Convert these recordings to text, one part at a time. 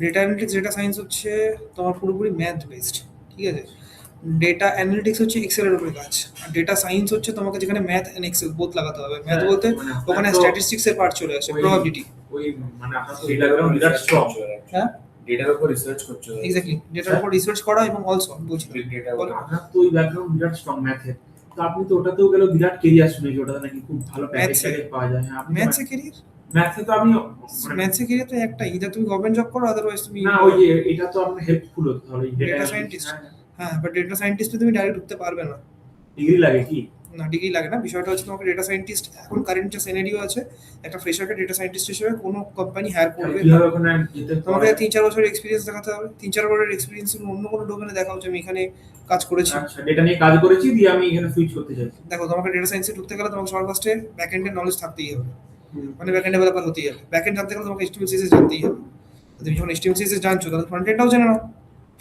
Data analytics data science হচ্ছে তোমার পুরোপুরি ম্যাথ বেসড, ঠিক আছে। ডেটা অ্যানালিটিক্স হচ্ছে এক্সেলের উপরে কাজ, আর ডেটা সায়েন্স হচ্ছে তোমাকে যেখানে ম্যাথ অ্যান্ড এক্সেল বোথ লাগাতে হবে। ম্যাথ হ্যাঁ, বলতে মানে ওখানে আপনার তো স্ট্যাটিস্টিক্স এর পার্ট চলে আসে, ওই প্রবাবিলিটি। ওই মানে আপনার তো ডেটা গ্রাউন্ড বিরাট স্ট্রং। হ্যাঁ, ডেটার উপর রিসার্চ করছো। এক্স্যাক্টলি, ডেটার উপর রিসার্চ করা এবং অলসো বলছি তো, বিগ ডেটা বলো। আপনার তো ওই ব্যাকগ্রাউন্ড বিরাট স্ট্রং ম্যাথের। তো আপনি তো ওটাতেও গেলেও বিরাট কেরিয়ার শুনেছি, ওটাতে নাকি খুব ভালো প্যাকেজ ম্যাথসে পাওয়া যায়। হ্যাঁ, আপনি ম্যাথসে ক্যারিয়ার, ম্যাথে তো আমি মানে ম্যাথসে ক্যারিয়ার তো একটা, ইদার তুমি গভর্নমেন্ট জব করো, আদারওয়াইজ তুমি না ওই যে এটা তো আপনার হেল্পফুল হতো তাহলে ডেটা সায়েন্টিস্ট। হ্যাঁ, বাট ডেটা সায়েন্টিস্টে তুমি ডাইরেক্ট ঢুকতে পারবে না, ডিগ্রি লাগে কি? না ডিগ্রি লাগে না। বিষয়টা হচ্ছে তোমাকে ডেটা সায়েন্টিস্ট, এখন কারেন্ট যে সিনারিও আছে, একটা ফ্রেশারকে ডেটা সায়েন্টিস্ট হিসেবে কোনো কোম্পানি হায়ার করবে না। কিভাবে ওখানে যেতে তোমাকে পারে? 3-4 বছরের এক্সপিরিয়েন্স দেখাতে হবে, 3-4 বছরের এক্সপিরিয়েন্স অন্য কোনো ডোমেনে দেখাও যে আমি এখানে কাজ করেছি। আচ্ছা, ডেটা নিয়ে কাজ করেছি দিয়ে আমি এখানে সুইচ করতে চাইছি। দেখো, তোমাকে ডেটা সায়েন্সে ঢুকতে গেলে তোমাকে সবার ফার্স্টে ব্যাকএন্ডের নলেজ থাকতেই হবে, মানে ব্যাকএন্ড ডেভেলপার হতেই হবে। ব্যাকএন্ড জানতে গেলে তোমাকে HTML CSS জানতেই হবে। তো তুমি যখন HTML CSS জানছো, তাহলে ফ্রন্ট এন্ডটাও জেনে নাও।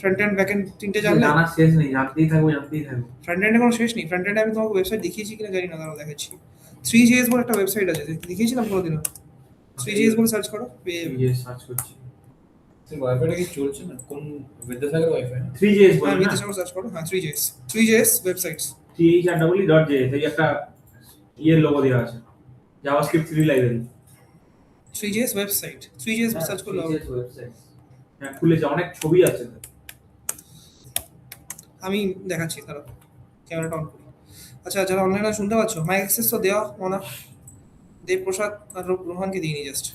ফ্রন্ট এন্ড ব্যাকএন্ড তিনটে জানলে জানার শেষ নেই, জানতেই থাকবো জানতেই থাকবো। ফ্রন্ট এন্ডে কোনো শেষ নেই। ফ্রন্ট এন্ডে আমি তোমাকে ওয়েবসাইট দেখিয়েছি কিনা জানি না, দাঁড়াও দেখাচ্ছি। 3JS বলে একটা ওয়েবসাইট আছে, দেখিয়েছিলাম কোনোদিনও। 3JS বলে সার্চ করো, পেয়ে যাবে। এই যে সার্চ করছি। ওয়াইফাইটা কি চলছে না? কোন বিদ্যাসাগর ওয়াইফাই না? 3js হ্যাঁ, বলে না? বিদ্যাসাগর সার্চ করো, হ্যাঁ 3JS ওয়েবসাইটস। three.js এই একটা ইয়ের লোগো দেওয়া আছে, JavaScript 3 library. 3JS website, 3JS search করলে হবে। ওয়েবসাইট হ্যাঁ, খুলেছে, অনেক ছবি আছে। আমি দেখাচ্ছি, তারা ক্যামেরাটা অন করি। আচ্ছা, যারা অনলাইনে শুনতে পাচ্ছ, মাইক অ্যাক্সেস তো দেওয়া মনা দেবপ্রসাদ আর রোহানকে দিইনি জাস্ট।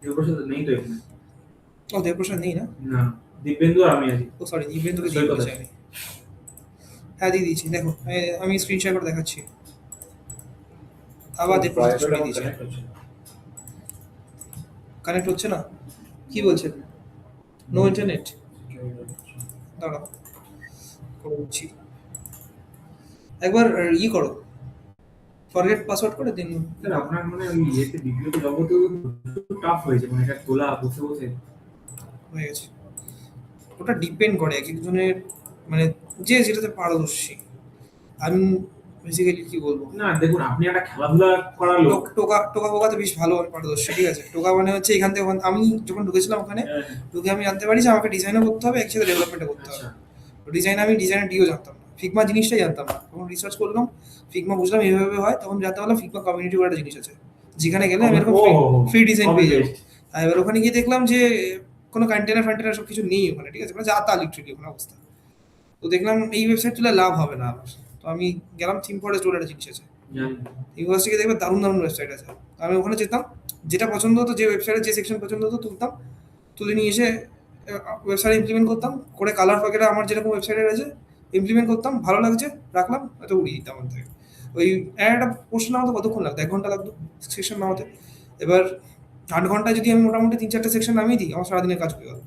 দেবপ্রসাদ নেই তো এখানে। ও, দেবপ্রসাদ নেই না? না, দিব্যেন্দু আর আমি আছি। ও সরি, দিব্যেন্দুকে দিয়ে দিয়েছি আমি। হ্যাঁ, দিয়ে দিয়েছি, দেখো আমি স্ক্রিন শেয়ার করে দেখাচ্ছি। আবার দেবপ্রসাদ সরিয়ে দিয়েছি। কানেক্ট হচ্ছে না, কি বলছেন? নো ইন্টারনেট, দাঁড়াও করে দিচ্ছি। একবার করো, ফরগেট পাসওয়ার্ড করে দিন। স্যার আপনার মানে ওই ইয়েতে বিপ্লব জগতে টাফ হয়েছে, মানে এটা তোলা বসে বসে। হয়ে গেছে। ওটা ডিপেন্ড করে এক একজনের, মানে যে যেটাতে পারদর্শী। আমি বেসিক্যালি কি বলবো, না দেখুন, আপনি একটা খেলাধুলা করার লোক। টোকা টোকা ফোকাতে বেশ ভালো আমি পারদর্শী, ঠিক আছে। টোকা মানে হচ্ছে এখান থেকে আমি যখন ঢুকেছিলাম ওখানে, ঢুকে আমি জানতে পারি যে আমাকে ডিজাইনও করতে হবে, একসাথে ডেভেলপমেন্টও করতে হবে। আচ্ছা, আমি ডিজাইনের ডিও জানতাম না, ফিগমা জিনিসটাই জানতাম না। তখন রিসার্চ করলাম, ফিগমা বুঝলাম এইভাবে হয়, তখন জানতে পারলাম ফিগমা কমিউনিটি বলে একটা জিনিস আছে, যেখানে গেলে আমি এরকম ফ্রি ডিজাইন পেয়ে যাবো। আর এবার ওখানে গিয়ে দেখলাম যে কোনো কন্টেনার সব কিছু নেই ওখানে, ঠিক আছে, মানে যা তা লিটারেলি ওখানে অবস্থা। তো দেখলাম এই ওয়েবসাইট তুলে লাভ হবে না আমার। তো আমি গেলাম থিম ফরেস্ট বলে একটা জিনিস আছে, ইউনিভার্সিটি দেখবে দারুণ দারুণ ওয়েবসাইট আছে। আমি ওখানে যেতাম, যেটা পছন্দ হতো, যে ওয়েবসাইটের যে সেকশন পছন্দ হতো তুলতাম, তুলে নিয়ে এসে ওয়েবসাইটে ইমপ্লিমেন্ট করতাম, করে কালার প্যাকেটে আমার যেরকম ওয়েবসাইটে রয়েছে ইমপ্লিমেন্ট করতাম, ভালো লাগছে রাখলাম, হয়তো উড়িয়ে দিতাম আমার থেকে। ওই একটা পোস্ট নামাতে কতক্ষণ লাগতো? 1 ঘন্টা লাগতো সেকশন নামাতে। এবার 8 ঘন্টায় যদি আমি মোটামুটি 3-4টে সেকশন নামিয়ে দিই, আমার সারাদিনের কাজ হয়ে গেল,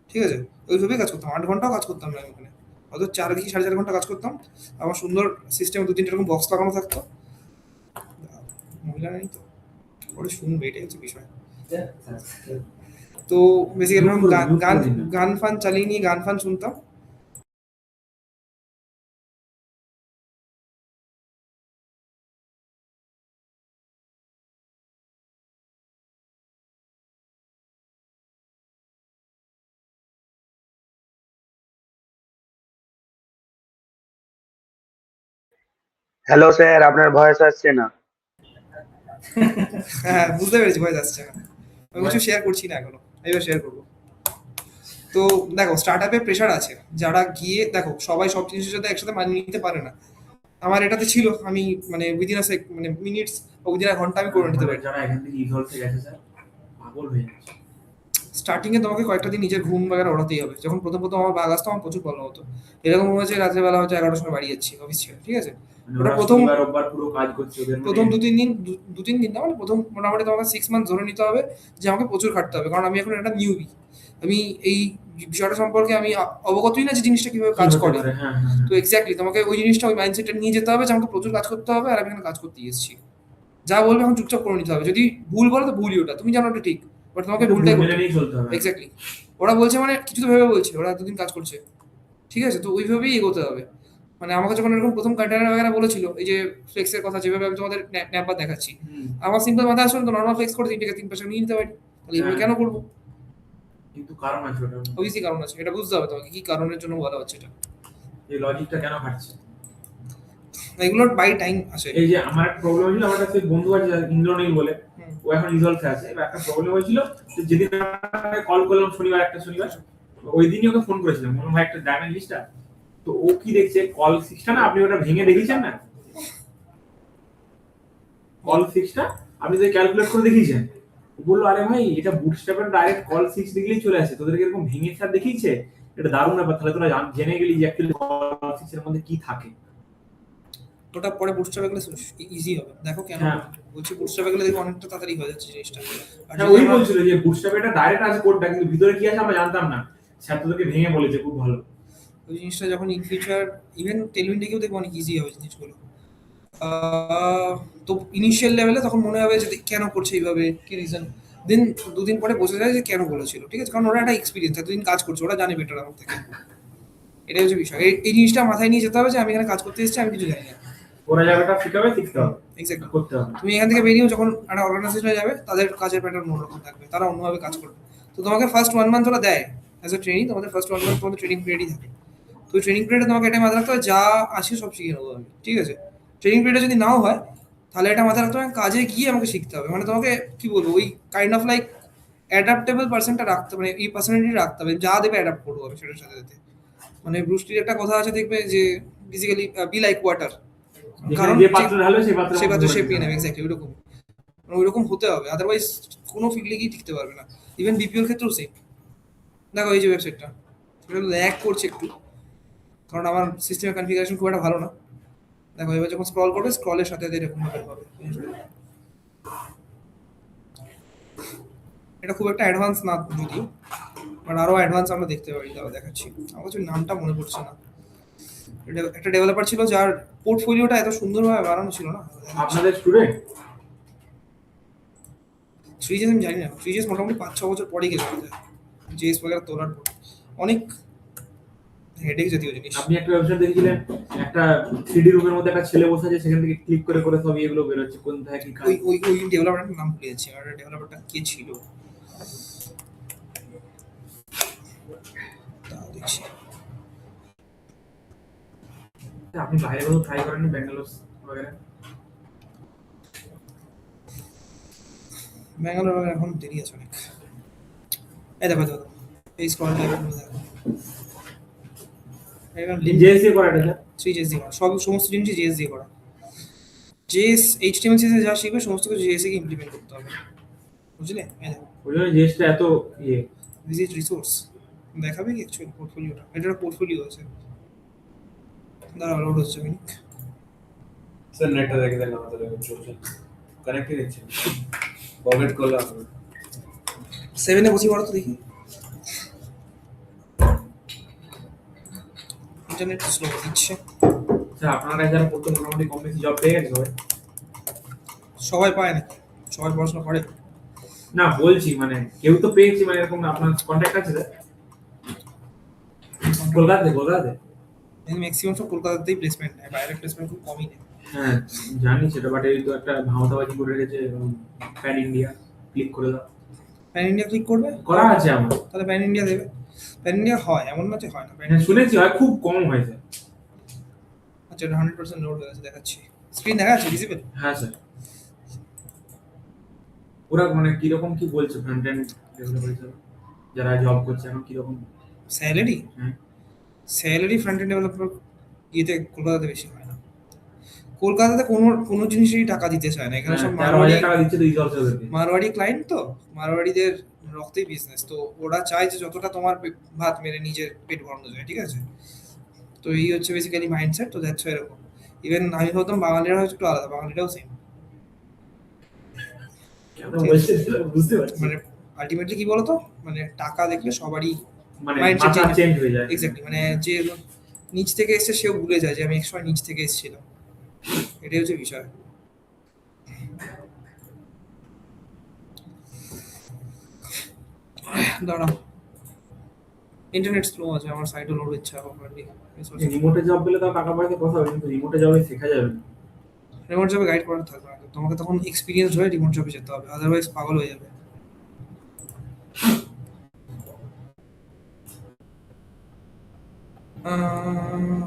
ঠিক আছে। ওইভাবেই কাজ করতাম, 8 ঘন্টাও কাজ করতাম না আমি ওখানে, হয়তো 4 কি 4.5 ঘন্টা কাজ করতাম। আমার সুন্দর সিস্টেমে 2-3টে এরকম বক্স লাগানো থাকতো। মহিলা নেই তো, পরে শুনবে, এটাই হচ্ছে বিষয়। তো বেসিক্যালি গান গান ফান চালিয়ে নিয়ে গান ফান শুনতাম। হ্যালো স্যার, আপনার ভয়েস আসছে না। হ্যাঁ, বুঝতে পেরেছি, ভয়েস আসছে না। আমি কিছু শেয়ার করছি না এখনো, এবার শেয়ার করবো। তো দেখো, স্টার্ট আপে প্রেশার আছে, যারা গিয়ে দেখো সবাই সব জিনিসের সাথে একসাথে মানিয়ে নিতে পারে না। আমার এটাতে ছিল, আমি মানে উইদিন আ মানে মিনিটস বা উইদিন আ ঘন্টা আমি করে নিতে পারি। যারা এখান থেকে ইভলভ থেকে গেছে স্যার, পাগল হয়ে যাচ্ছে। স্টার্টিং এ তোমাকে কয়েকটা দিন নিজের ঘুম বাগেরা ওড়াতেই হবে। যখন প্রথম প্রথম আমার বাগ আসতো, আমার প্রচুর প্রবলেম হতো। এরকম হয়েছে রাত্রেবেলা হয়তো 11টার সময় বাড়ি যাচ্ছি অফিস ছেড়ে, ঠিক আছে। ওটা প্রথম রোববার পুরো কাজ করছে ওদের, প্রথম 2-3 দিন না, মানে প্রথম মোটামুটি তোমাকে 6 মান্থ ধরে নিতে হবে যে আমাকে প্রচুর খাটতে হবে, কারণ আমি এখন একটা নিউবি। আমি এই বিষয়টা সম্পর্কে আমি অবগতই না যে জিনিসটা কিভাবে কাজ করে। তো এক্স্যাক্টলি তোমাকে ওই জিনিসটা, ওই মাইন্ডসেটটা নিয়ে যেতে হবে যে আমাকে প্রচুর কাজ করতে হবে, আর আমি এখানে কাজ করতে এসেছি। যা বলবে এখন চুপচাপ করে নিতে হবে। যদি ভুল বলো তো ভুলই, ওটা তুমি জানো ওটা ঠিক, বাট তোমাকে ভুলটাই করতে হবে। এক্স্যাক্টলি, ওরা বলছে মানে কিছু তো ভেবে বলছে, ওরা এতদিন কাজ করছে, ঠিক আছে, তো ওইভাবেই এগোতে হবে। মানে আমাকে যখন এরকম প্রথম কন্টেনার বাগেরা বলেছিল এই যে ফ্লেক্সের কথা, যেভাবে আমি তোমাদের ন্যাপবার দেখাচ্ছি, আমার সিম্পল মাথায় আসলে তো নর্মাল ফ্লেক্স করে 3 টাকা 3 পয়সা নিয়ে নিতে পারি, তাহলে এভাবে কেন করবো? কিন্তু কারণ আছে ওটা, অবভিয়াসলি কারণ আছে, এটা বুঝতে হবে তোমাকে কি কারণের জন্য বলা হচ্ছে এটা। এই লজিকটা কেন খাটছে? এগুলোর বাই টাইম আসে। এই যে আমার একটা প্রবলেম হয়েছিল, আমার কাছে বন্ধু আছে ইন্দ্রনীল বলে, হুম। ও এখন রিজলভে আছে। এবার একটা প্রবলেম হয়েছিল যে যেদিন কল করলাম শনিবার, একটা শনিবার, ওই দিনই ওকে ফোন করেছিলাম, মনে হয় একটা ডায়মন্ড লিস্টটা। তো ও কি দেখছে, কল সিক্সটা না, আপনি ওটা ভেঙে দেখেছেন না? কল সিক্সটা আপনি যদি ক্যালকুলেট করে দেখিয়েছেন, ও বললো আরে ভাই এটা বুটস্ট্র্যাপের ডাইরেক্ট কল সিক্স দেখলেই চলে আসে, তোদেরকে এরকম ভেঙে স্যার দেখিয়েছে, এটা দারুণ ব্যাপার, তাহলে তোরা জেনে গেলি যে অ্যাকচুয়ালি কল সিক্স এর মধ্যে কি থাকে। ওটা পরে বুটস্ট্র্যাপে গেলে ইজি হবে, দেখো কেন হ্যাঁ। বলছি বুটস্ট্র্যাপে গেলে দেখো অনেকটা তাড়াতাড়ি হয়ে যাচ্ছে জিনিসটা। আর হ্যাঁ, যদি ওই আমরা- বলছিল যে বুটস্ট্র্যাপে এটা ডাইরেক্ট আছে কোডটা, কিন্তু ভিতরে কি আছে আমরা জানতাম না, স্যার তোদেরকে ভেঙে বলেছে, খুব ভালো। ওই জিনিসটা যখন ইন ফিউচার ইভেন টেলউইন্ডে গিয়েও দেখবো অনেক ইজি হবে জিনিসগুলো। তো ইনিশিয়াল লেভেলে তখন মনে হবে যে কেন করছে এইভাবে, কি রিজন, দেন দুদিন পরে বোঝা যায় যে কেন বলেছিল, ঠিক আছে, কারণ ওরা একটা এক্সপিরিয়েন্স, এতদিন কাজ করছে, ওরা জানে বেটার আমার থেকে। এটাই হচ্ছে বিষয়, এই জিনিসটা মাথায় নিয়ে যেতে হবে যে আমি এখানে কাজ করতে এসেছি, আমি কিছু জানি না। ওরা জায়গাটা শিখাবে, শিখতে হবে, এক্স্যাক্টলি। করতে হবে। তুমি এখান থেকে বেরিয়েও যখন একটা অর্গানাইজেশনে যাবে, তাদের কাজের প্যাটার্ন অন্যরকম থাকবে, তারা অন্যভাবে কাজ করবে। তো তোমাকে ফার্স্ট 1 মান্থ ওরা দেয় অ্যাজ এ ট্রেনিং, তোমাদের ফার্স্ট 1 মান্থ তোমাদের ট্রেনিং পিরিয়ডই থাকে। তো ট্রেনিং পিরিয়ডে তোমাকে এটা মাথায় রাখতে হবে যা আছে সব শিখে নেবো আমি, ঠিক আছে। ট্রেনিং পিরিয়ডে যদি নাও হয় তাহলে এটা মাথায় রাখতে হবে কাজে গিয়ে আমাকে শিখতে হবে, মানে তোমাকে কি বলবো ওই কাইন্ড অফ লাইক অ্যাডাপ্টেবল পার্সনটা রাখতে, মানে এই পার্সোনালিটি রাখতে হবে, যা দেবে অ্যাডাপ্ট করবো আমি সেটার সাথে সাথে। মানে ব্রুস্টির একটা কথা আছে দেখবে যে বেসিক্যালি বি লাইক ওয়াটার, কারণ যে পাত্র ঢালবে সেই পাত্রে সেই পাত্র সে পেয়ে নেবে, এক্স্যাক্টলি ওইরকম, মানে ওইরকম হতে হবে, আদারওয়াইজ কোনো ফিল্ডে গিয়ে টিকতে পারবে না। ইভেন বিপিওর ক্ষেত্রেও সেম। দেখো এই যে ওয়েবসাইটটা, এটা ল্যাগ করছে একটু, কারণ আমার সিস্টেমের কনফিগারেশন খুব একটা ভালো না। দেখো এবার যখন স্ক্রল করবে, স্ক্রলের সাথে সাথে এরকম ভাবে হবে। এটা খুব একটা অ্যাডভান্স না যদিও, বাট আরো অ্যাডভান্স আমরা দেখতে পারি, তাও দেখাচ্ছি। আমার কাছে নামটা মনে পড়ছে না। এটা একটা ডেভেলপার ছিল যার পোর্টফোলিওটা এত সুন্দরভাবে বানানো ছিল না। আপনাদের স্টুডেন্ট থ্রিজেস আমি জানি না, থ্রিজেস মোটামুটি 5-6 বছর পরেই গেছে আমাদের জেএস বগেরা তোলার পর, অনেক হেডেক জাতীয় জিনিস। আপনি একটা ওয়েবসাইট দেখেছিলেন, একটা 3D রুমের মধ্যে একটা ছেলে বসে আছে, সেখান থেকে ক্লিক করে করে সব এগুলো বের হচ্ছে, কোনটা কি কাজ। ওই ওই ওই ডেভেলপারটার নাম ভুলে যাচ্ছি, আর ডেভেলপারটা কে ছিল তাও দেখছি। আপনি বাইরে কোথাও ট্রাই করেন ব্যাঙ্গালোর বগেরা? ব্যাঙ্গালোর এখন দেরি আছে অনেক। এই দেখো দেখো এই স্ক্রল দেখো, এবার জেএসএ করা এটা স্যার? থ্রিজেস দিয়ে করা, সমস্ত জিনিসই জেএস দিয়ে করা। জেএস এইচটিএমএল সিএসএস যা শিখবে সমস্ত কিছু জেএস কে ইমপ্লিমেন্ট করতে হবে, বুঝলে? এই দেখো ওই জন্য জেএসটা এত ইয়ে। ভিজিট রিসোর্স দেখাবে কি অ্যাকচুয়ালি পোর্টফোলিওটা, এটার পোর্টফোলিও আছে, দাঁড়াও লোড হচ্ছে মিনিট। স্যার নেটটা দেখে দেন আমাদের চলছে, কানেক্টই দিচ্ছে, ফরগেট করলাম। 7-এ বসি পড়ো তো দেখি, ইন্টারনেট স্লো দিচ্ছে। স্যার আপনার কাছে যারা পড়তে মোটামুটি কম বেশি জব পেয়ে গেছে সবাই? সবাই পায় না, সবাই পড়াশোনা করে না বলছি মানে কেউ তো পেয়েছি, মানে এরকম আপনার কন্ট্যাক্ট আছে স্যার? কলকাতাতে? ম্যাক্সিমাম সব কলকাতাতেই প্লেসমেন্ট নেয়, বাইরে প্লেসমেন্ট খুব কমই নেয়। হ্যাঁ জানি সেটা, বাট এই তো একটা ভাওতাবাজি করে রেখেছে প্যান ইন্ডিয়া, ক্লিক করে দাও। প্যান ইন্ডিয়া ক্লিক করবে, করা আছে আমার। তাহলে প্যান ইন্ডিয়া দেবে। প্যান ইন্ডিয়া হয়, এমন না যে হয় না। হ্যাঁ শুনেছি হয়, খুব কম হয়েছে। আচ্ছা এটা 100% লোড হয়ে গেছে, দেখাচ্ছি স্ক্রিন দেখা যাচ্ছে ভিজিবল। হ্যাঁ স্যার। ওরা মানে কিরকম কি বলছে ফ্রন্ট এন্ড ডেভেলপার হিসেবে যারা জব করছে এখন কিরকম? স্যালারি, হ্যাঁ স্যালারি ফ্রন্ট এন্ড ডেভেলপার ইয়েতে কলকাতাতে বেশি হয় না। কলকাতাতে কোনো জিনিসেরই টাকা দিতে চায় না, এখানে সব 13,000 টাকা দিচ্ছে তো রিসর্স ওদেরকে। মারোয়াড়ি ক্লায়েন্ট, তো মারোয়াড়িদের রক্তেই বিজনেস, তো ওরা চায় যে যতটা তোমার ভাত মেরে নিজের পেট ভরানো যায়, ঠিক আছে। তো এই হচ্ছে বেসিক্যালি মাইন্ডসেট, তো দ্যাটস এরকম। ইভেন আমি ভাবতাম বাঙালিরা হয়তো একটু আলাদা, বাঙালিরাও সেম। কেন বলছে বুঝতে পারছি, মানে আলটিমেটলি কি বলতো, মানে টাকা দেখলে সবারই মানে mindset মাথা change- চেঞ্জ হয়ে যায়। এক্স্যাক্টলি, মানে যে নিচ থেকে এসছে সেও ভুলে যায় যে আমি এক সময় নিচ থেকে এসেছিলাম, এটাই হচ্ছে বিষয়। দাঁড়াও ইন্টারনেট স্লো আছে, আমার সাইটও লোড হচ্ছে প্রপারলি। রিমোটে জব পেলে তো টাকা পয়সা কথা হবে, কিন্তু রিমোটে জবে শেখা যাবে না। রিমোট জবে গাইড করা থাকবে না, তোমাকে তখন এক্সপিরিয়েন্স হয়ে রিমোট জবে যেতে হবে, আদারওয়াইজ পাগল হয়ে যাবে।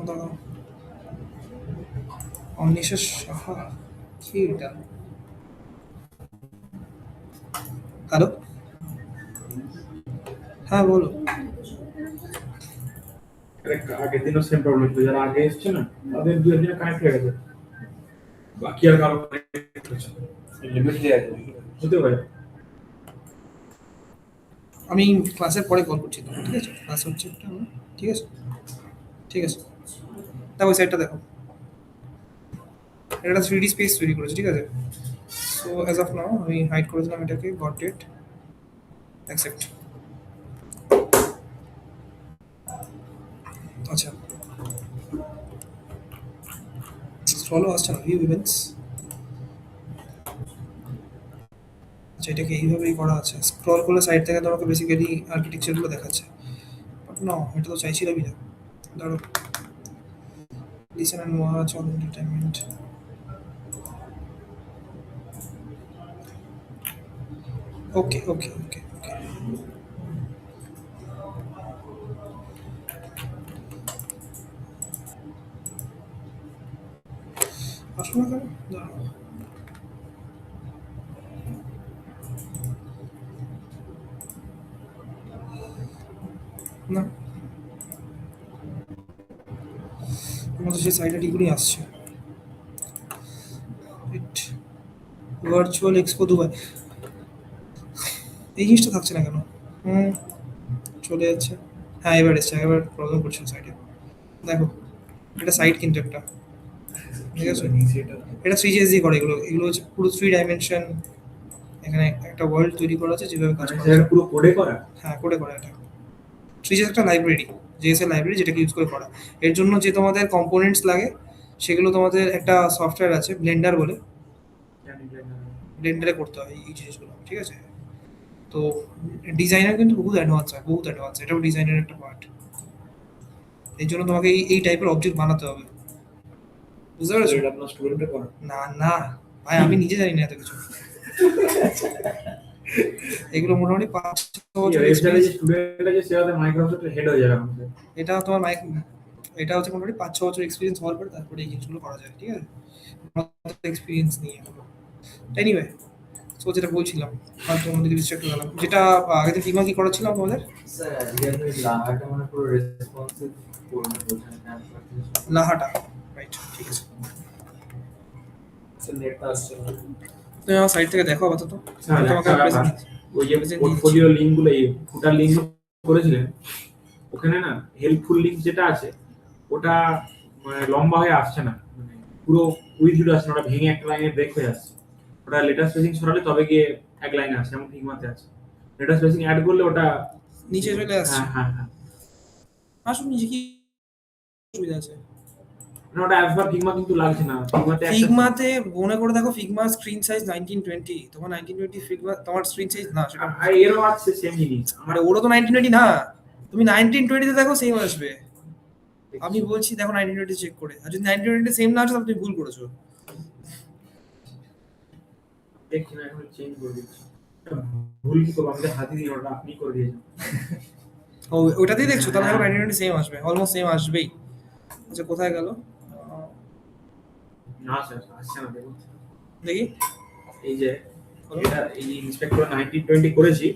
দাঁড়াও, অনিশা সাহা, কি এটা? হ্যালো, হ্যাঁ বলো। আগের দিনও সেম প্রবলেম ছিল, যারা আগে এসছে না তাদের দু একদিনে কানেক্ট হয়ে গেছে, বাকি আর কারো কানেক্ট হচ্ছে না। লিমিট দেওয়া আছে হতে পারে। আমি ক্লাসের পরে কল করছি তোমাকে, ঠিক আছে? ক্লাস হচ্ছে একটা আমার, ঠিক আছে? ঠিক আছে, দেখো ওই সাইডটা দেখো, এটা একটা 3D স্পেস তৈরি করেছে, ঠিক আছে? সো অ্যাজ অফ নাও আমি হাইড করে দিলাম এটাকে, গট ইট, অ্যাকসেপ্ট। আচ্ছা, ফলো আসছে না, ভিউ ইভেন্টস। আচ্ছা, এটাকে এইভাবেই করা আছে, স্ক্রল করলে সাইড থেকে তোমাকে বেসিক্যালি আর্কিটেকচারগুলো দেখাচ্ছে। বাট না, এটা তো চাইছিলামই না। ধরো listen and watch on entertainment. Okay okay okay okay, আসো না কেন? দাঁড়াও, না আমাদের সেই সাইড আইডিগুলোই আসছে। ভার্চুয়াল এক্সপো দুবাই, এই জিনিসটা থাকছে না কেন? হুম, চলে যাচ্ছে। হ্যাঁ, এবার এসছে, এবার প্রবলেম করছে সাইডে। দেখো, এটা সাইড কিন্তু একটা, ঠিক আছে? এটা 3GSD করে, এগুলো এগুলো হচ্ছে পুরো 3 ডাইমেনশন। এখানে একটা ওয়ার্ল্ড তৈরি করা আছে, যেভাবে কাজ মানে করা সেটা যায়। পুরো কোডে করা। হ্যাঁ, করে করা এটা। 3GS একটা লাইব্রেরি, জেএসএল লাইব্রেরি, যেটাকে ইউজ করে করা। এর জন্য যে তোমাদের কম্পোনেন্টস লাগে, সেগুলো তোমাদের একটা সফটওয়্যার আছে ব্লেন্ডার বলে, ব্লেন্ডারে করতে হয় এই জিনিসগুলো, ঠিক আছে? তো ডিজাইনার কিন্তু বহুত অ্যাডভান্স হয়, বহুত অ্যাডভান্স, এটাও ডিজাইনের একটা পার্ট। এই জন্য তোমাকে এই টাইপের অবজেক্ট বানাতে হবে, বুঝতে পেরেছো? এটা আপনার স্টুডেন্টে করে না না ভাই, আমি নিজে জানি না এত কিছু। এগুলো মোটামুটি 5-6 বছর ওয়েবসাইটে যে experience। স্টুডেন্ট আছে সে হয়তো মাইক্রোসফটের হেড হয়ে যাবে আমাদের। এটা তোমার মাইক, এটা হচ্ছে মোটামুটি 5-6 বছর এক্সপিরিয়েন্স হওয়ার পর তারপরে এই জিনিসগুলো করা যায়, ঠিক আছে? এক্সপিরিয়েন্স নিয়ে এনিওয়ে, সো যেটা বলছিলাম, হয়তো তোমাদের ডিস্ট্রাক্ট হয়ে গেলাম। যেটা আগে থেকে ফিগমা কি করেছিলাম তোমাদের, স্যার আজকে আপনি লাহাটা মানে পুরো রেসপন্সিভ করবেন বলছেন, লাহাটা, রাইট? ঠিক আছে, নেটটা আসছে না। তুমি আমার সাইড থেকে দেখো আপাতত। হ্যাঁ, আমি তোমাকে একটা ব্যাপার, present- ওই যে present পোর্টফোলিও লিঙ্কগুলো, এই ফুটার লিঙ্ক করেছিলেন ওখানে না, হেল্পফুল লিঙ্ক যেটা আছে ওটা মানে লম্বা হয়ে আসছে না, মানে পুরো উইথ আসছে না, ওটা ভেঙে একটা লাইনে ব্রেক হয়ে আসছে। ওটা লেটার স্পেসিং সরালে তবে গিয়ে এক লাইনে আসে, যেমন ফিগমাতে আছে। লেটার স্পেসিং অ্যাড করলে ওটা নিচে চলে আসছে। হ্যাঁ হ্যাঁ হ্যাঁ, আসুন, নিচে কি সুবিধা আছে? মানে ওটা অ্যাজ পার ফিগমা কিন্তু লাগছে না। ফিগমাতে ফিগমাতে মনে করে দেখো, ফিগমা স্ক্রিন সাইজ 1920, তোমার 1920 ফিগমা তোমার স্ক্রিন সাইজ না, সেটা আর এরও আছে সেম জিনিস। মানে ওরও তো 1920 না, তুমি 1920 তে দেখো সেম আসবে। আমি বলছি দেখো 1920 চেক করে, আর যদি 1920 সেম না আসে তাহলে তুমি ভুল করেছো। দেখছি না, এখন চেঞ্জ করে দিচ্ছি। ভুল কি করবো, আমি তো হাতে দিয়ে ওটা আপনি করে দিয়েছেন। ও, ওটাতেই দেখছো, তাহলে দেখো 1920 সেম আসবে, অলমোস্ট সেম আসবেই। আচ্ছা, কোথায় গেল? না স্যার, আসছে না, দেখুন দেখি। এই যে এটা এই ইন্সপেক্টর 1920 করেছি,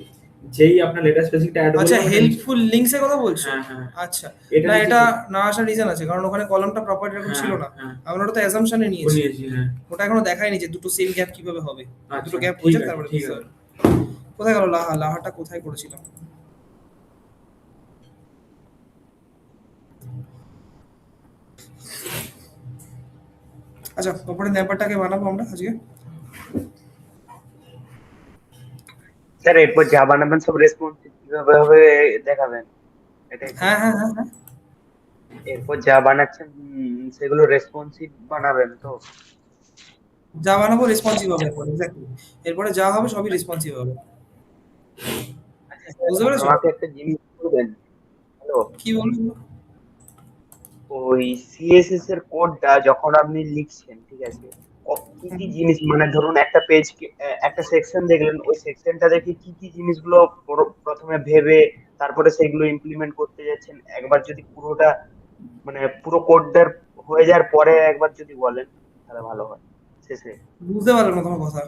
যেই আপনার লেটার স্পেসিফিকটা অ্যাড আচ্ছা, হেল্পফুল লিংকস এর কথা বলছো? হ্যাঁ হ্যাঁ, আচ্ছা, এটা না নিচে এটা না আসার রিজন আছে, কারণ ওখানে কলামটা প্রপার এরকম ছিল না। হ্যাঁ, আমরা ওটা তো অ্যাসাম্পশনে নিয়েছি, নিয়েছি হ্যাঁ। ওটা এখনো দেখায়নি যে দুটো সেম গ্যাপ কিভাবে হবে। আচ্ছা, দুটো গ্যাপ ঠিক হয়ে যাক, আছে, তারপরে ঠিক বুঝতে আছে। হবে। কোথায় গেল লাহা? লাহাটা কোথায় করেছিলাম? আচ্ছা, ওপরে ন্যাপারটাকে বানাবো আমরা আজকে। স্যার এরপর যা বানাবেন সব রেসপন্সিভ কিভাবে হবে দেখাবেন, এটাই তো? হ্যাঁ হ্যাঁ হ্যাঁ হ্যাঁ, এরপর যা বানাচ্ছেন সেগুলো রেসপন্সিভ বানাবেন তো? যা বানাবো রেসপন্সিভ হবে এরপরে, এক্স্যাক্টলি। এরপরে যা হবে সবই রেসপন্সিভ হবে, আচ্ছা বুঝতে স্যার, পেরেছো? আমাকে একটা জিনিস করবেন, তো কি বলবো? ওই সিএসএস এর কোডটা যখন আপনি লিখছেন, ঠিক আছে, কি কি জিনিস, মানে ধরুন একটা পেজ, একটা সেকশন দেখলেন, ওই সেকশনটা দেখে কি কি জিনিসগুলো প্রথমে ভেবে তারপরে সেগুলো ইমপ্লিমেন্ট করতে যাচ্ছেন, একবার যদি পুরোটা, মানে পুরো কোডটার হয়ে যাওয়ার পরে একবার যদি বলেন তাহলে ভালো হয় শেষে। বুঝতে পারলাম না তোমার কথা।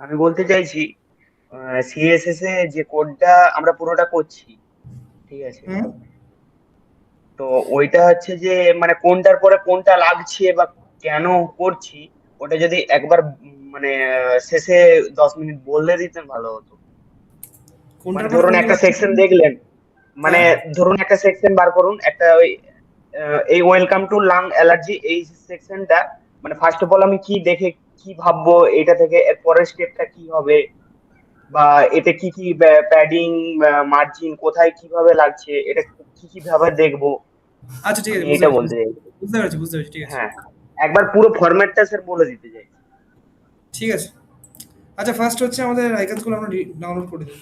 আমি বলতে চাইছি সিএসএস এ যে কোডটা আমরা পুরোটা করছি, ঠিক আছে, হুম। তো ওইটা হচ্ছে যে মানে কোনটার পরে কোনটা লাগছে বা কেন করছি, ওটা যদি একবার মানে শেষে 10 মিনিট বললে দিতেন ভালো হতো। মানে কোনটার পরে ধরুন কোনটা একটা লাগছে? সেকশন দেখলেন, মানে হ্যাঁ। ধরুন একটা সেকশন বার করুন, একটা ওই এই ওয়েলকাম টু লাং অ্যালার্জি, এই সেকশনটা মানে ফার্স্ট অফ অল আমি কি দেখে কি ভাববো এটা থেকে, এর পরের স্টেপটা কি হবে, বা এতে কি কি প্যাডিং, মার্জিন কোথায় কিভাবে লাগছে, এটা কি কি ভাবে দেখবো, আচ্ছা ঠিক আমি আছে, বুঝতে এটা পেরেছি, বলতে চাইছি। বুঝতে পেরেছি, বুঝতে পেরেছি, ঠিক আছে। হ্যাঁ, একবার পুরো ফরম্যাটটা স্যার বলে দিতে চাই। ঠিক আছে। আচ্ছা, ফার্স্ট হচ্ছে আমাদের আইকনসগুলো আমরা ডাউনলোড করে দিই।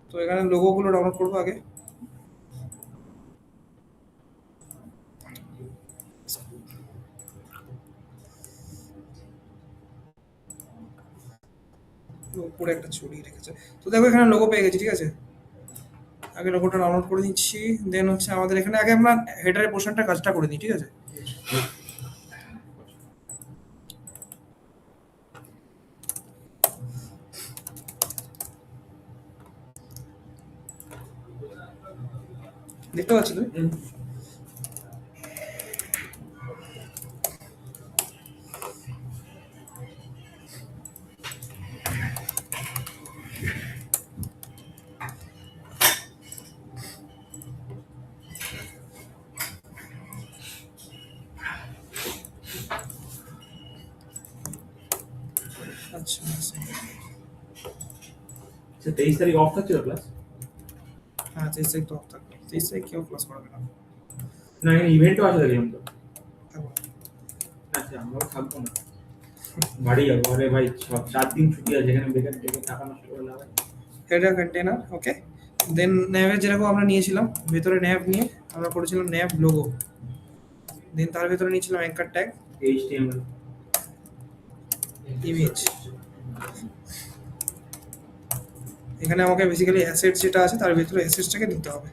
তো এখানে লোগোগুলো ডাউনলোড করবো আগে। উপরে একটা ছড়িয়ে রেখেছে। তো দেখো এখানে লোগো পেয়ে গেছি, ঠিক আছে। আগে লোগোটা ডাউনলোড করে নিচ্ছি। দেন হচ্ছে আমাদের এখানে আগে আমরা হেডারের পোর্শনটা কাজটা করে নিই, ঠিক আছে। দেখতে পাচ্ছ তুমি? আচ্ছা, আচ্ছা 23 তারিখ অফ থাকছে ক্লাস? হ্যাঁ 23 তারিখ তো অফ থাকবে। 23 তারিখ কেউ ক্লাস করাবে না। না ইভেন্টও আছে দেখলাম তো। থাকবো। আচ্ছা আমরাও থাকবো না, বাড়ি যাবো। আরে ভাই 4 দিন ছুটি আছে, এখানে বেকার থেকে টাকা নষ্ট করে লাভ আছে? হেডার কন্টেনার, ওকে। দেন ন্যাভের যেরকম আমরা নিয়েছিলাম, ভেতরে ন্যাভ নিয়ে আমরা করেছিলাম ন্যাভ লোগো। দেন তার ভেতরে নিয়েছিলাম অ্যাঙ্কার ট্যাগ, HTML ইমেজ। এখানে আমাকে বেসিক্যালি অ্যাসেট যেটা আছে তার ভেতরে অ্যাসেটসটাকে নিতে হবে।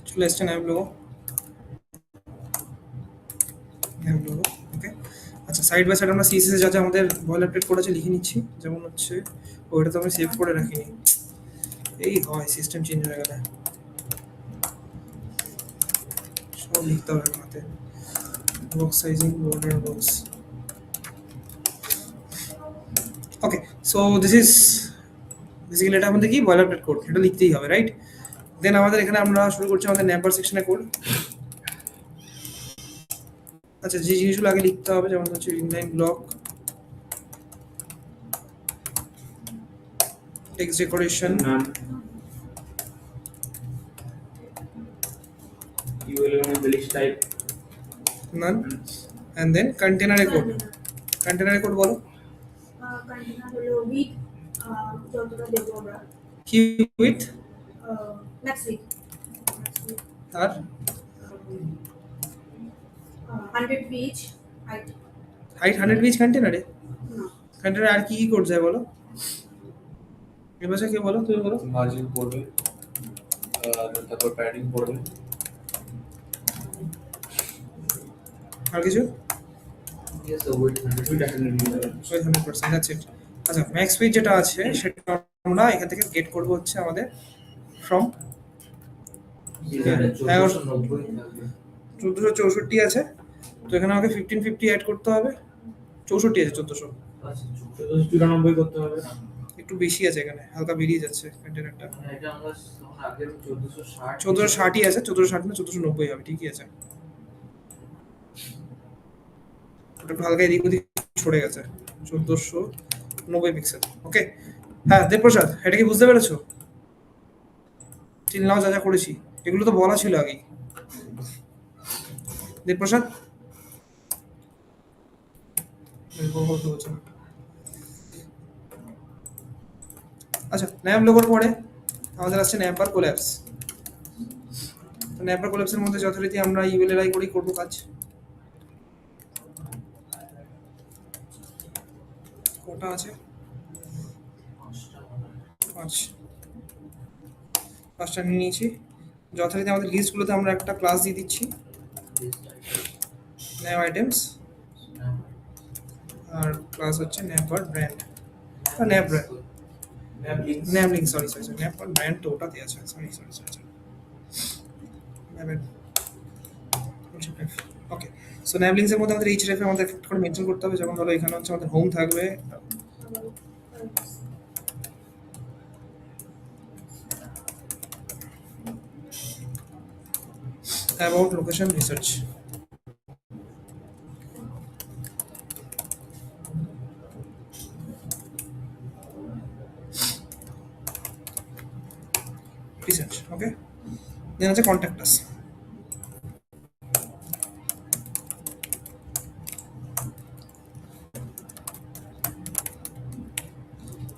চলে এসছে ন্যাভ লোগো, ন্যাভ লোগো, ওকে। আচ্ছা, সাইড বাই সাইড আমরা সিএসএস যা যা আমাদের বয়লার প্লেট করেছে লিখে নিচ্ছি। যেমন হচ্ছে ওইটা তো আমি সেভ করে রাখিনি, এই হয় সিস্টেম চেঞ্জ হয়ে গেলে সব লিখতে হবে হাতে। Box sizing, border box, okay. So this is basically এটা আমাদের কি বয়লার প্লেট কোড, এটা লিখতেই হবে, রাইট। দেন আমাদের এখানে আমরা শুরু করছি আমাদের নেবার সেকশনে কোড। আচ্ছা, যে জিনিসগুলো আগে লিখতে হবে যেমন হচ্ছে inline block, text decoration, none UL এর মধ্যে list type none, and then কন্টেনারে কোড। কন্টেনারে কোড বলো কন্টেনার হলো উইথ যতটা দেবো আমরা কি উইথ নেক্সট উইক আর 100 পিচ হাইট হাইট 100 পিচ কন্টেনারে। কন্টেনারে আর কি কি কোড যায় বলো, এবার কে বলো, তুমি বলো। মার্জিন পড়বে, তারপর প্যাডিং পড়বে। আর কিছু? Yes, so wait, with attendant 100%, that's it. আচ্ছা, ম্যাক্স পেজ যেটা আছে সেটা আমরা এখান থেকে গেট করব হচ্ছে আমাদের ফ্রম 1464 আছে। তো এখানে আমাকে 1550 অ্যাড করতে হবে। 64 আছে, 1400 94 করতে হবে। একটু বেশি আছে, এখানে হালকা বেরিয়ে যাচ্ছে কন্টেনারটা। এটা আমরা তখন আগে 1460 1460ই আছে, 1460 না 1490 হবে, ঠিকই আছে। ওটা একটু হালকা এদিক ওদিক ছড়ে গেছে, 1490 পিক্সেল, ওকে। হ্যাঁ দেবপ্রসাদ, এটা কি বুঝতে পেরেছো? চিল নাও যা যা করেছি এগুলো তো বলা ছিল আগেই। দেবপ্রসাদ বলতে হচ্ছে না। আচ্ছা, ন্যাপ লোগোর পরে আমাদের আসছে ন্যাপার কোল্যাপস। তো ন্যাপার কোল্যাপসের মধ্যে যথারীতি আমরা ইউএলএলআই করেই করবো কাজ। কটা আছে? 5টা নিয়ে নিয়েছি। যথারীতি আমাদের লিস্টগুলোতে আমরা একটা ক্লাস দিয়ে দিচ্ছি, ন্যাপ আইটেমস, আর ক্লাস হচ্ছে ন্যাপার ব্র্যান্ড বা nav brand, nav link, sorry navbar brand তো ওটাতে আছে, সরি ওকে। সো ন্যাপ লিঙ্কসের মধ্যে আমাদের এইচ রেফে আমাদের একটা করে মেনশন করতে হবে। যেমন ধরো এখানে হচ্ছে আমাদের হোম থাকবে, about location research, okay, then আছে contact us।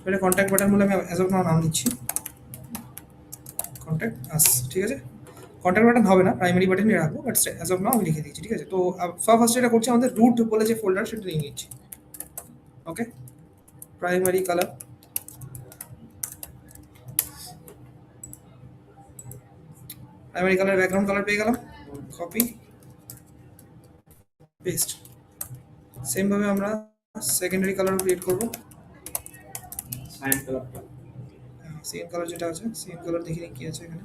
এটা কন্ট্যাক্ট বাটন বলে আমি অ্যাজ অফ নাও নাম দিচ্ছি কন্ট্যাক্ট আস, ঠিক আছে। কন্ট্যাক্ট বাটন হবে না, প্রাইমারি বাটনই রাখবো, বাট অ্যাজ অফ নাও আমি লিখে দিচ্ছি, ঠিক আছে। তো ফার্স্ট এটা করছি, আমাদের রুট বলে যে ফোল্ডার সেটা নিয়ে নিচ্ছি। Okay, primary colour, primary colour background colour পেয়ে গেলাম, কপি পেস্ট। সেম ভাবে আমরা সেকেন্ডারি কালার ক্রিয়েট করব, সাইন কালারটা সেম কালার যেটা আছে, সেম কালার দেখি কি আছে এখানে।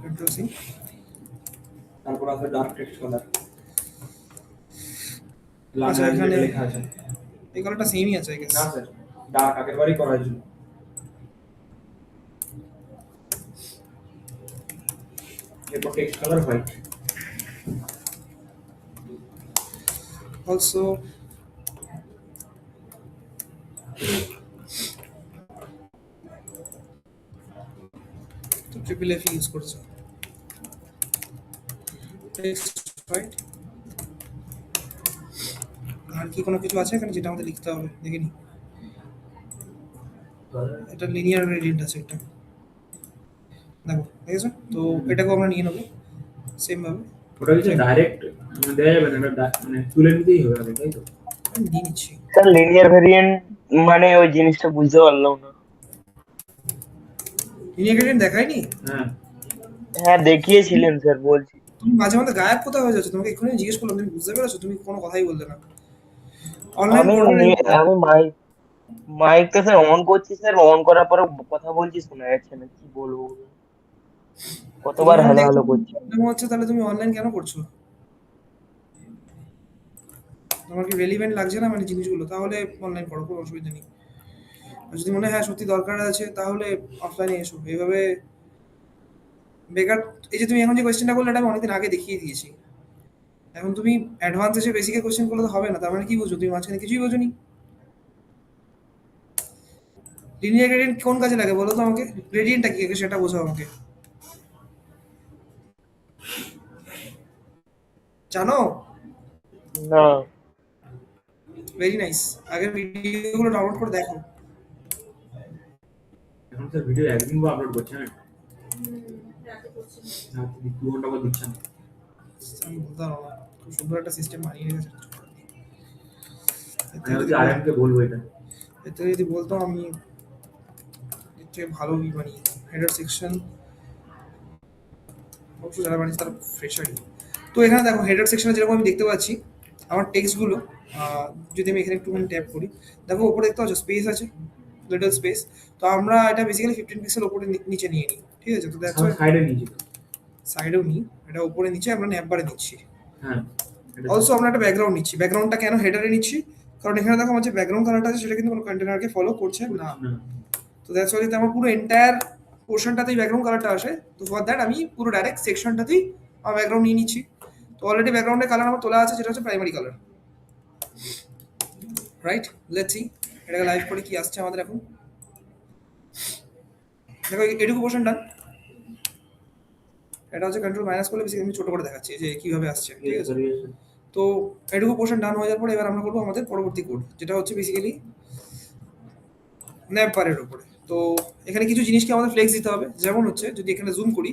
কন্ট্রোল-সি, তারপর আছে ডার্ক টেক্সট কালার, লাল আচ্ছা, এখানে লেখা আছে এই কালারটা সেমই আছে আই গেস। না স্যার, ডার্ক আগের বারই করা হয়েছিল। এরপর টেক্সট কালার হোয়াইট, অলসো তো ট্রিপল এফ ইউজ করছে, টেক্সট হোয়াইট। আর কি কোনো কিছু আছে এখানে যেটা আমাদের লিখতে হবে, দেখে নি। এটা লিনিয়ার গ্রেডিয়েন্ট আছে একটা, দেখো দেখেছো তো, এটাকেও আমরা নিয়ে নেবো সেম ভাবে। ওটা কিছু ডাইরেক্ট দেওয়া যাবে না, এটা মানে তুলে নিতেই হবে আগে, তাই তো? আমি নিয়ে নিচ্ছি। স্যার লিনিয়ার ভেরিয়েন্ট মানে ওই জিনিসটা বুঝতে পারলাম না। লিনিয়ার গ্রেডিয়েন্ট দেখায়নি? হ্যাঁ হ্যাঁ দেখিয়েছিলেন স্যার, বলছি। তুমি মাঝে মাঝে গায়েব কোথায় হয়ে যাচ্ছ? তোমাকে এক্ষুনি জিজ্ঞেস করলাম, তুমি বুঝতে পেরেছো? তুমি কোনো কথাই বললে না। অনলাইন আমি মাইকটা স্যার অন করছি স্যার, অন করার পরে কথা বলছি, শোনা যাচ্ছে না, কি বলবো, কতবার হ্যালো হ্যালো করছি। প্রবলেম হচ্ছে, তাহলে তুমি অনলাইন কেন করছো? তোমার কি রেলিভেন্ট লাগছে না মানে জিনিসগুলো? তাহলে অনলাইন করো, কোনো অসুবিধা নেই। আর যদি মনে হয় হ্যাঁ সত্যি দরকার আছে, তাহলে অফলাইনে এসো। এইভাবে বেকার, এই যে তুমি এখন যে কোয়েশ্চেনটা করলে, এটা আমি অনেকদিন আগে দেখিয়ে দিয়েছি। এখন তুমি অ্যাডভান্স এসে বেসিকের কোয়েশ্চেন করলে তো হবে না। তার মানে কি বুঝো? তুমি মাঝখানে কিছুই বোঝোনি। লিনিয়ার গ্রেডিয়েন্ট কোন কাজে লাগে বলো তো আমাকে? গ্রেডিয়েন্টটা কি আগে সেটা বোঝাও আমাকে। জানো? না ভেরি নাইস, আগের ভিডিওগুলো ডাউনলোড করে দেখো। এখন স্যার ভিডিও একদিন বা আপলোড করছেন রাতে করছি না 2 ঘন্টা করে দিচ্ছেন? আমি বলতে পারবো না, খুব সুন্দর একটা সিস্টেম বানিয়ে রেখেছে। আমি হচ্ছে আরএম কে বলবো এটা। এতে যদি বলতো আমি এর থেকে ভালো বানিয়ে, হেডার সেকশন অবশ্য যারা বানিয়েছে তারা ফ্রেশারই। তো এখানে দেখো হেডার সেকশনে যেরকম আমি দেখতে পাচ্ছি আমার টেক্সটগুলো, যদি আমি এখানে একটুখানি ট্যাপ করি, দেখো ওপরে দেখতে পাচ্ছ স্পেস আছে, লিটল স্পেস। তো আমরা এটা বেসিক্যালি 15 পিক্সেল ওপরে নিচে নিয়ে নিই, ঠিক আছে। তো দ্যাটস ওয়াই সাইডে নিয়ে যেতে, সাইডেও নিই, এটা উপরে নিচে আমরা ন্যাপ বারে নিচ্ছি। হ্যাঁ অলসো আমরা একটা ব্যাকগ্রাউন্ড নিচ্ছি। ব্যাকগ্রাউন্ডটা কেন হেডারে নিচ্ছি? কারণ এখানে দেখো আমার যে ব্যাকগ্রাউন্ড কালারটা আছে সেটা কিন্তু কোনো কন্টেনারকে ফলো করছে না। তো দ্যাটস ওয়াই আমার পুরো এন্টায়ার পোর্শনটাতেই ব্যাকগ্রাউন্ড কালারটা আসে। তো ফর দ্যাট আমি পুরো ডাইরেক্ট সেকশনটাতেই আমার ব্যাকগ্রাউন্ড নিয়ে নিচ্ছি। তো অলরেডি ব্যাকগ্রাউন্ডের কালার আমার তোলা আছে, যেটা হচ্ছে primary colour, right. Let's see এটাকে লাইভ করে কি আসছে আমাদের এখন। দেখো এটুকু পোর্শন ডান। এটা হচ্ছে কন্ট্রোল মাইনাস করলে বেশি আমি ছোট করে দেখাচ্ছি যে কিভাবে আসছে, ঠিক আছে। তো এটুকু পোর্শন ডান হয়ে যাওয়ার পরে এবার আমরা করবো আমাদের পরবর্তী কোড, যেটা হচ্ছে বেসিক্যালি ন্যাপ বারের উপরে। তো এখানে কিছু জিনিসকে আমাদের ফ্লেক্স দিতে হবে, যেমন হচ্ছে যদি এখানে জুম করি,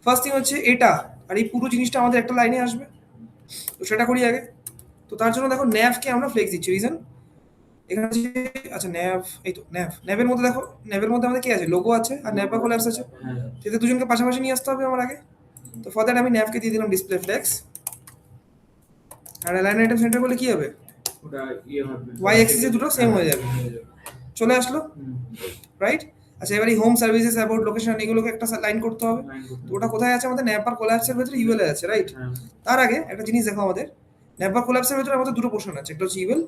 ফার্স্ট থিং হচ্ছে এটা আর এই পুরো জিনিসটা আমাদের একটা লাইনে আসবে, তো সেটা করি আগে। তো তার জন্য দেখো ন্যাভকে আমরা ফ্লেক্স দিচ্ছি, রিজন এখানে হচ্ছে, আচ্ছা ন্যাভ, এই তো ন্যাভের মধ্যে দেখো, ন্যাভের মধ্যে আমাদের কি আছে, লোগো আছে আর ন্যাভ বা কোল্যাপস আছে, সেটা দুজনকে পাশাপাশি নিয়ে আসতে হবে আমার আগে। তো ফর দ্যাট আমি ন্যাভকে দিয়ে দিলাম ডিসপ্লে ফ্লেক্স, আর অ্যালাইন আইটেম সেন্টার করলে কি হবে, ওটা ইয়ে হবে, ওয়াই অ্যাক্সিসে দুটো সেম হয়ে যাবে, চলে আসলো, রাইট। আচ্ছা এবার এই হোম সার্ভিসেস, অ্যাবাউট, লোকেশন, এগুলোকে একটা লাইন করতে হবে। তো ওটা কোথায় আছে, আমাদের ন্যাপ আর কোল্যাপসের ভেতরে ইউএল আছে, রাইট। তার আগে একটা জিনিস দেখো, আমাদের ন্যাপ আর কোল্যাপসের ভেতরে আমাদের দুটো পোর্শন আছে, একটা হচ্ছে ইউএল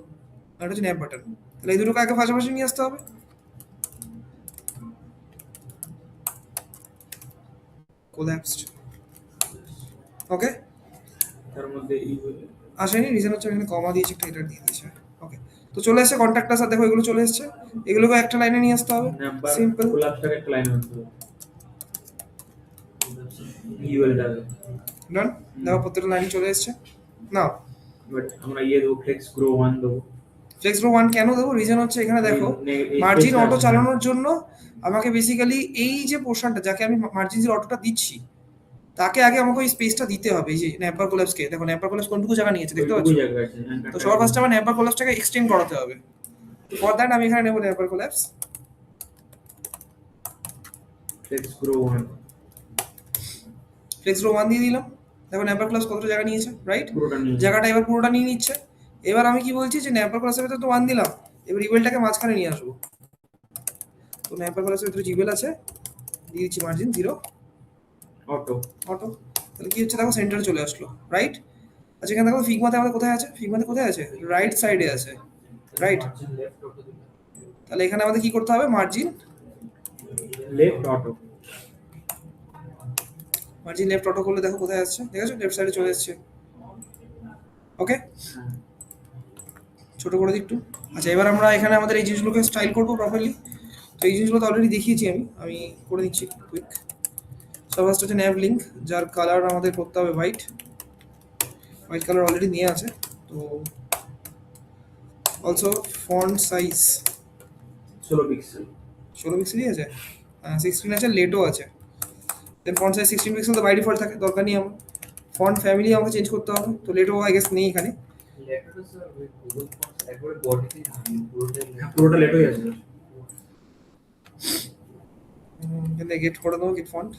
আর একটা হচ্ছে ন্যাপ বাটন। তাহলে এই দুটোকে আগে পাশাপাশি নিয়ে আসতে হবে। কোল্যাপসড, ওকে, তার মধ্যে আসেনি, রিজন হচ্ছে এখানে কমা দিয়েছে, একটা এটা দিয়ে দিয়েছে, ওকে। তো চলে এসেছে কন্ট্যাক্টাস, আর দেখো এগুলো চলে এসেছে, এগুলোকে একটা লাইনে নিয়ে আসতে হবে, সিম্পল। কোলাপসটাকে একটা লাইন আনতে হবে, ইউএলটা ডান, দেখো প্রত্যেকটা লাইনে চলে এসেছে। না বাট আমরা ইয়ে দেবো, ফ্লেক্স গ্রো 1 দেবো। ফ্লেক্স প্রো 1 কেন দেবো, রিজন হচ্ছে এখানে দেখো মার্জিন অটো চালানোর জন্য আমাকে বেসিক্যালি এই যে পোর্শনটা, যাকে আমি মার্জিন অটোটা দিচ্ছি, তাকে আগে আমাকে ওই স্পেসটা দিতে হবে। এই যে ন্যাপার কোল্যাপসকে দেখো, ন্যাপার কোল্যাপস কোনটুকু জায়গা নিয়েছে দেখতে পাচ্ছ, তো সবার ফার্স্টে আমার ন্যাপার কোল্যাপসটাকে এক্সটেন্ড করাতে হবে। ফর দ্যাট আমি এখানে নেব navbar collapse, flex grow 1 flex pro 1 দিয়ে দিলাম। দেখো ন্যাপার কোল্যাপস কতটা জায়গা নিয়েছে, রাইট, পুরোটা নিয়ে জায়গাটা এবার পুরোটা নিয়ে নিচ্ছে। এবার আমি কি বলছি, যে ন্যাপার কোল্যাপসের ভেতরে তো 1 দিলাম, এবার ইউএলটাকে মাঝখানে নিয়ে আসবো। তো ন্যাপার কোল্যাপসের ভেতরে জিবেল আছে, দিয়ে দিচ্ছি মার্জিন 0 অটো। অটো। তাহলে কি হচ্ছে দেখো, সেন্টারে চলে আসলো, রাইট। আচ্ছা এখানে দেখো ফিগমাতে আমাদের কোথায় আছে, ফিগমাতে কোথায় আছে, রাইট সাইডে আছে, রাইট। তাহলে এখানে আমাদের কি করতে হবে, margin left auto, margin left auto করলে দেখো কোথায় আসছে, দেখেছো লেফট সাইডে চলে এসেছে, ওকে। ছোট করে দিই একটু। আচ্ছা এবার আমরা এখানে আমাদের এই জিনিসগুলোকে স্টাইল করবো প্রপারলি। তো এই জিনিসগুলো তো অলরেডি দেখিয়েছি আমি করে দিচ্ছি কুইক। সব ফার্স্ট হচ্ছে ন্যাভ লিঙ্ক, যার কালার আমাদের করতে হবে হোয়াইট, হোয়াইট কালার অলরেডি নিয়ে আছে। তো অলসো ফন্ট সাইজ 16 পিক্সেল, 16 পিক্সেলই আছে, 16 আছে, লেটও আছে। দেন ফন্ট সাইজ 16 পিক্সেল তো বাই ডিফল্ট থাকে, দরকার নেই আমার। ফন্ট ফ্যামিলি আমাকে চেঞ্জ করতে হবে, তো লেটও আই গেস নেই এখানে। লেটারটা স্যার ওই গুগল ফন্টস একবারে বডিতে পুরোটাই পুরোটা লেট হয়ে যাচ্ছে। এখানে গেট করে দেবো, get font.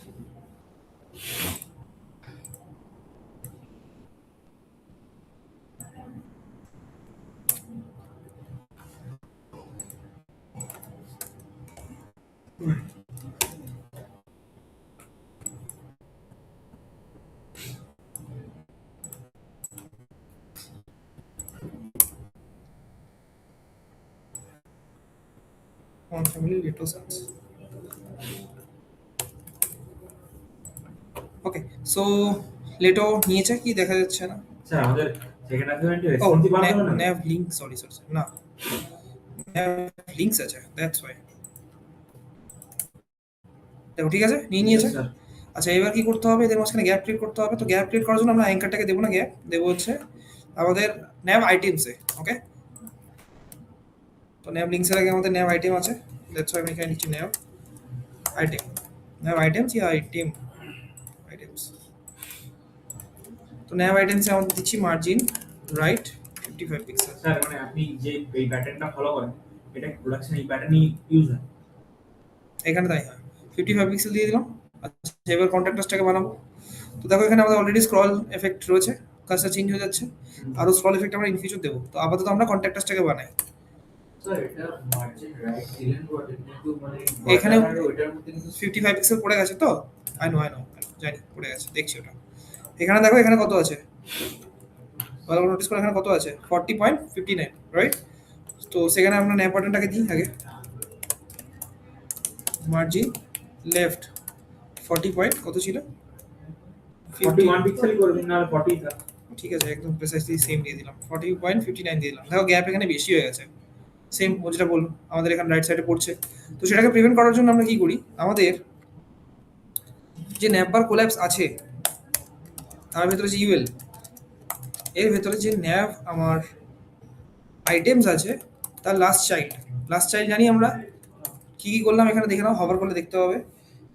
Font family Lato size, okay. So Lato নিয়েছে, কি দেখা যাচ্ছে না, স্যার আমাদের সেকেন্ড অ্যাসাইনমেন্টে ও রেসপন্সিভ বানাতে হবে না? ন্যাভ লিঙ্ক, সরি না, ন্যাভ লিঙ্কস আছে, দ্যাটস ওয়াই। দেখো ঠিক আছে, নিয়ে নিয়েছে। স্যার আচ্ছা এবার কি করতে হবে, এদের মাঝখানে গ্যাপ ক্রিয়েট করতে হবে। তো গ্যাপ ক্রিয়েট করার জন্য আমরা অ্যাঙ্কারটাকে দেবো না, গ্যাপ দেবো হচ্ছে আমাদের ন্যাভ আইটেমসে, ওকে। তো ন্যাভ লিঙ্কসের আগে আমাদের ন্যাভ আইটেম আছে, দ্যাটস ওয়াই আমি এখানে নিচ্ছি ন্যাভ আইটেম, ন্যাভ আইটেমস ইয়া আইটেম আইটেমস। তো ন্যাভ আইটেমসে আমাদের দিচ্ছি মার্জিন রাইট 55 পিক্সেল। স্যার মানে আপনি যে এই প্যাটার্নটা ফলো করেন, এটা প্রোডাকশন এই প্যাটার্নই ইউজ হয়? এখানে তাই হয়, 55 পিক্সেল দিয়ে দিলাম। আচ্ছা এবার কন্ট্রাক্টাসটাকে বানাবো। তো দেখো এখানে আমাদের অলরেডি স্ক্রল এফেক্ট রয়েছে, কাজটা চেঞ্জ হয়ে যাচ্ছে, আরো স্ক্রল এফেক্ট আমরা ইন ফিউচার দেবো। তো আপাতত আমরা কন্ট্রাক্টাসটাকে বানাই। স্যার এটা মার্জিন রাইট দিলেন বটে, কিন্তু মানে এখানে আর ওইটার মধ্যে কিন্তু 55 পিক্সেল পড়ে গেছে, তো আই নো জানি পড়ে গেছে, দেখছি ওটা। এখানে দেখো এখানে কত আছে, ভালো করে নোটিস করো, এখানে কত আছে 40.59, রাইট। তো সেখানে আমরা ন্যাপ বাটনটাকে দিই আগে, মার্জিন লেফট 40 পয়েন্ট কত ছিল, 41 পিক্সেলই করে দিন, না 40 থাক। ঠিক আছে, একদম প্রিসাইসলি সেম দিয়ে দিলাম, 40.59 দিয়ে দিলাম। দেখো গ্যাপ এখানে বেশি হয়ে গেছে, সেম যেটা বললো আমাদের এখানে রাইট সাইডে পড়ছে। তো সেটাকে প্রিভেন্ট করার জন্য আমরা কি করি, আমাদের যে ন্যাপবার কোল্যাপস আছে তার ভেতরে যে ইউএল, এর ভেতরে যে ন্যাভ আমার আইটেমস আছে তার লাস্ট চাইল্ড জানি আমরা কি কি করলাম এখানে দেখে নাও, হভার করলে দেখতে হবে।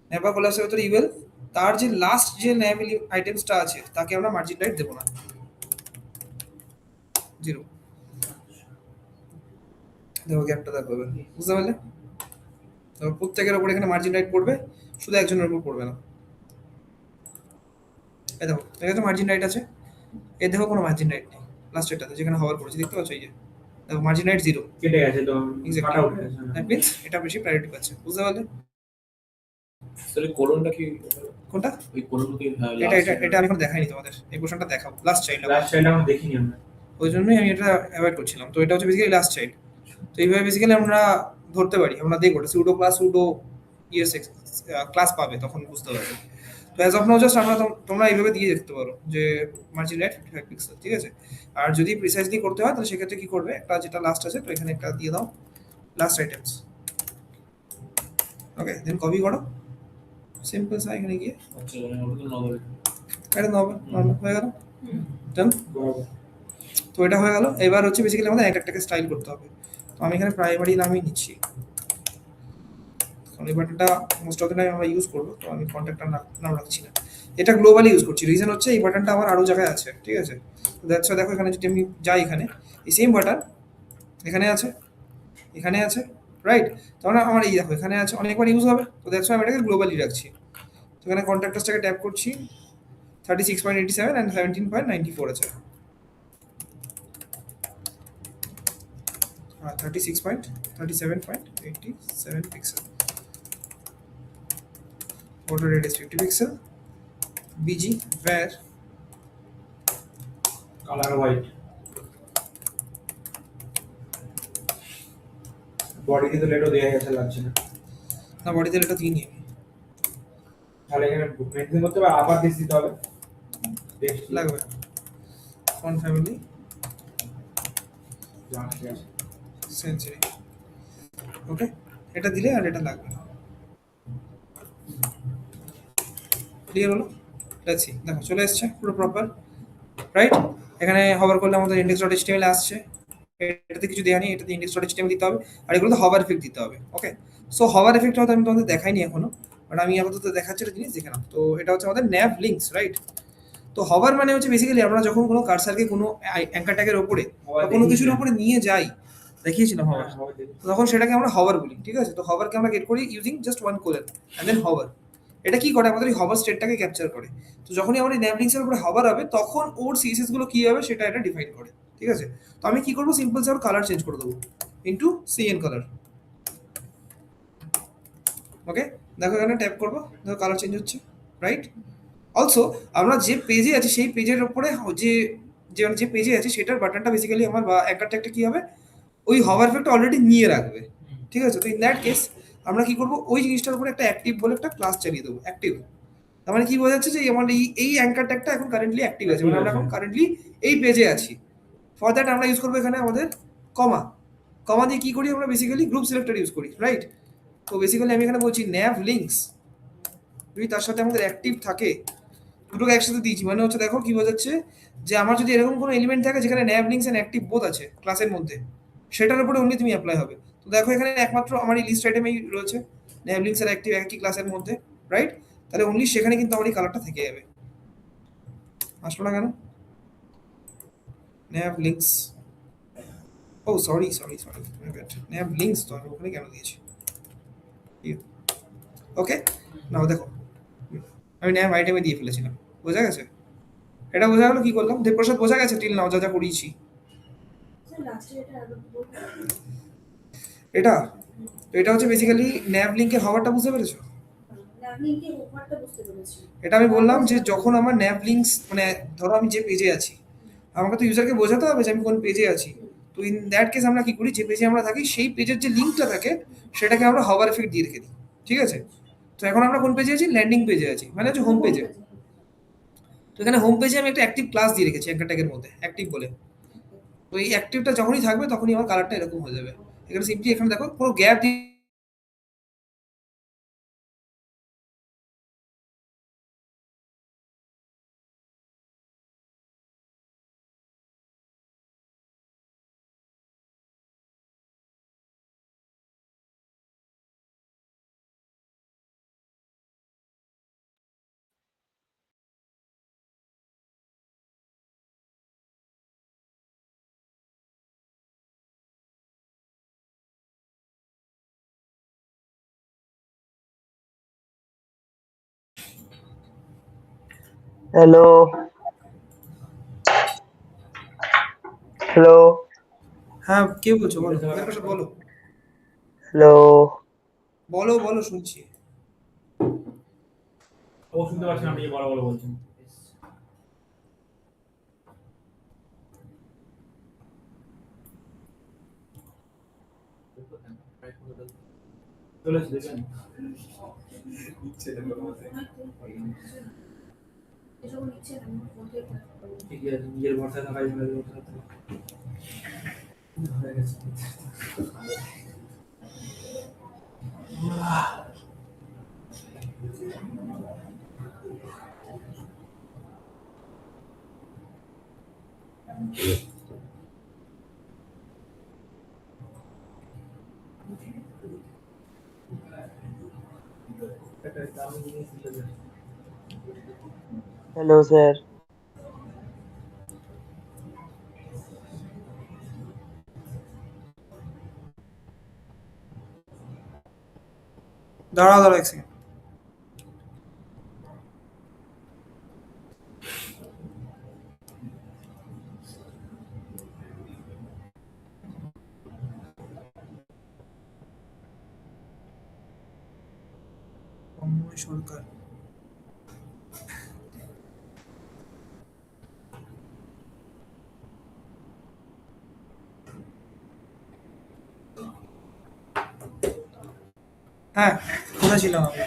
ন্যাপবার কোল্যাপসের ভেতরে ইউএল, তার যে লাস্ট যে ন্যাভ আইটেমসটা আছে তাকে আমরা মার্জিন রাইট দেবো না, 0। দেখো গ্যাপটা দেখো এবার, বুঝতে পারলে? দেখো প্রত্যেকের ওপর এখানে মার্জিন রাইট পড়বে, শুধু একজনের উপর পড়বে না। এই দেখো এখানে মার্জিন রাইট আছে, এর দেখো কোনো মার্জিন রাইট নেই লাস্টেরটাতে যেখানে হওয়ার করেছে, দেখতে পাচ্ছ এই যে দেখো মার্জিন রাইট 0। কেটে গেছে তো, Exactly. কাটা উঠে গেছে। দ্যাট মিন্স এটা বেশি প্রায়োরিটি পাচ্ছে, বুঝতে পারলে? স্যার কোলনটা কি কোনটা? ওই কোলন কি এটা আমি এখন দেখাইনি তোমাদের, এই পোর্শনটা দেখাবো লাস্ট চাইল্ড। লাস্ট চাইল্ড আমরা দেখিনি আমরা। ওই জন্যই আমি এটা অ্যাভয়েড করছিলাম। তো এটা হচ্ছে বেসিক্যালি লাস্ট চাইল্ড। তো এইভাবে বেসিক্যালি আমরা ধরতে পারি, আমরা দেখবো এটা pseudo class pseudo yes class পাবে তখন বুঝতে পারবে। তো অ্যাজ অফ নাও জাস্ট আমরা তোমরা এইভাবে দিয়ে দেখতে পারো যে মার্জিন রাইট 55 পিক্সেল, ঠিক আছে? আর যদি প্রিসাইজলি করতে হয় তাহলে সেক্ষেত্রে কি করবে, একটা যেটা লাস্ট আছে তো এখানে একটা দিয়ে দাও লাস্ট আইটেমস, ওকে, দেন কপি করো সিম্পল সা এখানে গিয়ে আচ্ছা ওটা তো নগর এটা নর্মাল হয়ে গেল, ডান। বরাবর। তো এটা হয়ে গেল। এবার হচ্ছে বেসিক্যালি আমাদের একটাকে স্টাইল করতে হবে। তো আমি এখানে প্রাইমারি নামই নিচ্ছি, কারণ এই বাটনটা মোস্ট অফ দ্য টাইম আমরা ইউজ করবো, তো আমি কন্ট্যাক্টটা নাম রাখছি না। এটা গ্লোবালি ইউজ করছি, রিজন হচ্ছে এই বাটনটা আমার আরও জায়গায় আছে, ঠিক আছে? তো দ্যাটস দেখো এখানে যদি আমি যাই, এখানে এই সেম বাটন এখানে আছে, এখানে আছে, রাইট? তার মানে আমার এই দেখো এখানে আছে, অনেকবার ইউজ হবে, তো দ্যাটস আমি এটাকে গ্লোবালি রাখছি। তো এখানে কন্ট্যাক্টাসটাকে ট্যাপ করছি, 36.87 অ্যান্ড 17.94 আছে, 37.87 pixel. Border rate is 50 pixel. BG where colour white. Body কিন্তু লেটও দেয়া গেছে লাগছে না। না বডিতে এটা দিইনি আমি, তাহলে এখানে মেনটেন করতে হবে, আবার দিস দিতে হবে। টেক্সট লাগবে ফন্ট ফ্যামিলি সেঞ্চুরি, ওকে, এটা দিলে আর এটা লাগবে না। ক্লিয়ার হলো? লেটস সি, দেখো চলে এসেছে পুরো প্রপার, রাইট? এখানে হভার করলে আমাদের index.html আসছে, এটাতে কিছু দেয়া নেই, এটাতে index.html দিতে হবে, আর এগুলোতে হভার এফেক্ট দিতে হবে, ওকে? সো হভার এফেক্ট হয়তো আমি তোমাদের দেখাইনি এখনো, বাট আমি আপাতত দেখাচ্ছি একটা জিনিস দেখে নাও। তো এটা হচ্ছে আমাদের ন্যাভ লিঙ্কস, রাইট? তো হভার মানে হচ্ছে বেসিক্যালি আমরা যখন কোনো কার্সারকে কোনো অ্যাঙ্কার ট্যাগের ওপরে বা কোনো কিছুর উপরে নিয়ে যাই, দেখিয়েছিলাম হভার, তখন সেটাকে আমরা হভার বলি, ঠিক আছে? তো হভারকে আমরা গেট করি using just one colon and then hover. এটা কি করে, আমাদের এই হভার স্টেটটাকে ক্যাপচার করে। তো যখনই আমাদের ন্যাভ লিঙ্কসের উপরে হভার হবে তখন ওর সিএসএস গুলো কি হবে সেটা এটা ডিফাইন করে, ঠিক আছে? তো আমি কি করবো, সিম্পল সে ওর কালার চেঞ্জ করে দেবো ইনটু সিএন কালার, ওকে? দেখো এখানে ট্যাপ করবো, দেখো কালার চেঞ্জ হচ্ছে, রাইট? অলসো আমরা যে পেজে আছি সেই পেজের উপরে যে যে পেজে আছে সেটার বাটনটা বেসিক্যালি আমার বা অ্যাঙ্কার ট্যাগটা কি হবে, ওই হভার এফেক্টটা অলরেডি নিয়ে রাখবে, ঠিক আছে? তো ইন দ্যাট কেস আমরা কি করবো, ওই জিনিসটার উপরে একটা অ্যাক্টিভ বলে একটা ক্লাস চালিয়ে দেবো, অ্যাক্টিভ। তার মানে কি বোঝা যাচ্ছে যে আমার এই অ্যাঙ্কার ট্যাগটা এখন কারেন্টলি অ্যাক্টিভ আছে, মানে আমরা এখন কারেন্টলি এই পেজে আছি। ফর দ্যাট আমরা ইউজ করবো এখানে আমাদের কমা দিয়ে কি করি আমরা, বেসিক্যালি গ্রুপ সিলেক্টর ইউজ করি, রাইট? তো বেসিক্যালি আমি এখানে বলছি ন্যাভ লিঙ্কস যদি তার সাথে আমাদের অ্যাক্টিভ থাকে, দুটোকে একসাথে দিয়েছি, মানে হচ্ছে দেখো কি বোঝাচ্ছে যে আমার যদি এরকম কোনো এলিমেন্ট থাকে যেখানে nav links and active both আছে ক্লাসের মধ্যে, সেটার উপরে অনলি তুমি অ্যাপ্লাই হবে। তো দেখো এখানে একমাত্র আমার এই লিস্ট আইটেমেই রয়েছে ন্যাভ লিঙ্কস আর অ্যাক্টিভ একই ক্লাসের মধ্যে, রাইট? তাহলে অনলি সেখানে কিন্তু আমার এই কালারটা থেকে যাবে। আসলো না কেন? ন্যাভ লিঙ্কস, ও সরি ন্যাভ লিঙ্কস তো আমি ওখানে কেন দিয়েছি, ওকে? নাও দেখো আমি ন্যাভ আইটেমে দিয়ে ফেলেছিলাম, বোঝা গেছে? এটা বোঝা গেল কি করলাম, দেবপ্রসাদ বোঝা গেছে টিল নাও যা যা করিয়েছি? স্যার লাস্টে এটা আবার বলতে এটা তো এটা হচ্ছে বেসিক্যালি ন্যাভ লিঙ্কের হওয়ারটা, বুঝতে পেরেছো? আপনি কি ওভারটা বুঝতে পেরেছি? এটা আমি বললাম যে যখন আমার ন্যাভ লিঙ্কস, মানে ধরো আমি যে পেজে আছি, আমাকে তো ইউজারকে বোঝাতে হবে যে আমি কোন পেজে আছি। তো ইন দ্যাট কেস আমরা কি করি, যে পেজে আমরা থাকি সেই পেজের যে লিঙ্কটা থাকে সেটাকে আমরা হভার এফেক্ট দিয়ে রেখে দিই, ঠিক আছে? তো এখন আমরা কোন পেজে আছি, ল্যান্ডিং পেজে আছি, মানে হচ্ছে হোম পেজে। তো এখানে হোম পেজে আমি একটা অ্যাক্টিভ ক্লাস দিয়ে রেখেছি অ্যাঙ্কার ট্যাগের মধ্যে, অ্যাক্টিভ বলে। তো এই অ্যাক্টিভটা যখনই থাকবে তখনই আমার কালারটা এরকম হয়ে যাবে। এখানে সিম্পলি এখানে দেখো কোনো গ্যাপ হ্যালো, হ্যালো, হ্যাঁ, কে বলছো বলো, মেরে সব বলো, হ্যালো। বলো বলো শুনছি। ও শুনতে পাচ্ছি না, আপনি বড় বড় বলছেন। চলে এসে দেখেন। ইচ্ছে না কোনো মতে। এসব নিচ্ছে না ফোন থেকে ঠিকই আছে, নিজের ভরসায় থাকাই ভালো। হয়ে গেছে। একটা দামি জিনিস দিতে হবে। Hello sir. দাঁড়াও দাঁড়াও এক সেকেন্ড। অময় সরকার, হ্যাঁ কোথায় ছিলাম আমি?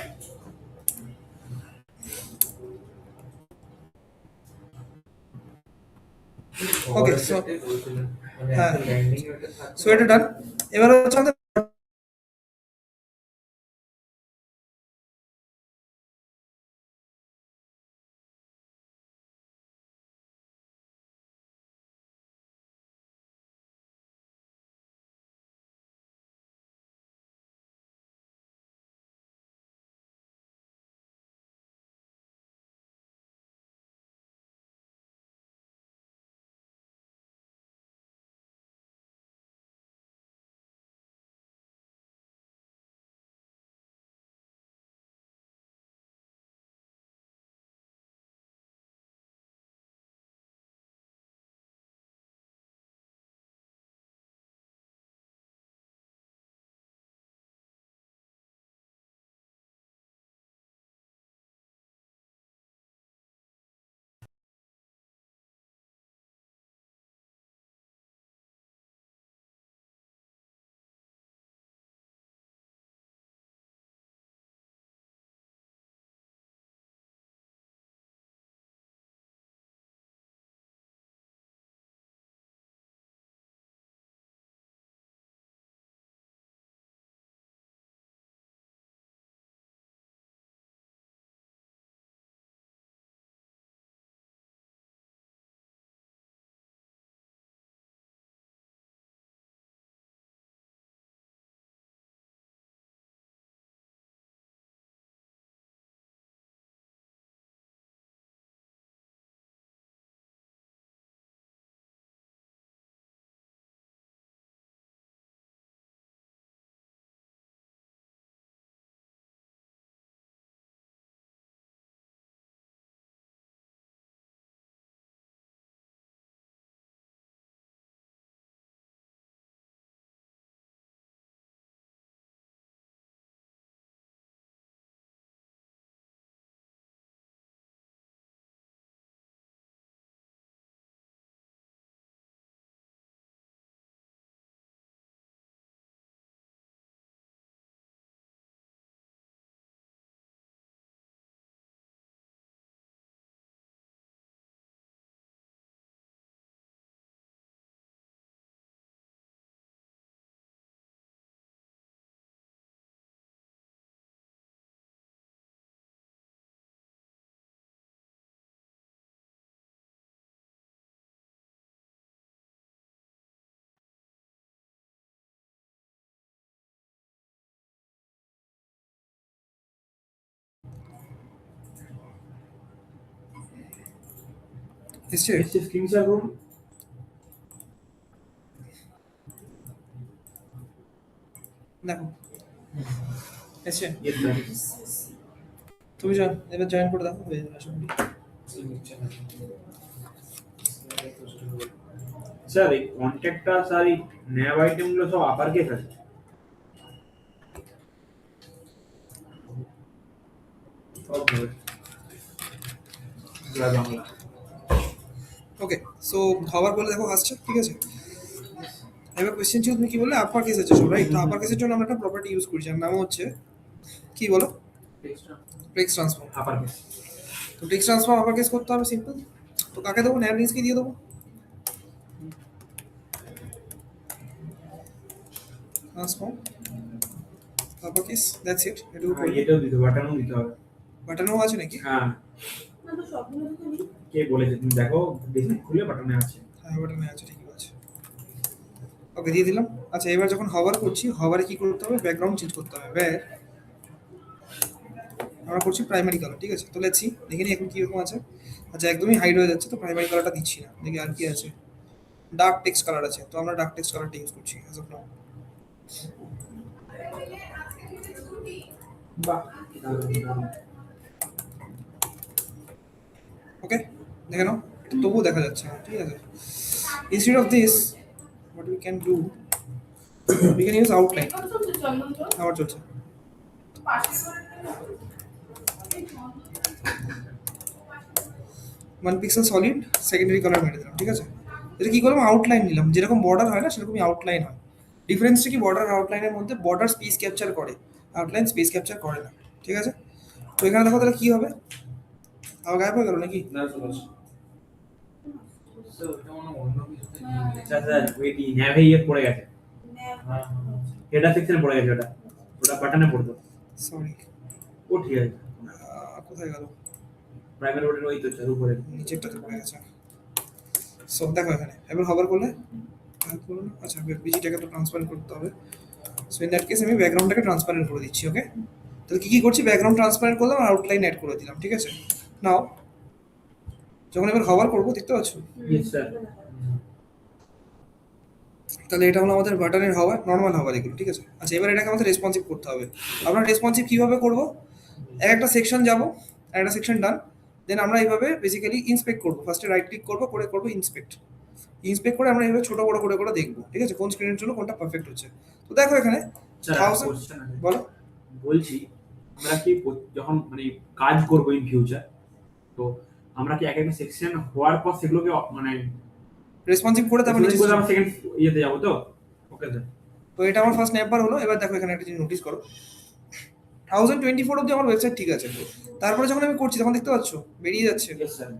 ওকে সো মানে হ্যাঁ, একটা ল্যান্ডিং ওটা সো এটা ডান। এবার হচ্ছে আমাদের এসছে, এসে স্ক্রিন শেয়ার করুন। দেখো এসছে। Yes sir. তুমি এবার জয়েন করে দেখো, হয়ে যাবে আশা করি। নিচ্ছে না স্যার এই কন্ট্যাক্টটা স্যার এই ন্যাব আইটেমগুলো সব আপার কেস আছে। ওকে জয় বাংলা। ওকে, সো হওয়ার বলে দেখো আসছে, ঠিক আছে। এবার কোয়েশ্চেন ছিল তুমি কি বললে আপার কেস আছে সব, রাইট? তো আপার কেসের জন্য আমরা একটা প্রপার্টি ইউজ করি যার নাম হচ্ছে কি বলো, টেক্সট ট্রান্সফর্ম। Upper case. তো টেক্সট ট্রান্সফর্ম আপার কেস করতে হবে, সিম্পল। তো কাকে দেবো? ন্যাব লিঙ্কসকে দিয়ে দেবো। Transform upper case, that's it. এটুকু করলে এটাও দিতে বাটনও দিতে হবে। বাটনও আছে নাকি? হ্যাঁ না তো সবগুলো তো নেই। কে বলেছে? তুমি দেখো ডিজাইন খুলে বাটনে আছে। হ্যাঁ, বাটনে আছে, ঠিক আছে। ওকে, দিয়ে দিলাম। আচ্ছা, এবার যখন হভার করছি, হভারে কি করতে হবে? ব্যাকগ্রাউন্ড চেঞ্জ করতে হবে। ব্যাক আমরা করছি প্রাইমারি কালার, ঠিক আছে। তো লেটস সি, দেখে নিই এখন কীরকম আছে। আচ্ছা, একদমই হাইড হয়ে যাচ্ছে, তো প্রাইমারি কালারটা দিচ্ছি না। দেখি আর কি আছে। ডার্ক টেক্সট কালার আছে, তো আমরা ডার্ক টেক্সট কালারটা ইউজ করছি অ্যাজ অফ নাও। বাহ ওকে, দেখে নাও, তবুও দেখা যাচ্ছে না, ঠিক আছে। Instead of this what we can do, we can use outline. কত চলছে চন্দন তো? আমার চলছে পাশে করে নিও। 1 পিক্সেল সলিড সেকেন্ডারি কালার মেরে দিলাম, ঠিক আছে। এটা কি করলাম? আউটলাইন নিলাম, যেরকম বর্ডার হয় না সেরকমই আউটলাইন হয়। ডিফারেন্সটা কি? বর্ডার আউটলাইনের মধ্যে বর্ডার স্পেস ক্যাপচার করে, আউটলাইন স্পেস ক্যাপচার করে না, ঠিক আছে। তো এখানে দেখো তাহলে কি হবে, আবার গায়েব হয়ে গেল নাকি? না শুনুন স্যার ওটা মনে হয় অন্য কিছুতে নিয়ে গেছে। আচ্ছা স্যার ওইটি ন্যাভে ইয়ে পড়ে গেছে। ন্যাব। এটা সেকশনে পড়ে গেছে, ওটা ওটা বাটনে পড়তো। সরি, ও ঠিক আছে। কোথায় গেল? প্রাইমারি বোর্ডের ওই তো স্যার উপরে। নিচেরটাতে পড়ে গেছে। সো দেখো এখানে এবার হভার করলে, আচ্ছা বিজিটাকে তো ট্রান্সপারেন্ট করতে হবে। সো ইন দ্যাট কেস আমি ব্যাকগ্রাউন্ডটাকে ট্রান্সপারেন্ট করে দিচ্ছি। ওকে, তাহলে কি করছি? ব্যাকগ্রাউন্ড ট্রান্সপারেন্ট করলাম আর আউটলাইন অ্যাড করে দিলাম, ঠিক আছে। নাও যখন এবার হভার করবো, দেখতে পাচ্ছ? Yes sir. তাহলে এটা হলো আমাদের বাটনের হওয়ার, নর্মাল হওয়ার এগুলো, ঠিক আছে। আচ্ছা, এবার এটাকে আমাদের রেসপন্সিভ করতে হবে। আমরা রেসপন্সিভ কীভাবে করবো? একটা সেকশন যাবো, একটা সেকশন ডান, দেন আমরা এইভাবে বেসিক্যালি ইন্সপেক্ট করবো। ফার্স্টে রাইট ক্লিক করবো, করে করবো ইন্সপেক্ট। ইন্সপেক্ট করে আমরা এইভাবে ছোটো বড়ো করে করে দেখবো, ঠিক আছে, কোন স্ক্রিনের জন্য কোনটা পারফেক্ট হচ্ছে। তো দেখো এখানে স্যার 1000 কোশ্চেন আছে। বলো। বলছি আমরা কি যখন মানে কাজ করবো ইন ফিউচার, তো আমরা কি এক একটা সেকশন হওয়ার পর সেগুলোকে মানে রেসপন্সিভ করে তারপর নিচে আমরা সেকেন্ড ইয়েতে যাবো তো? Okay sir. তো এটা আমার ফার্স্ট নেপার হলো। এবার দেখো এখানে একটা জিনিস নোটিস করো, 1024 অব্দি আমার ওয়েবসাইট ঠিক আছে। তারপরে যখন আমি করছি তখন দেখতে পাচ্ছ বেরিয়ে যাচ্ছে, ইয়েস স্যার।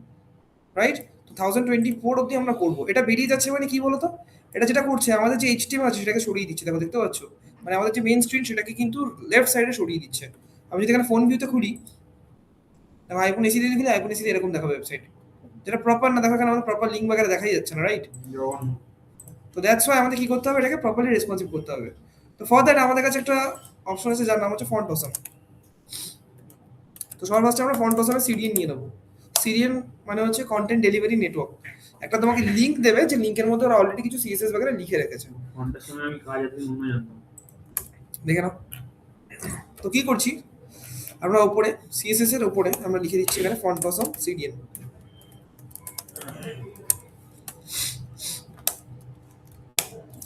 রাইট? তো 1024 অব্দি আমরা করবো, এটা বেরিয়ে যাচ্ছে মানে কি বলতো? এটা যেটা করছে আমাদের যে এইচটিএমএল আছে সেটাকে সরিয়ে দিচ্ছে। দেখো, দেখতে পাচ্ছ? মানে আমাদের যে মেইন স্ক্রিন সেটাকে কিন্তু লেফট সাইডে সরিয়ে দিচ্ছে। আমি যদি এখানে ফোন ভিউতে খুলি, দেখো আইফোন এসি দিয়ে দিলে আইফোন এসি এরকম দেখাবে ওয়েবসাইট, যেটা প্রপার না। দেখো এখানে আমাদের প্রপার লিঙ্ক বাগেরা দেখাই যাচ্ছে না, রাইট? তো দ্যাটস ওয়াই আমাদের কি করতে হবে? এটাকে প্রপারলি রেসপন্সিভ করতে হবে। তো ফর দ্যাট আমাদের কাছে একটা অপশন আছে যার নাম হচ্ছে ফন্ট অসাম। তো সবার ফার্স্টে আমরা ফন্ট অসামে সিডিএন নিয়ে নেবো। সিডিএন মানে হচ্ছে কন্টেন্ট ডেলিভারি নেটওয়ার্ক। একটা তোমাকে লিঙ্ক দেবে, যে লিঙ্কের মধ্যে ওরা অলরেডি কিছু সিএসএস বাগেরা লিখে রেখেছে। ফন্টের সময় আমি কাজ আছে মনে জানতাম। দেখে নাও। তো কি করছি আমরা? উপরে সিএসএস এর উপরে আমরা লিখে দিচ্ছি এখানে ফন্ট অসাম সিডিএন।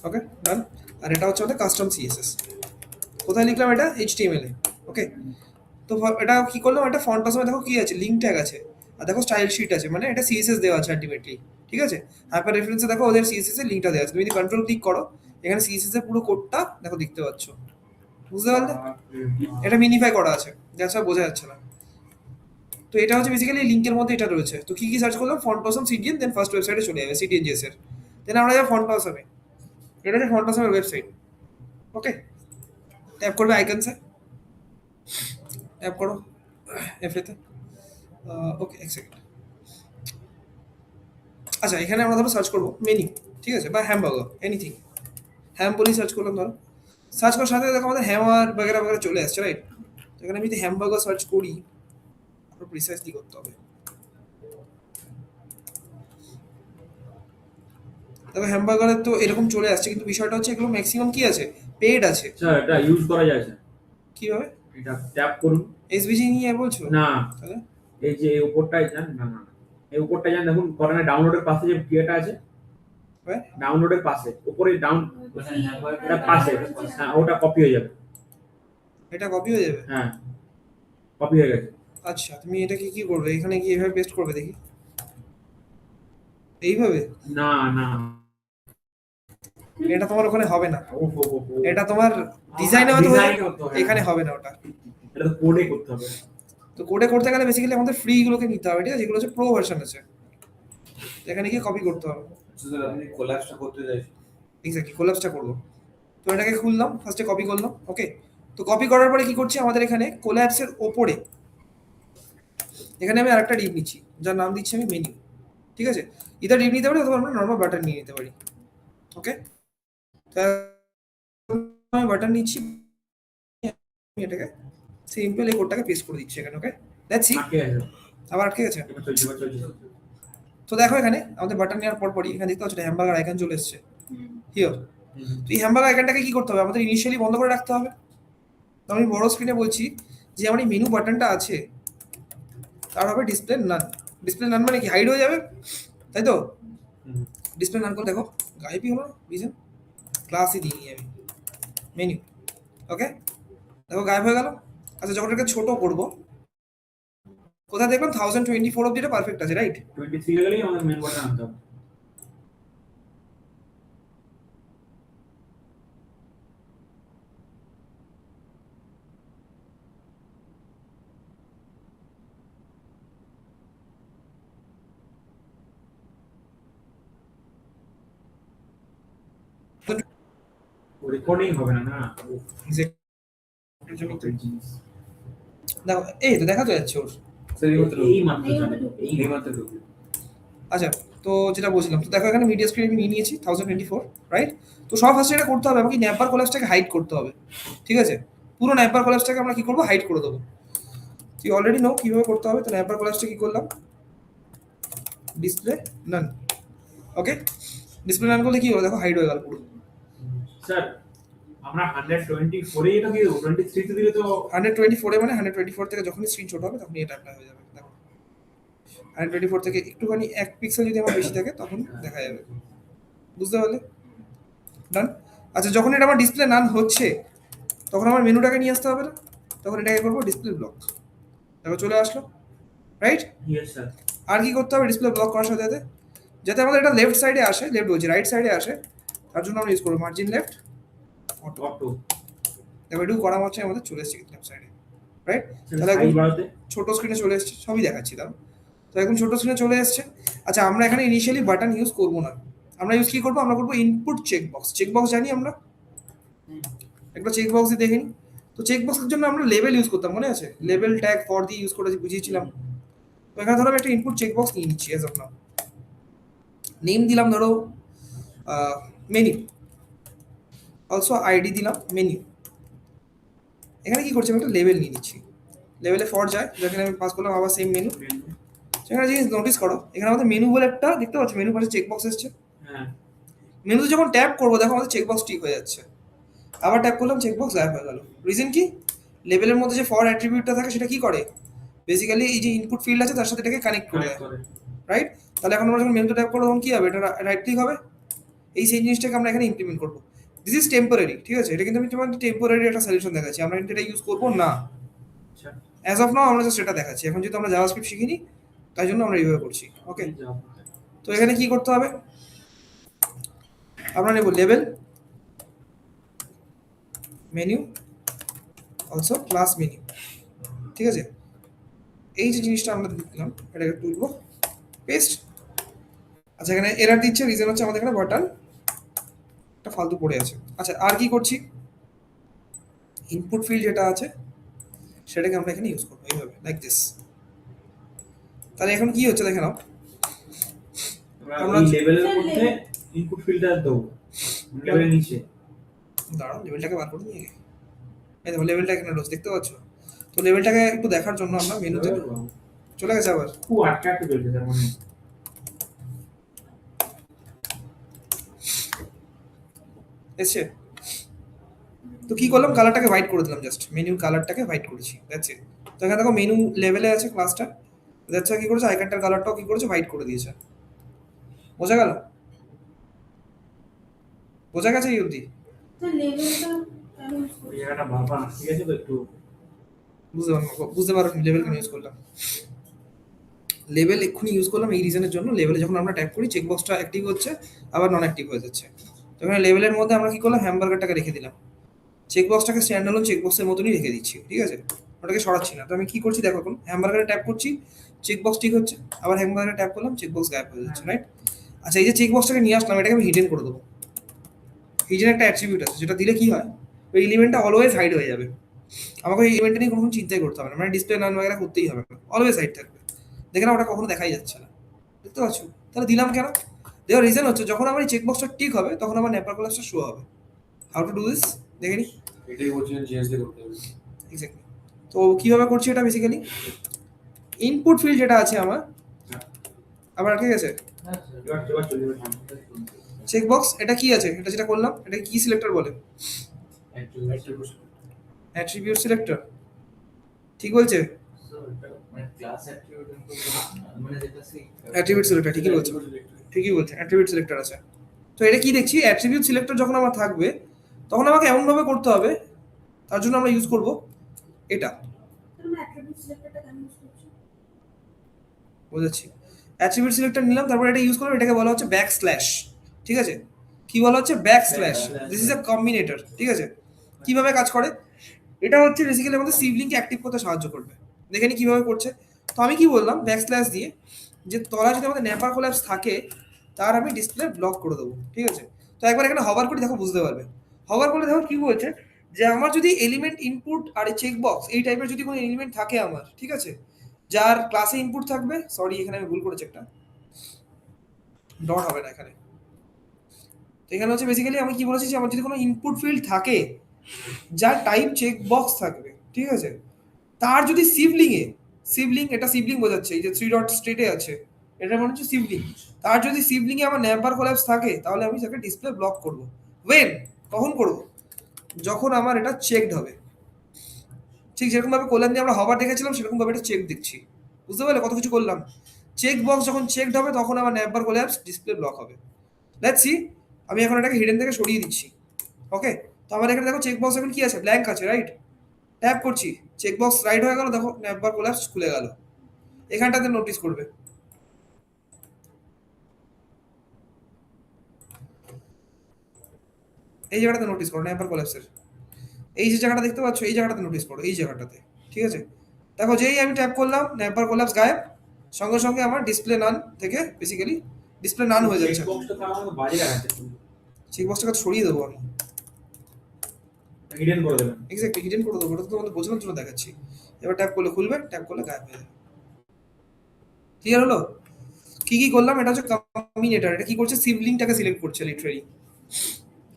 ওকে, ডান। আর এটা হচ্ছে আমাদের কাস্টম সিএসএস। কোথায় লিখলাম এটা? এইচটিএমএল এ। ওকে, তো এটা কি করলাম? এটা ফন্ট অসমে দেখো কি আছে, লিঙ্ক ট্যাগ আছে, আর দেখো স্টাইল শিট আছে, মানে এটা সিএসএস দেওয়া আছে আলটিমেটলি, ঠিক আছে। হাইপার রেফারেন্সে দেখো ওদের সিএসএস এর লিঙ্কটা দেওয়া আছে। তুমি যদি কন্ট্রোল ক্লিক করো, এখানে সিএসএস এর পুরো কোডটা দেখো, দেখতে পাচ্ছ? বুঝতে পারলে? এটা মিনিফাই করা আছে, যা সব বোঝা যাচ্ছে না। তো এটা হচ্ছে বেসিক্যালি লিঙ্কের মধ্যে এটা রয়েছে। তো কি কি সার্চ করলাম? ফন্ট অসম সিডিএন, দেন ফার্স্ট ওয়েবসাইটে চলে যাবে সিডিএন জেস এর। দেন আমরা যাবো ফন্ট অসমে, এটা হচ্ছে ফন্ট অসমের ওয়েবসাইট। ওকে, ট্যাপ করবে আইকনসে, ট্যাপ করো এফএতে। ওকে, এক সেকেন্ড। আচ্ছা, এখানে আমরা ধরো সার্চ করবো মেনু, ঠিক আছে, বা হ্যামবার্গার, এনিথিং। হ্যাম বলি সার্চ করলাম, ধরো সার্চ করার সাথে দেখো আমাদের হ্যামার বাগেরা বাগেরা চলে আসছে, রাইট? তো এখানে আমি যদি হ্যামবার্গার সার্চ করি, আরো প্রিসাইজলি করতে হবে। দেখো হ্যামবার্গারের তো এরকম চলে আসছে, কিন্তু বিষয়টা হচ্ছে এগুলো ম্যাক্সিমাম কি আছে, পেড আছে। স্যার এটা ইউজ করা যায় স্যার। কিভাবে? এটা ট্যাপ করুন। এসভিজি নিয়ে বলছো? না তাহলে এই যে উপরটাই যান, না না এই উপরটা জান দেখুন কর্নারে ডাউনলোডের পাশে যে ইয়েটা আছে, Where? ডাউনলোডের পাশে উপরে ডাউন এটা পাশে, হ্যাঁ ওটা কপি হয়ে যাবে। এটা কপি হয়ে যাবে? হ্যাঁ কপি হয়ে গেছে। আচ্ছা, তুমি এটাকে কি করবে? এখানে কি এভাবে পেস্ট করবে দেখি? এইভাবে? না না এটা তোমার ওখানে হবে না। ও হো হো হো। এটা তোমার ডিজাইনে হয়তো হয়ে Design যাবে, করতে হবে। এখানে হবে না ওটা। এটা তো কোডে করতে হবে। তো কোডে করতে গেলে বেসিক্যালি আমাদের ফ্রি গুলোকে নিতে হবে, ঠিক আছে? যেগুলো হচ্ছে প্রো ভার্সন আছে, এখানে গিয়ে কপি করতে হবে। স্যার আপনি কোলাপসটা করতে চাইছেন? এক্স্যাক্টলি, কোলাপসটা করবো। তো এটাকে খুললাম, ফার্স্টে কপি করলাম, ওকে। তো কপি করার পরে কি করছি, আমাদের এখানে কোলাপসের ওপরে এখানে আমি আরেকটা ডিপ নিচ্ছি, যার নাম দিচ্ছি আমি মেনু, ঠিক আছে? এটা ডিপ নিতে পারি অথবা আমরা নর্মাল বাটন নিয়ে নিতে পারি, ওকে। আমি বাটন নিচ্ছি, আমি এটাকে সিম্পল এই কোডটাকে পেস্ট করে দিচ্ছি এখানে, ওকে। That's it. আটকে গেছে। আবার আটকে গেছে। এবার চলছে, এবার চলছে। তো দেখো এখানে আমাদের বাটন নেওয়ার পরই এখানে দেখতে পাচ্ছ হ্যামবার্গার আইকন চলে এসেছে হিয়ার। তো এই হ্যামবার্গার আইকনটাকে কি করতে হবে, আমাদের ইনিশিয়ালি বন্ধ করে রাখতে হবে। তো আমি বড় স্ক্রিনে বলছি যে আমার এই মেনু বাটনটা আছে, তার হবে ডিসপ্লে নান। ডিসপ্লে নান মানে কি, হাইড হয়ে যাবে, তাই তো? ডিসপ্লে নান করে দেখো গায়েবই হলো রিজন, ক্লাসই দিইনি আমি, মেনু, ওকে। দেখো গায়েব হয়ে গেল। আচ্ছা, যখন এটাকে ছোট করব, কোথায় দেখলাম 1024 অব্দি এটা পারফেক্ট আছে, রাইট? 23 গেলেই আমাদের মেন বাটন আনতে হবে। রেকর্ডিং হবে না না। দেখো এই তো দেখা তো যাচ্ছে ওর। স্যার এই মাত্র এই মাত্র জানে, এই মাত্র ঢুকলো। আচ্ছা, তো যেটা বলছিলাম, তো দেখো এখানে মিডিয়া স্ক্রিন আমি নিয়ে নিয়েছি 1024, রাইট? তো সব ফার্স্টে এটা করতে হবে, আমাকে ন্যাপবার কোলাপসটাকে হাইড করতে হবে, ঠিক আছে? পুরো ন্যাপবার কোলাপসটাকে আমরা কি করবো, হাইড করে দেবো। তুই অলরেডি নো কিভাবে করতে হবে। তো ন্যাপবার কোলাপসটা কি করলাম, ডিসপ্লে নান, ওকে। ডিসপ্লে নান করলে কি হবে, দেখো হাইড হয়ে গেল পুরো। স্যার আমরা 124 এ এটা দিয়ে 23 তে দিলে তো 124 মানে 124 থেকে যখনই স্ক্রিন ছোট হবে তখনই এটা অ্যাপ্লাই হয়ে যাবে। দেখো 124 থেকে একটুখানি 1 পিক্সেল যদি আমার বেশি থাকে তখন দেখা যাবে, বুঝতে পারলে? ডান। আচ্ছা, যখন এটা আমার ডিসপ্লে নান হচ্ছে তখন আমার মেনুটাকে নিয়ে আসতে হবে না, তখন এটাকে করবো ডিসপ্লে ব্লক। দেখো চলে আসলো, রাইট? Yes sir. আর কি করতে হবে ডিসপ্লে ব্লক করার সাথে সাথে, যাতে আমাদের এটা লেফট সাইডে আসে, লেফট বলছি রাইট সাইডে আসে, তার জন্য আমরা ইউজ করবো মার্জিন লেফট অটো। অটো দেখো এটুকু করা হচ্ছে আমাদের চলে এসেছে লেফট সাইডে, রাইট? তাহলে সাইজ এখন বাড়াতে ছোট স্ক্রিনে চলে এসেছে, সবই দেখাচ্ছি দাও। তো এখন ছোট স্ক্রিনে চলে এসেছে। আচ্ছা, আমরা এখানে ইনিশিয়ালি বাটন ইউজ করবো না, আমরা ইউজ কি করবো, আমরা করবো ইনপুট চেকবক্স। চেকবক্স জানি আমরা, একটা চেকবক্স দিয়ে দেখে নিই। তো চেকবক্সের জন্য আমরা লেভেল ইউজ করতাম, মনে আছে? লেভেল ট্যাগ ফর দিয়ে ইউজ করে বুঝিয়েছিলাম। তো এখানে ধরো আমি একটা ইনপুট চেকবক্স নিয়ে নিচ্ছি এজ অফ নাও, নেম দিলাম ধরো মেনু, অলসো আইডি দিলাম মেনু। এখানে কি করছি, আমি একটা লেভেল নিয়ে নিচ্ছি, লেভেলে ফর যায়, যেখানে আমি পাস করলাম আবার সেম মেনু। সেখানে জিনিস নোটিস করো, এখানে আমাদের মেনু বলে একটা দেখতে পাচ্ছ, মেনু পাশে চেকবক্স এসছে। হ্যাঁ মেনুতে যখন ট্যাপ করবো দেখো আমাদের চেকবক্স ঠিক হয়ে যাচ্ছে, আবার ট্যাপ করলাম চেকবক্স গায়েব হয়ে গেল। রিজন কি, লেভেলের মধ্যে যে ফর অ্যাট্রিবিউটটা থাকে সেটা কি করে, বেসিক্যালি এই যে ইনপুট ফিল্ড আছে তার সাথে এটাকে কানেক্ট করে দেয়, করে রাইট? তাহলে এখন আমরা যখন মেনুতে ট্যাপ করবো তখন কি হবে, এটা রাইট ক্লিক হবে, এই সেই জিনিসটাকে আমরা এখানে ইমপ্লিমেন্ট করবো। দিস ইজ টেম্পোরারি, ঠিক আছে? এটা কিন্তু আমি তোমার টেম্পোরারি একটা সলিউশন দেখাচ্ছি, আমরা কিন্তু এটা ইউজ করবো না আচ্ছা অ্যাজ অফ নাও, আমরা জাস্ট এটা দেখাচ্ছি। এখন যেহেতু আমরা জাভাস্ক্রিপ্ট শিখিনি তাই জন্য আমরা এইভাবে করছি, ওকে। তো এখানে কি করতে হবে, আমরা নেব level menu also class menu, ঠিক আছে? এই যে জিনিসটা আমরা দিলাম এটাকে তুলবো, পেস্ট। আচ্ছা, এখানে এরর দিচ্ছে, রিজন হচ্ছে আমাদের এখানে বাটন একটা ফালতু পড়ে আছে। আচ্ছা, আর কি করছি, ইনপুট ফিল্ড যেটা আছে সেটাকে আমরা এখানে ইউজ করবো এইভাবে, লাইক দিস। তাহলে এখন কি হচ্ছে দেখে নাও, আমরা এই লেভেলের মধ্যে ইনপুট ফিল্টার দেবো লেভেলের নিচে। দাঁড়াও লেভেলটাকে বার করে নিয়ে গে, এই দেখো লেভেলটা এখানে রয়েছে, দেখতে পাচ্ছ? তো লেভেলটাকে একটু দেখার জন্য আমরা মেনুতে চলে গেছে, আবার খুব আটকে আটকে চলছে তার মানে। এসছে। তো কি করলাম, কালারটাকে হোয়াইট করে দিলাম, জাস্ট মেনু কালারটাকে হোয়াইট করেছি, দ্যাটস ইট। তো এখানে দেখো মেনু লেভেলে আছে ক্লাসটা, আচ্ছা কি করেছে, আইকনটার কালারটাও কি করেছে, হোয়াইট করে দিয়েছে। বোঝা গেল? বোঝা গেছে এই অবধি? তো লেভেলটা কেন ইউজ ওই করছি? জায়গাটা ভাবা, ঠিক আছে তো একটু বুঝতে পারো লেভেল কেন ইউজ করলাম। লেভেল এক্ষুনি ইউজ করলাম এই রিজনের জন্য, লেভেলে যখন আমরা ট্যাপ করি চেকবক্সটা অ্যাক্টিভ হচ্ছে আবার নন অ্যাক্টিভ হয়ে যাচ্ছে। তো এখানে লেভেলের মধ্যে আমরা কি করলাম, হ্যামবার্গারটাকে রেখে দিলাম, চেকবক্সটাকে স্ট্যান্ড অ্যালোন চেকবক্সের মতনই রেখে দিচ্ছি, ঠিক আছে, ওটাকে সরাচ্ছি না। তো আমি কি করছি দেখো, এখন হ্যামবার্গারে ট্যাপ করছি, চেকবক্স ঠিক হচ্ছে, আবার হ্যামবার্গারে ট্যাপ করলাম, চেকবক্স গায়েব হয়ে যাচ্ছে, রাইট? আচ্ছা এই যে চেকবক্সটাকে নিয়ে আসলাম, এটাকে আমি হিডেন করে দেবো। হিডেন একটা অ্যাট্রিবিউট আছে যেটা দিলে কি হয়, ওই এলিমেন্টটা অলওয়েজ হাইড হয়ে যাবে, আমাকে ওই এলিমেন্টটা নিয়ে কোনো চিন্তাই করতে হবে না, মানে ডিসপ্লে নান বাগেরা করতেই হবে না, অলওয়েজ হাইড থাকবে, দেখে না ওটা কখনো দেখাই যাচ্ছে না, দেখতে পাচ্ছ? তাহলে দিলাম কেন? দেওয়ার রিজন হচ্ছে যখন আমার এই চেকবক্সটা ঠিক হবে তখন আমার নেপার কোলাপসটা শো হবে। হাউ টু ডু দিস দেখে নি। এটাই বলছিলেন জিএস দিয়ে করতে হবে। এক্স্যাক্টলি। তো কিভাবে করছি এটা, বেসিক্যালি ইনপুট ফিল্ড যেটা আছে আমার, আবার ঠিক আছে, হ্যাঁ স্যার, এবার চলে যাবে। চেকবক্স এটা কি আছে, এটা যেটা করলাম এটা কি সিলেক্টর বলে, অ্যাট্রিবিউট সিলেক্টর, ঠিক বলছে? মানে ক্লাস অ্যাট্রিবিউট মানে যেটা সেই অ্যাট্রিবিউট সিলেক্টর, ঠিকই বলছে, ঠিকই বলছে, অ্যাট্রিবিউট সিলেক্টর আছে। তো এটা কি দেখছি, অ্যাট্রিবিউট সিলেক্টর যখন আমার থাকবে তখন আমাকে এমনভাবে করতে হবে, তার জন্য আমরা ইউজ করব এটা, তুমি অ্যাট্রিবিউট সিলেক্টরটা কেন ইউজ করছো? বুঝাচ্ছি। অ্যাট্রিবিউট সিলেক্টর নিলাম, তারপর এটা ইউজ করলাম, এটাকে বলা হচ্ছে ব্যাক স্ল্যাশ, ঠিক আছে? কি বলা হচ্ছে, backslash, this is a combinator, ঠিক আছে? কিভাবে কাজ করে, এটা হচ্ছে বেসিক্যালি আমাদের সিভলিংকে অ্যাক্টিভ করতে সাহায্য করবে, দেখে নি কিভাবে করছে। তো আমি কি বললাম, ব্যাক স্ল্যাশ দিয়ে যে তলায় যদি আমাদের নেপার কোল্যাপস থাকে তার আমি ডিসপ্লে ব্লক করে দেবো, ঠিক আছে? তো একবার এখানে হভার করে দেখো, বুঝতে পারবে। হভার করলে দেখো কি বলছে, যে আমার যদি এলিমেন্ট ইনপুট আর এই চেক বক্স এই টাইপের যদি কোনো এলিমেন্ট থাকে আমার, ঠিক আছে, যার ক্লাসে ইনপুট থাকবে, সরি এখানে আমি ভুল করেছি, একটা ডট হবে না এখানে। তো এখানে হচ্ছে বেসিক্যালি আমি কি বলেছি, যে আমার যদি কোনো ইনপুট ফিল্ড থাকে যার টাইপ চেক বক্স থাকবে, ঠিক আছে, তার যদি সিবলিং এটা সিবলিং বোঝাচ্ছে, এই যে 3 ডট স্ট্রেটে আছে এটা মনে হচ্ছে সিবলিং, তার যদি সিবলিং এ আমার নেপার কোল্যাপস থাকে তাহলে আমি তাকে ডিসপ্লে ব্লক করব। ওয়েন, কখন করব, যখন আমার এটা চেকড হবে, ঠিক যেরকম ভাবে কল্যাণ দিয়ে আমরা হবার দেখেছিলাম সেরকম ভাবে এটা চেক দেখছি, বুঝতে পারলে কত কিছু করলাম। চেক বক্স যখন চেকড হবে তখন আমার নেপার কোল্যাপস ডিসপ্লে ব্লক হবে। লেটস সি, আমি এখন এটাকে হিডেন থেকে সরিয়ে দিচ্ছি, ওকে? তো আমার এখানে দেখো চেক বক্স এখন কি আছে, ব্ল্যাঙ্ক আছে, রাইট? ট্যাপ করছি, চেকবক্স রাইট হয়ে গেল, দেখো নেটবার কোল্যাপস খুলে গেল। এখানটাতে নোটিস করবে, এই জায়গাটাতে নোটিস করো নেটবার কোল্যাপসের, এই যে জায়গাটা দেখতে পাচ্ছ এই জায়গাটাতে নোটিস করো, এই জায়গাটাতে, ঠিক আছে? দেখো যেই আমি ট্যাপ করলাম নেটবার কোল্যাপস গায়েব, সঙ্গে সঙ্গে আমার ডিসপ্লে নান থেকে বেসিক্যালি ডিসপ্লে নান হয়ে যাচ্ছে। চেকবক্সটা তো আমাকে বাজে লাগাচ্ছে, চেকবক্সটাকে সরিয়ে দেবো আমি, হিডেন করে দেবেন। এক্স্যাক্টলি হিডেন করে দেবো, ওটা তো তোমাদের বোঝানোর জন্য দেখাচ্ছি। এবার ট্যাপ করলে খুলবে, ট্যাপ করলে গায়েব হয়ে যাবে। ক্লিয়ার হলো? কি কি করলাম, এটা হচ্ছে কম্বিনেটর, এটা কি করছে, সিবলিংটাকে সিলেক্ট করছে লিটারালি,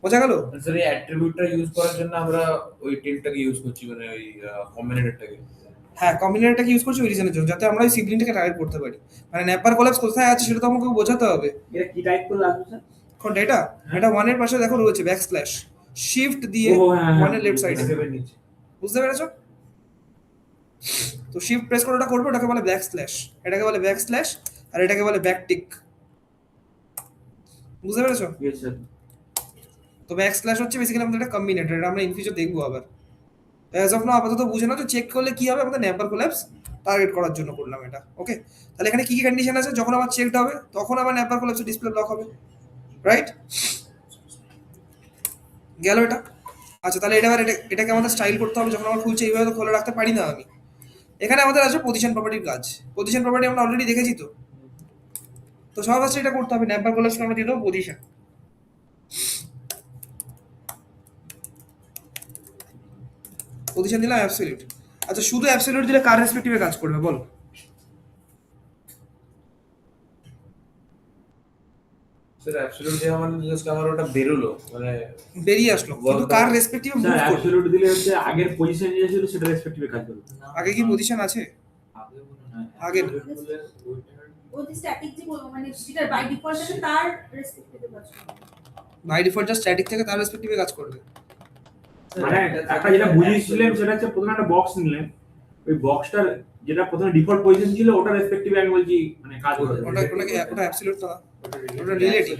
বোঝা গেল? স্যার এই অ্যাট্রিবিউটটা ইউজ করার জন্য আমরা ওই টেলটাকে ইউজ করছি, মানে ওই কম্বিনেটরটাকে। হ্যাঁ, কম্বিনেটরটাকে ইউজ করছি ওই রিজনের জন্য, যাতে আমরা ওই সিবলিংটাকে টার্গেট করতে পারি, মানে নেপার কোল্যাপস কোথায় আছে সেটা তো আমাকে বোঝাতে হবে। এটা কি টাইপ করলে আসবে স্যার? কোনটা এটা, এটা 1 এর পাশে দেখো রয়েছে ব্যাক স্ল্যাশ, শিফট দিয়ে ও হ্যাঁ 1 এর লেফট সাইডে, সেভেন নিচে। বুঝতে পেরেছো? তো শিফট প্রেস করে ওটা করবে, ওটাকে বলে ব্যাক স্ল্যাশ, এটাকে বলে ব্যাক স্ল্যাশ, আর এটাকে বলে ব্যাক টিক, বুঝতে পেরেছো? Yes sir. তো ব্যাক স্ল্যাশ হচ্ছে বেসিক্যালি আমাদের একটা কম্বিনেটর, এটা আমরা ইন ফিউচার দেখবো আবার। অ্যাজ অফ নাও আপাতত বুঝে না, তো চেক করলে কি হবে, আমাদের নেপার কোল্যাপস টার্গেট করার জন্য করলাম এটা, ওকে? তাহলে এখানে কি কি কন্ডিশন আছে, যখন আমার চেকড হবে তখন আমার নেপার কোল্যাপস ডিসপ্লে ব্লক হবে, রাইট? গেল এটা। আচ্ছা তাহলে এটা এটাকে আমাদের স্টাইল করতে হবে, যখন আমার খুলছে এইভাবে তো খোলা রাখতে পারি না আমি। এখানে আমাদের আছে পজিশন প্রপার্টির কাজ, পজিশন প্রপার্টি আমরা অলরেডি দেখেছি। তো সবার ফার্স্টে এটা করতে হবে, নেপার কোল্যাপসকে আমরা দিয়ে দেবো পজিশন, পজিশন দিলাম অ্যাবসলিউট। আচ্ছা শুধু অ্যাবসলিউট দিলে কার রেসপেক্টিভে কাজ করবে বলো? স্যার অ্যাবসলিউট যে আমার জাস্ট আমার ওটা বেরোলো, মানে বেরিয়ে আসলো, কিন্তু কার রেসপেক্টিভে মুভ স্যার করবে? অ্যাবসলিউট দিলে হচ্ছে আগের পজিশন যে ছিল সেটা রেসপেক্টিভে কাজ করবে। আগে কি পজিশন আছে? আগে মনে হয় আগে ওই যে স্ট্যাটিক যে মানে যেটা বাই ডিফল্ট আছে তার রেসপেক্টিভে কাজ করবে। বাই ডিফল্ট জাস্ট স্ট্যাটিক থেকে তার রেসপেক্টিভে কাজ করবে। মানে একটা যেটা বুঝিয়েছিলেন সেটা হচ্ছে প্রথমে একটা বক্স নিলেন, ওই বক্সটার যেটা প্রথমে ডিফল্ট পজিশন ছিল ওটা রেসপেক্টিভে আমি বলছি মানে কাজ করে ওটা অ্যাবসলিউট না, ওটা রিলেটিভ।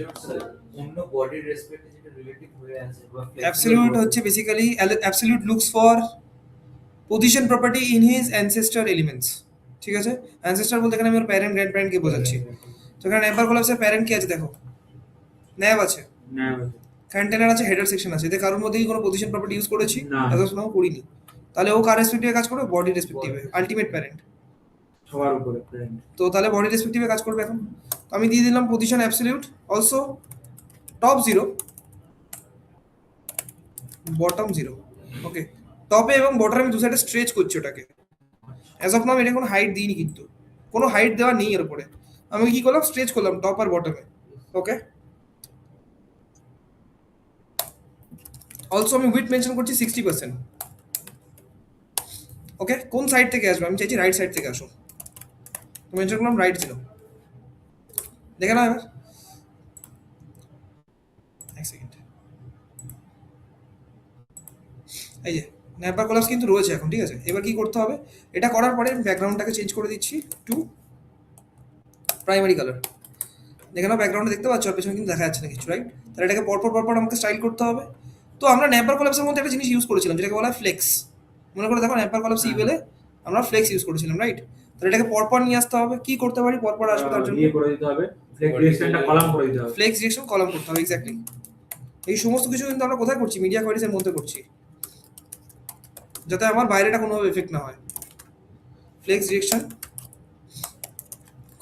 অন্য বডির রেসপেক্টে যেটা রিলেটিভ হয়ে আছে বা অ্যাবসলিউট হচ্ছে basically absolute looks for position property in his ancestor elements, ঠিক আছে? অ্যানসেস্টর বলতে এখানে আমি ওর প্যারেন্ট গ্র্যান্ড প্যারেন্টকে বোঝাচ্ছি। তো এখানে নেবার কোলাপসের প্যারেন্ট কি আছে দেখো, ন্যাব আছে, না কন্টেনার আছে, হেডার সেকশন আছে। এতে কারোর মধ্যে কি কোনো পজিশন প্রপার্টি ইউজ করেছি? না। এত সময় করিনি। তাহলে ও কার রেসপেক্টিভে কাজ করবে? বডি রেসপেক্টিভে, আলটিমেট প্যারেন্ট। সবার উপরে friend। তো তাহলে বডি রেসপেক্টিভে কাজ করবে এখন। তো আমি দিয়ে দিলাম position absolute, also top 0 bottom 0। ওকে, টপে এবং বটমে আমি দু সাইডে স্ট্রেচ করছি ওটাকে। অ্যাজ অফ নাও এটা কোনো হাইট দিইনি, কিন্তু কোনো হাইট দেওয়া নেই এর উপরে। আমি কি করলাম? স্ট্রেচ করলাম টপ আর বটমে। ওকে, অলসো আমি উইথ মেনশন করছি 60%। ওকে, কোন সাইড থেকে আসবে? আমি চাইছি রাইট সাইড থেকে আসো। তো মেনশন করলাম রাইট 0। দেখে নাও এবার, এক সেকেন্ড। এই যে নেপার কোলাপস কিন্তু রয়েছে এখন, ঠিক আছে? এবার কি করতে হবে? এটা করার পরে আমি ব্যাকগ্রাউন্ডটাকে চেঞ্জ করে দিচ্ছি টু প্রাইমারি কালার। দেখে নাও ব্যাকগ্রাউন্ডে দেখতে পাচ্ছ, আর পেছনে কিন্তু দেখা যাচ্ছে না কিছু, রাইট? তাহলে এটাকে পরপর আমাকে স্টাইল করতে হবে। তো আমরা নেপার কোলাপসের মধ্যে একটা জিনিস ইউজ করেছিলাম যেটাকে বলা হয় ফ্লেক্স। মনে করে দেখো, নেপার কোলাপস ইবেলে আমরা ফ্লেক্স ইউজ করেছিলাম, রাইট? তাহলে এটাকে পরপর নিয়ে আসতে হবে। কি করতে পারি পরপর আসবে তার জন্য? ইয়ে করে দিতে হবে, ফ্লেক্স ডিরেকশনটা কলাম করে দিতে হবে। ফ্লেক্স ডিরেকশন কলাম করতে হবে, এক্স্যাক্টলি। এই সমস্ত কিছু কিন্তু আমরা কোথায় করছি? মিডিয়া কোয়ারিজের মধ্যে করছি, যাতে আমার বাইরেটা কোনোভাবে এফেক্ট না হয়। ফ্লেক্স ডিরেকশন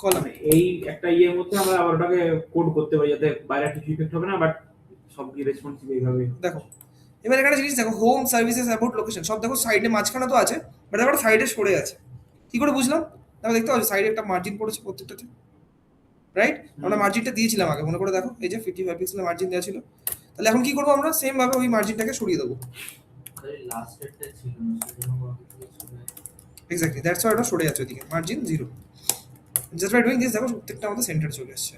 কলাম, মানে এই একটা ইয়ের মধ্যে আমরা আবার ওটাকে কোড করতে পারি যাতে বাইরে কিছু ইফেক্ট হবে না, বাট সব কি রেসপন্সিভ এইভাবে। দেখো এবার এখানে জিনিস দেখো, হোম সার্ভিসেস অ্যাবাউট লোকেশন সব দেখো সাইডে, মাঝখানে তো আছে, বাট আবার সাইডে সরে আছে। কি করে বুঝলাম? দেখো, দেখতে পাচ্ছ সাইডে একটা মার্জিন পড়েছে প্রত্যেকটাতে, রাইট? আমরা মার্জিনটা দিয়েছিলাম আগে, মনে করে দেখো, এই যে 55 পিক্সেলের মার্জিন দেওয়া ছিল। তাহলে এখন কি করবো? আমরা সেম ভাবে ওই মার্জিনটাকে সরিয়ে দেবো। লাস্ট এরটা ছিল না, সেজন্য এক্স্যাক্টলি, দ্যাটস ওয়াই এটা সরে যাচ্ছে ওইদিকে, margin 0। Just by doing this দেখো প্রত্যেকটা আমাদের সেন্টারে চলে আসছে,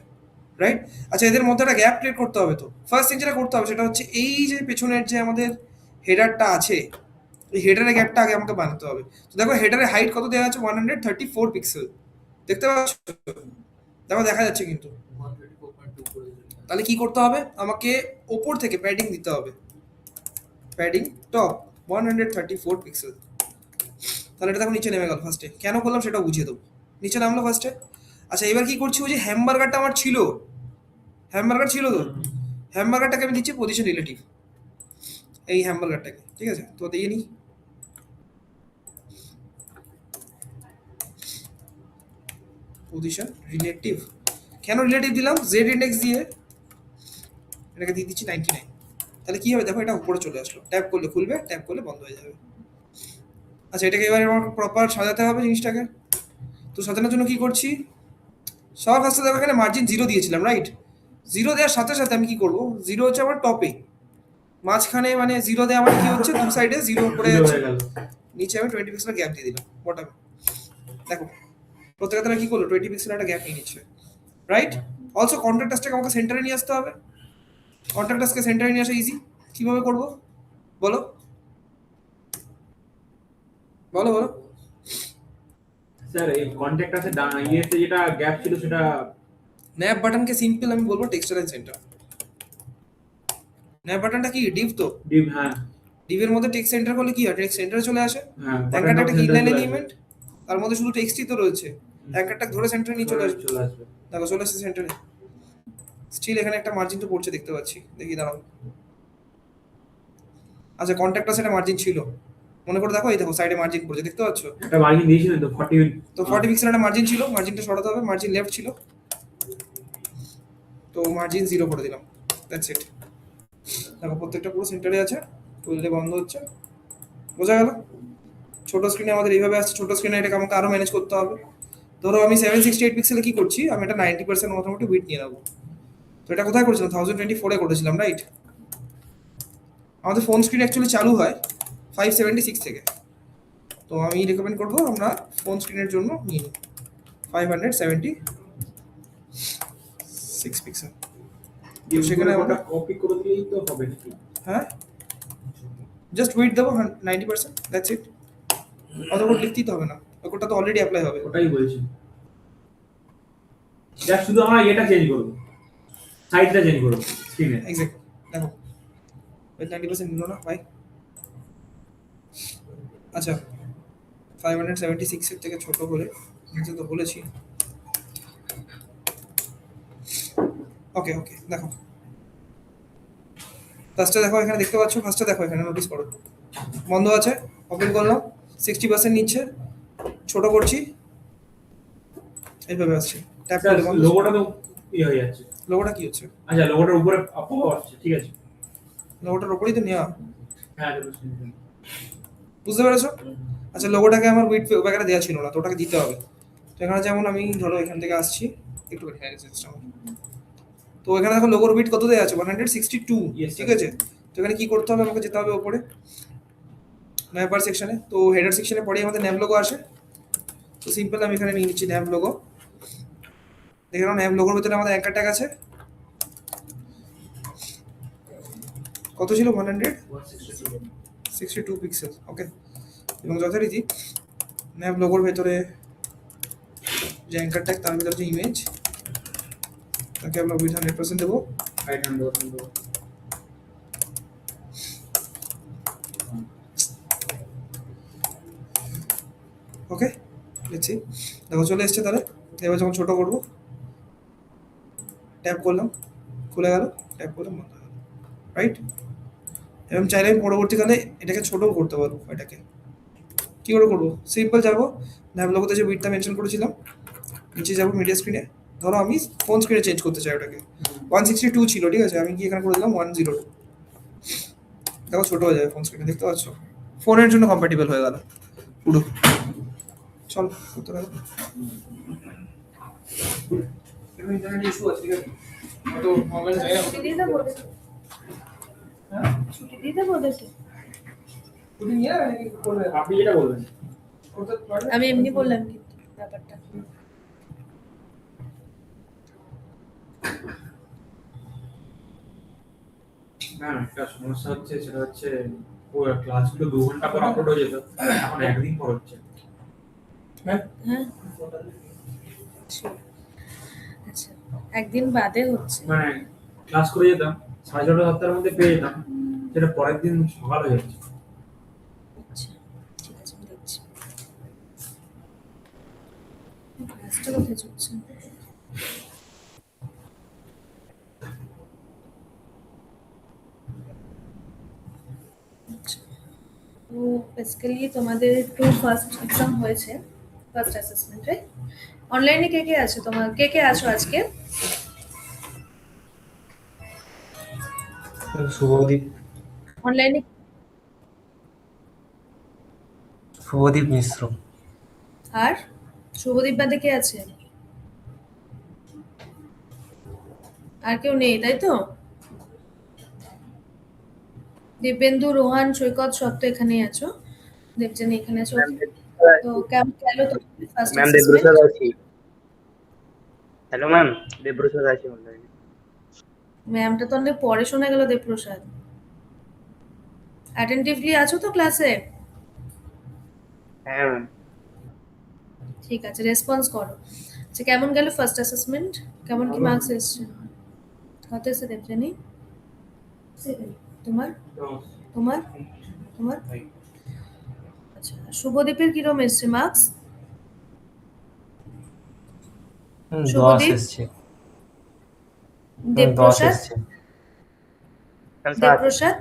রাইট? আচ্ছা, এদের মধ্যে একটা গ্যাপ ক্রিয়েট করতে হবে। তো ফার্স্ট থিং যেটা করতে হবে সেটা হচ্ছে এই যে পেছনের যে আমাদের হেডারটা আছে, এই হেডারের গ্যাপটা আগে আমাকে বানাতে হবে। তো দেখো হেডারের হাইট কত দেওয়া আছে? 134 পিক্সেল। দেখতে পাচ্ছ? দেখো দেখা যাচ্ছে কিন্তু। 134.2 করে দিলাম। তাহলে কি করতে হবে? আমাকে ওপর থেকে প্যাডিং দিতে হবে, প্যাডিং টপ 134 পিক্সেল। তাহলে এটা দেখো নিচে নেমে গেল ফার্স্টে। কেন করলাম সেটাও বুঝিয়ে দেবো। নিচে নামলো ফার্স্টে। আচ্ছা, এবার কি করছি? ওই যে হ্যামবার্গারটা আমার ছিল, হ্যামবার্গার ছিল তো, হ্যামবার্গারটাকে আমি দিচ্ছি পজিশন রিলেটিভ, এই হ্যামবার্গারটাকে, ঠিক আছে? তো দিয়ে নিই পজিশন রিলেটিভ। কেন রিলেটিভ দিলাম? জেড ইন্ডেক্স দিয়ে এটাকে দিয়ে দিচ্ছি 99। তাহলে কি হবে দেখো, এটা উপরে চলে আসলো। ট্যাপ করলে খুলবে, ট্যাপ করলে বন্ধ হয়ে যাবে। আচ্ছা, এটাকে এবার আমাকে প্রপার সাজাতে হবে জিনিসটাকে। তো সাজানোর জন্য কি করছি? সবার ফার্স্টে দেখো এখানে মার্জিন 0 দিয়েছিলাম, রাইট? 0 দেওয়ার সাথে সাথে আমি কি করবো? 0 হচ্ছে আমার টপে, মাঝখানে মানে 0 দেওয়া আমার কি হচ্ছে? দু সাইডে 0 পড়ে হয়ে যাচ্ছে। গেল। নিচে আমি 20 পিক্সেলের গ্যাপ দিয়ে দিলাম বটমে। দেখো প্রত্যেকটা তারা কি করলো? 20 পিক্সেলের একটা গ্যাপ নিয়ে নিচ্ছে, রাইট? অলসো কন্ট্রাক্টাসটাকে আমাকে সেন্টারে নিয়ে আসতে হবে। কন্ট্রাক্টাসকে সেন্টারে নিয়ে আসা ইজি। কিভাবে করবো বলো? বলো বলো। স্যার এই কন্টাক্ট আছে ইয়েতে যেটা গ্যাপ ছিল সেটা ন্যাপ বাটনকে সিম্পল আমি বলবো টেক্সচারাইজ সেন্টার। ন্যাপ বাটনটা কি ডিভ? তো ডিপ, হ্যাঁ ডিভের মধ্যে টেক্সট সেন্টার করলে কি হয়? টেক্সট সেন্টারে চলে আসে। হ্যাঁ অ্যাঙ্কারটা একটা ইনলাইন এলিমেন্ট, তার মধ্যে শুধু টেক্সটই তো রয়েছে। অ্যাঙ্কারটা ধরে সেন্টারে নিয়ে চলে আসবে। চলে আসবে। দেখো চলে আসছে সেন্টারে। স্টিল এখানে একটা মার্জিন তো পড়ছে দেখতে পাচ্ছি, দেখি দাঁড়াও। আচ্ছা, কন্ট্যাক্টটা সেটা মার্জিন ছিল, মনে করে দেখো, এই দেখো সাইডে মার্জিন পড়ছে দেখতে পাচ্ছ? একটা মার্জিন দিয়েছিলেন তো 40। তো 40 পিক্সেল একটা মার্জিন ছিল, মার্জিনটা সরাতে হবে। মার্জিন লেফট ছিল, তো মার্জিন 0 করে দিলাম। That's it. দেখো প্রত্যেকটা পুরো সেন্টারে আছে, খুললে বন্ধ হচ্ছে। বোঝা গেল? ছোট স্ক্রিনে আমাদের এইভাবে আসছে। ছোট স্ক্রিনে এটাকে আমাকে আরো ম্যানেজ করতে হবে। ধরো আমি 768 পিক্সেলে কি করছি? আমি এটা 90% মোটামুটি উইডথ নিয়ে নেবো। তো এটা কোথায় করেছিলাম? 1024 এ করেছিলাম, রাইট? আমাদের ফোন স্ক্রিন অ্যাকচুয়ালি চালু হয় 576 থেকে। তো আমি রেকমেন্ড করবো আমরা ফোন স্ক্রিনের জন্য নিয়ে নিই 576 পিক্সেল। সেখানে ওটা কপি করে দিলেই তো হবে নাকি? হ্যাঁ, জাস্ট উইডথ দেবো 90%, দ্যাটস ইট। অত করে লিখতেই তো হবে না। ওই কোডটা তো অলরেডি অ্যাপ্লাই হবে। ওটাই বলছি, জাস্ট শুধু আমরা এটা চেঞ্জ করবো, সাইজটা চেঞ্জ করবো স্ক্রিনে। এক্স্যাক্টলি দেখো ওই 90% নিল না ভাই। আচ্ছা 576 এর থেকে ছোট হলে নিচে তো বলেছি। ওকে ওকে দেখো ফার্স্টে দেখো এখানে দেখতে পাচ্ছ, ফার্স্টে দেখো এখানে নোটিস করো বন্ধ আছে, ওপেন করলাম 60% নিচ্ছে, ছোট করছি এইভাবে আসছে, ট্যাপ করে বন্ধ। লোগোটা তো হয়ে যাচ্ছে। লোগোটা কি হচ্ছে? আচ্ছা লোগোটার উপরে পপ আসছে, ঠিক আছে। লোগোটার উপরেই তো নেওয়া, হ্যাঁ চলো শুনতে। বুঝতে পেরেছো? আচ্ছা লোগোটাকে আমার উইথ ওয়াগেরা দেওয়া ছিল না, তো ওটাকে দিতে হবে। তো এখানে যেমন আমি ধরো এখান থেকে আসছি একটু হয়ে গেছে সিস্টেম, তো এখানে দেখো লোগোর উইথ কত দেওয়া আছে 162, Yes, ঠিক sir. আছে। তো এখানে কি করতে হবে, আমাকে যেতে হবে উপরে ন্যাভার সেকশনে, তো হেডার সেকশনে পরেই আমাদের ন্যাভ লোগো আসে। তো সিম্পল আমি এখানে নিয়ে নিচ্ছি ন্যাভ লোগো, দেখে নাও ন্যাভ লোগোর ভিতরে আমাদের অ্যাঙ্কার ট্যাগ আছে, কত ছিল 162 পিক্সেল, ওকে। এবং যথারীতি ন্যাভ লোগোর ভেতরে যে অ্যাঙ্কার ট্যাগ তার ভিতরে যে ইমেজ তাকে আমরা উইথ 100% দেবো। রাইট হ্যান্ড দেবো। ওকে লেটস সি, দেখো চলে এসছে তাহলে। এবার যখন ছোট করবো ট্যাপ করলাম খুলে গেল, ট্যাপ করলাম বন্ধ হয়ে গেল, রাইট। এবং চাইলে আমি পরবর্তীকালে এটাকে ছোটও করতে পারবো। এটাকে কী করে করবো, সিম্পল যাবো ন্যাভ লোগোতে যে উইডটা মেনশন করেছিলাম, নিচে যাবো মিডিয়া স্ক্রিনে, ধরো আমি ফোন স্ক্রিনে চেঞ্জ করতে চাই ওটাকে, 162 ছিল, ঠিক আছে, আমি কি এখানে করে দিলাম 102, দেখো ছোট হয়ে যাবে ফোন স্ক্রিনে, দেখতে পাচ্ছ ফোনের জন্য কম্প্যাটিবল হয়ে গেল পুরো। চল করতে পারো, ইন্টারনেট ইস্যু আছে, ঠিক আছে, তো অনলাইনে যাই না, ছুটি দিতে বলেছে, ছুটি দিতে বলেছে। তুমি নিয়ে নাকি করবে, আপনি যেটা বলবেন। করতে পারবে। আমি এমনি বললাম কিন্তু ব্যাপারটা। না একটা সমস্যা হচ্ছে, সেটা হচ্ছে ও ক্লাসগুলো 2 ঘন্টা পর আপলোড হয়ে যেত, এখন একদিন পর হচ্ছে। হ্যাঁ হ্যাঁ আচ্ছা একদিন বাদে হচ্ছে। মানে ক্লাস করে যেতাম 6:30 7টার মধ্যে পেয়ে যেতাম, সেটা পরের দিন সকাল হয়ে যাচ্ছে। আচ্ছা ঠিক আছে আমি দেখছি। ক্লাসটা কোথায় চলছে? আচ্ছা তো বেসিক্যালি তোমাদের একটু ফার্স্ট এক্সাম হয়েছে, ফার্স্ট অ্যাসেসমেন্ট, রাইট? অনলাইনে কে কে আছে, তোমার কে কে আছো আজকে? শুভদীপ অনলাইনে শুভদীপ মিশ্র। আর শুভদীপ বাদে কে আছে? আর কেউ নেই তাই তো? দীপেন্দু, রোহান, সৈকত সব তো এখানেই আছো, দেবজানি এখানে আছো। তো কেমন গেল তোমাদের ফার্স্ট ম্যাম অ্যাসেসমেন্ট? দেবপ্রসাদ আছি। হ্যালো ম্যাম, দেবপ্রসাদ আছি অনলাইনে। ম্যামটা তো অনেক পরে শোনা গেল দেবপ্রসাদ। অ্যাটেন্টিভলি আছো তো ক্লাসে? হ্যাঁ ম্যাম। ঠিক আছে রেসপন্স করো। আচ্ছা কেমন গেল ফার্স্ট অ্যাসেসমেন্ট, কেমন কি মার্কস এসেছে? কত এসেছে দেবজানি? 7 তোমার তোমার তোমার আচ্ছা শুভদীপের কিরকম এসেছে মার্কস? 10 শুভদীপ? এসছে। 10 দেবপ্রসাদ? এসছে। ম্যাম 7। দেবপ্রসাদ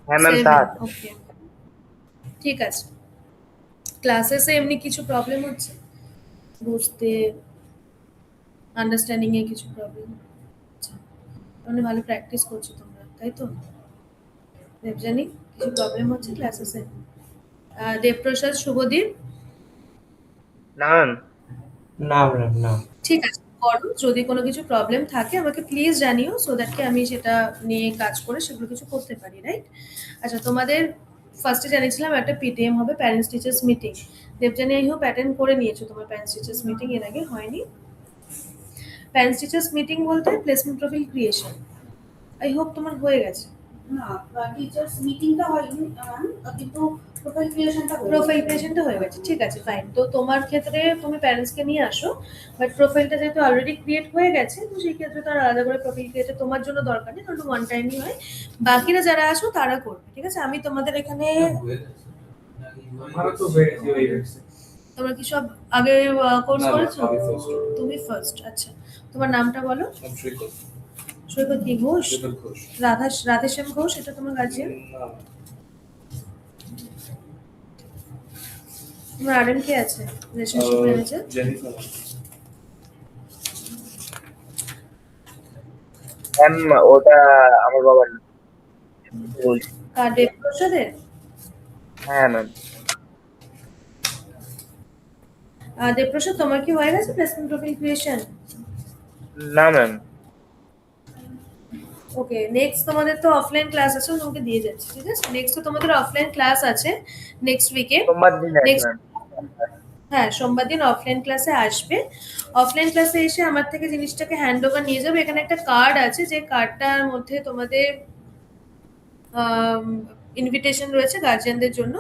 হ্যাঁ ম্যাম 7, 7। ওকে ঠিক আছে। ক্লাসেসে এমনি কিছু প্রবলেম হচ্ছে বুঝতে, আন্ডারস্ট্যান্ডিং এ কিছু প্রবলেম? আচ্ছা মানে ভালো প্র্যাকটিস করছো তোমরা তাই তো? দেবজানি কিছু প্রবলেম হচ্ছে ক্লাসেসে? দেবপ্রসাদ, শুভদীপ? না ম্যাম। না ম্যাম না। ঠিক আছে করো, যদি কোনো কিছু প্রবলেম থাকে আমাকে প্লিজ জানিও, সো দ্যাট কি আমি সেটা নিয়ে কাজ করে সেগুলো কিছু করতে পারি, রাইট? আচ্ছা তোমাদের ফার্স্টে জানিয়েছিলাম একটা পিটিএম হবে, parents teachers meeting. Debjani I hope attend করে নিয়েছো তোমার প্যারেন্টস টিচার্স মিটিং, এর আগে হয়নি? প্যারেন্টস টিচার্স মিটিং বলতে placement profile creation, I hope তোমার হয়ে গেছে। না টিচার্স মিটিংটা হয়নি ম্যাম, কিন্তু প্রোফাইল ক্রিয়েশনটা হয়ে গেছে, ঠিক আছে ফাইন। তো তোমার ক্ষেত্রে তুমি প্যারেন্টসকে নিয়ে আসো, বাট প্রোফাইলটা যেহেতু অলরেডি ক্রিয়েট হয়ে গেছে, তো সেই ক্ষেত্রে তো আর আলাদা করে প্রোফাইল ক্রিয়েট তোমার জন্য দরকার নেই, কারণ ওয়ান টাইমই হয়। বাকিরা যারা আছো তারা করবে, ঠিক আছে। আমি তোমাদের এখানে আমারও তো হয়ে গেছে ওই ওয়েবসাইট। তোমরা কি সব আগে কোর্স না, না, করেছো? আমি first. তুমি ফার্স্ট, আচ্ছা। তোমার নামটা বলো। I'm Shrikant. সৈকত কি ঘোষ? Shrikant Ghosh. রাধেশ্যাম ঘোষ, এটা তোমার গার্জিয়ান? না, তোমার আরএম কে আছে? Relationship manager? Jennifer. ম্যাম ওটা আমার বাবার নাম বলছি। কার, দেবপ্রসাদের? হ্যাঁ ম্যাম। দেবপ্রসাদ, তোমার কি হয়ে গেছে প্লেসমেন্ট প্রোফাইল ক্রিয়েশন? না ম্যাম। ওকে, নেক্সট তোমাদের তো অফলাইন ক্লাস আছে, আমি তোমাকে দিয়ে যাচ্ছি, ঠিক আছে। নেক্সট তো তোমাদের অফলাইন ক্লাস আছে নেক্সট উইকে। সোমবার দিন আছে Next- ম্যাম। হ্যাঁ, সোমবার দিন অফলাইন ক্লাসে আসবে। অফলাইন ক্লাসে এসে আমার থেকে জিনিসটাকে হ্যান্ড ওভার নিয়ে যাবে। এখানে একটা কার্ড আছে, যে কার্ডটার মধ্যে তোমাদের ইনভিটেশন রয়েছে গার্জিয়ানদের জন্য,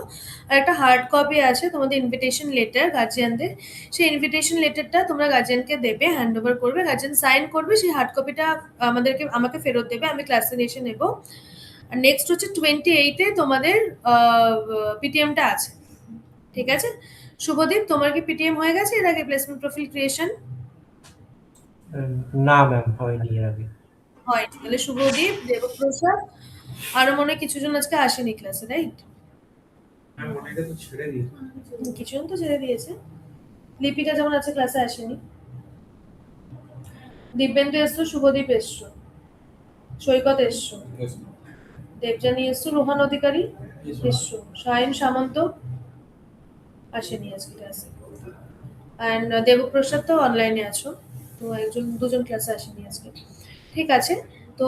আর একটা হার্ড কপি আছে তোমাদের ইনভিটেশন লেটার গার্জিয়ানদের। সেই ইনভিটেশন লেটারটা তোমরা গার্জিয়ানকে দেবে, হ্যান্ড ওভার করবে, গার্জিয়ান সাইন করবে, সেই হার্ড কপিটা আমাকে ফেরত দেবে, আমি ক্লাসে এসে নেব। আর নেক্সট হচ্ছে 28-এ তোমাদের পিটিএমটা আছে, ঠিক আছে। শুভদীপ, তোমার কি পিটিএম হয়ে গেছে এর আগে, প্লেসমেন্ট প্রোফাইল ক্রিয়েশন? না ম্যাম, হয়নি এর আগে। হয়, তাহলে শুভদীপ, দেবপ্রসাদ, আরো মনে হয় কিছু জন আজকে আসেনি ক্লাসে, রাইট? ম্যাম অনেকে তো ছেড়ে দিয়েছে। কিছু জন তো ছেড়ে দিয়েছে। লিপিকা যেমন আছে ক্লাসে আসেনি। দিব্যেন্দু এসছো, শুভদীপ এসছো, সৈকত এসছো, Yes, ma'am. দেবযানী এসছো, রোহান অধিকারী এসছো, সায়ন সামন্ত আসেনি আজকে ক্লাসে, অ্যান্ড দেবপ্রসাদ তো অনলাইনে আছো, তো দুজন ক্লাসে আসেনি আজকে, ঠিক আছে। তো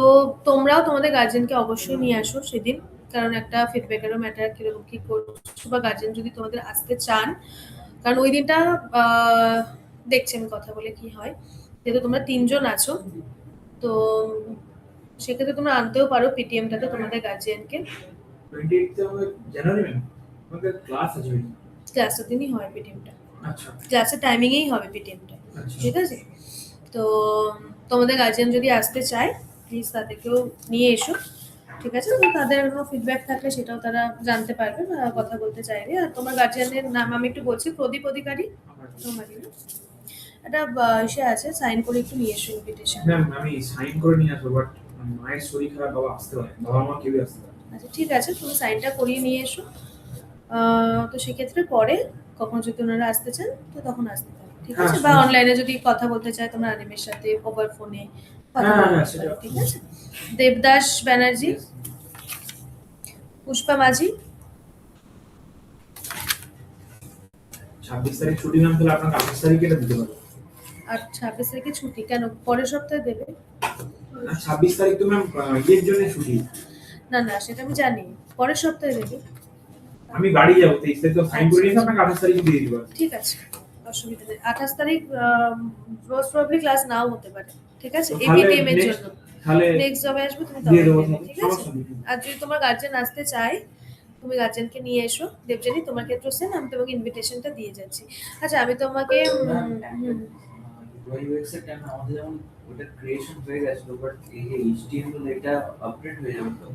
তোমরাও তোমাদের গার্জেনকে অবশ্যই নিয়ে আসো সেদিন, কারণ একটা ফিডব্যাকেরও ম্যাটার, কিরকম কি করছো, বা গার্জেন যদি তোমাদের আসতে চান, কারণ ওই দিনটা দেখছি আমি কথা বলে কি হয়। যেহেতু তোমরা 3 জন আছো, তো সেক্ষেত্রে তোমরা আনতেও পারো পিটিএমটাতে তোমাদের গার্জিয়ানকে। 28 তে আমাদের জানুয়ারি ম্যাম আমাদের ক্লাস আছে ওই দিন। ক্লাসের দিনই হয় পিটিএমটা, আচ্ছা ক্লাসের টাইমিংয়েই হবে পিটিএমটা, আচ্ছা ঠিক আছে। তো তোমাদের গার্জিয়ান যদি আসতে চায়, প্লিজ তাদেরকেও নিয়ে এসো, ঠিক আছে। তো তাদের কোনো ফিডব্যাক থাকলে সেটাও তারা জানতে পারবে বা কথা বলতে চাইবে। আর তোমার গার্জিয়ানের নাম আমি একটু বলছি, প্রদীপ অধিকারী, তোমারই না? একটা সে আছে, সাইন করে একটু নিয়ে এসো ইনভিটেশন। ম্যাম আমি সাইন করে নিয়ে আসবো, বাট মায়ের শরীর খারাপ, বাবা আসতে পারে, বাবা মা কেউই আসতে পারে। আচ্ছা ঠিক আছে, তুমি সাইনটা করিয়ে নিয়ে এসো। তো সেক্ষেত্রে পরে কখন যদি ওনারা আসতে চান, তো তখন আসতে পারেন, ঠিক আছে। হ্যাঁ, বা শুনছি। অনলাইনে যদি কথা বলতে চায় তোমরা আনিমের সাথে ওভার ফোনে কথা হ্যাঁ, বলতে হ্যাঁ, পারো, সেটা। ঠিক আছে। দেবদাস ব্যানার্জি, পুষ্পা মাঝি, 26 তারিখ ছুটি ম্যাম, তাহলে আপনাকে 28 তারিখে এটা দিতে পারবো। আর 26 তারিখে ছুটি কেন, পরের সপ্তাহে দেবে? আর 26 তারিখ তো ম্যাম ইয়ের জন্য ছুটি। না না, সেটা আমি জানি, পরের সপ্তাহে দেবে। আমি বাড়ি যাবো 23 তারিখ, তো সাইন করে নিয়ে আপনাকে 28 তারিখে দিয়ে দিতে পারবো। ঠিক আছে, অসুবিধা নেই। 28 তারিখ মোস্ট প্রবাবলি ক্লাস নাও হতে পারে, ঠিক আছে, এই তাহলে পিটিএম এর next- জন্য। তাহলে নেক্সট যবে আসবে তুমি দিয়ে তবে দেবো, দেবে, ঠিক আছে। সমস্যা নেই। আর যদি তোমার গার্জেন আসতে চায়, তুমি গার্জেনকে নিয়ে এসো। দেবজানি, তোমার ক্ষেত্রে সেম, আমি তোমাকে ইনভিটেশনটা দিয়ে যাচ্ছি। আচ্ছা, আমি তোমাকে UX এর টাইমে আমাদের যেমন ওটা ক্রিয়েশন হয়ে গেছিল, বাট এই যে HTML এটা আপডেট হয়ে যাবে তো।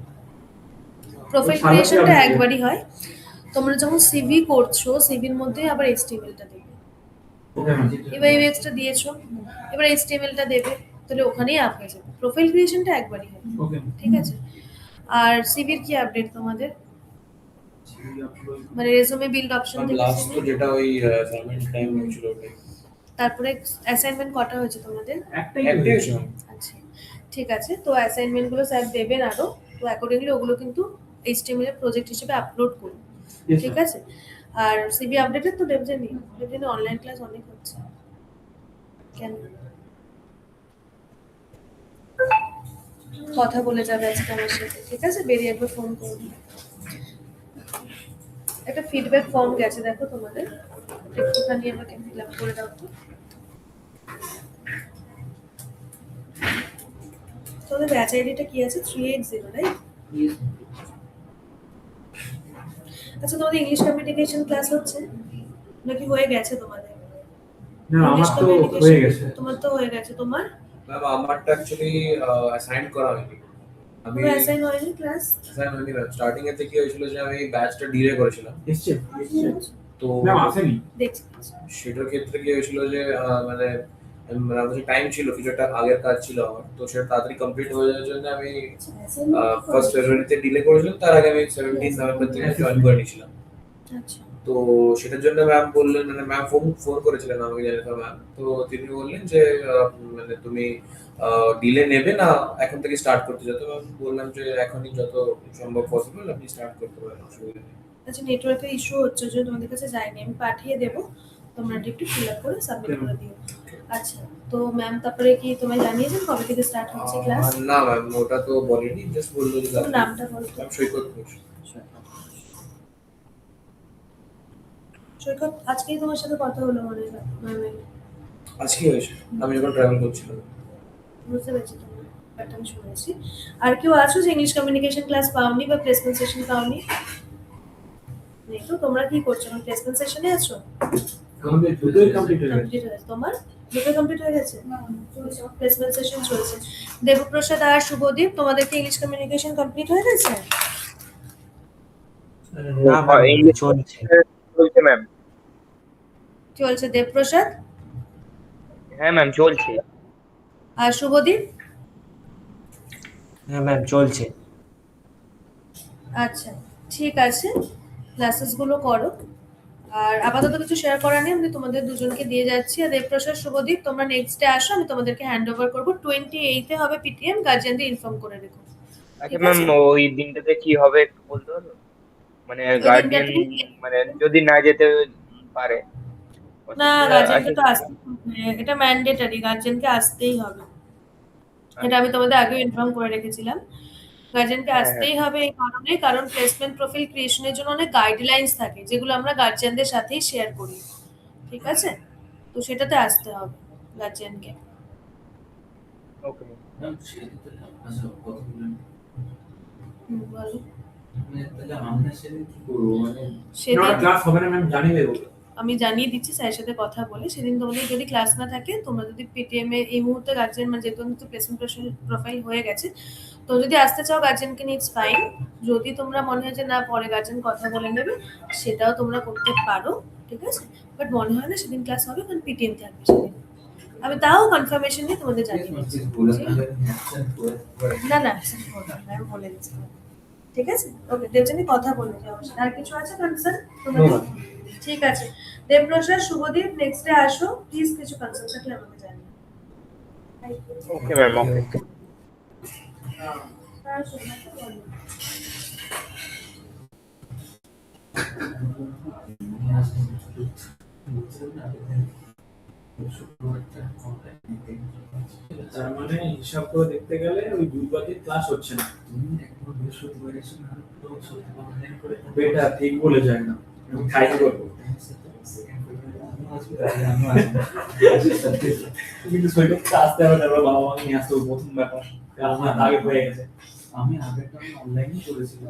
প্রোফাইল ওই সামনে ক্রিয়েশনটা আপনি একবারই হয়। তোমরা যখন সিভি করছো, সিভির মধ্যে আবার এইচটিএমএলটা দেবে। Okay ma'am. এবার ইউএক্সটা দিয়েছো, এবার এইচটিএমএলটা দেবে, তাহলে ওখানেই আপ হয়ে যাবে। প্রোফাইল ক্রিয়েশনটা একবারই হয়, ওকে ঠিক আছে। আর সিভির কি আপডেট তোমাদের, মানে রেজুমে বিল্ড অপশন ম্যাম থেকে লাস্ট তো CV? যেটা ওই অ্যাসাইনমেন্ট টাইম হয়েছিল ওটাই তারপরে অ্যাসাইনমেন্ট কটা হয়েছে তোমাদের? একটাই একটাই হয়েছে ম্যাম। আচ্ছা ঠিক আছে, তো অ্যাসাইনমেন্ট গুলো স্যার দেবেন আরো, তো অ্যাকর্ডিংলি ওগুলো কিন্তু এইচটিএমএল এর প্রজেক্ট হিসেবে আপলোড করুন, Yes, ঠিক ma'am. আছে। আর সিভি আপডেটেড তো দেবজানি, দেবজানি অনলাইন ক্লাস অনেক হচ্ছে, কেন কথা বলে যাবে আজকে আমার সাথে, ঠিক আছে। বেরিয়ে একবার ফোন করুন। একটা ফিডব্যাক ফর্ম গেছে দেখো তোমাদের, একটুখানি আমাকে ফিল আপ করে দাও তো। তোমাদের ব্যাচ আইডিটা কি আছে? 380, রাইট? আচ্ছা তোমাদের ইংলিশ কমিউনিকেশন ক্লাস হচ্ছে নাকি হয়ে গেছে তোমাদের? না ইংলিশ আমার তো কমিউনিকেশন হয়ে গেছে। তোমার তো হয়ে গেছে, তোমার ম্যাম আমারটা অ্যাকচুয়ালি অ্যাসাইন করা হয়নি। আমি পুরো অ্যাসাইন হয়নি ক্লাস? অ্যাসাইন হয়নি ম্যাম। স্টার্টিং এতে কি হয়েছিল যে আমি ব্যাচটা ডিলে করেছিলাম, এসছে তো না আসেনি। দেখছি। সেটার ক্ষেত্রে কি হয়েছিল যে মানে আমাদের টাইম ছিল, কিছুটা আগের কাজ ছিল আমার, তো সেটা তাড়াতাড়ি কমপ্লিট হয়ে যাওয়ার জন্য আমি ফার্স্ট ফেব্রুয়ারিতে ডিলে করেছিলাম। তার আগে আমি 17 নভেম্বর থেকে জয়েন করে নিয়েছিলাম। আচ্ছা তো সেটার জন্য ম্যাম বললেন, মানে ম্যাম ফোন করেছিলেন আমাকে, জেনিফার ম্যাম। তো তিনি বললেন যে মানে তুমি ডিলে নেবে না এখন থেকে স্টার্ট করতে চাও? তো আমি বললাম যে এখনই যত সম্ভব পসিবল আপনি স্টার্ট করতে পারেন, অসুবিধা নেই। আচ্ছা নেটওয়ার্কের ইস্যু হচ্ছে যে তোমাদের কাছে যায়নি, আমি পাঠিয়ে দেবো, তোমরা একটু ফিল আপ করে সাবমিট করে দিও। আচ্ছা তো ম্যাম তারপরে কি তোমায় জানিয়েছেন কবে থেকে স্টার্ট হচ্ছে ক্লাস? না ম্যাম, ওটা তো বলেনি, জাস্ট বললো যে তোমার নামটা বলো তো। ম্যাম সৈকত ঘোষ। সৈকত, আজকেই তোমার সাথে কথা হলো মনে হয় ম্যামের? আজকে হয়েছে, আমি যখন ট্রাভেল করছিলাম। বুঝতে পেরেছি তোমার ব্যাপারটা, আমি শুনেছি। আর কেউ আছো যে ইংলিশ কমিউনিকেশন ক্লাস পাওনি বা প্লেসমেন্ট সেশন পাওনি? নেই তো? তোমরা কি করছো, প্লেসমেন্ট সেশনে আছো? আমাদের দুটোই কমপ্লিট হয়ে গেছে। কমপ্লিট হয়ে গেছে তোমার? দুটো কমপ্লিট হয়ে গেছে, প্লেসমেন্ট সেশন চলছে। দেবপ্রসাদ আর শুভদীপ, তোমাদের কি ইংলিশ কমিউনিকেশন কমপ্লিট হয়ে গেছে? না ম্যাম ইংলিশ চলছে। চলছে ম্যাম। চলছে। দেবপ্রসাদ হ্যাঁ ম্যাম চলছে। আর শুভদীপ? হ্যাঁ ম্যাম চলছে। আচ্ছা ঠিক আছে, ক্লাসেস গুলো করো। আর আপাতত কিছু শেয়ার করার নেই, আমি তোমাদের দুজনকে দিয়ে যাচ্ছি। আর দেবপ্রসাদ, শুভদীপ তোমরা নেক্সট ডে আসো, আমি তোমাদেরকে হ্যান্ড ওভার করবো। 28 হবে পিটিএম, গার্জিয়ানদের ইনফর্ম করে রেখো। আচ্ছা ঠিক ম্যাম, আছে? ওই দিনটাতে কি হবে একটু বলতে পারো? মানে ওই গার্ডিয়ান দিনটাতে মানে যদি না যেতে পারে, না, অসুবিধা গার্জিয়ানকে আছে তো কি? আসতে হবে, এটা ম্যান্ডেটরি, গার্জিয়ানকে আসতেই হবে। এটা আমি তোমাদের আগেও ইনফর্ম করে রেখেছিলাম। গার্জিয়ানকে হ্যাঁ হ্যাঁ আসতেই হবে এই কারণে, কারণ প্লেসমেন্ট প্রোফাইল ক্রিয়েশনের জন্য অনেক গাইডলাইন্স থাকে যেগুলো আমরা গার্জিয়ানদের সাথেই শেয়ার করি। ঠিক আছে? তো সেটাতে আসতে হবে গার্জিয়ানকে। ওকে ম্যাম সেদিন তো আচ্ছা কথা বলেন, বলো। তাহলে আমরা সেদিন কি করবো, মানে সেদিন ক্লাস হবে না ম্যাম, জানিয়ে দেবো। আমি জানিয়ে দিচ্ছি স্যারের সাথে কথা বলে। সেদিন তোমাদের যদি ক্লাস না থাকে, তোমরা যদি পিটিএম এ এই মুহূর্তে গার্জিয়ান, মানে যেহেতু কিন্তু প্লেসমেন্ট প্রোফাইল হয়ে গেছে, তো যদি আসতে চাও গার্জিয়ানকে নিয়ে ইটস ফাইন। যদি তোমরা মনে হয় যে না পরে গার্জিয়ান কথা বলে নেবে, সেটাও তোমরা করতে পারো। ঠিক আছে? বাট মনে হয় না সেদিন ক্লাস হবে, কারণ পিটিএম থাকবে সেদিন। আমি তাও কনফার্মেশন নিয়ে তোমাদের জানিয়ে দিচ্ছি। বলে তাহলে অ্যাকশন করে না না আমি বলে দিচ্ছি। ঠিক আছে? ওকে, দেবজানি কথা বলে যাও। আর কিছু আছে কনসার্ন তোমাদের? ঠিক আছে। দেবপ্রসাদ, শুভদীপ নেক্সট ডে আসো প্লিজ, কিছু কনসার্ন থাকলে আমাকে জানিও। Okay ma'am okay. তার মানে হিসাব করে দেখতে গেলে ওই দুর্গাতে ক্লাস হচ্ছে না। তুমি একবার বৃহস্পতিবার এসে না তো সপ্তাহ অনলাইন করে বেটা ঠিক বলে যায় না, আমি ট্রাই করবো। কিন্তু সৈকতকে আসতে হবে, তারপর বাবা মাকে নিয়ে আসতে হবে, প্রথম ব্যাপার। আমার আগে হয়ে গেছে। আমি আগেরটা অনলাইনই করেছিলাম।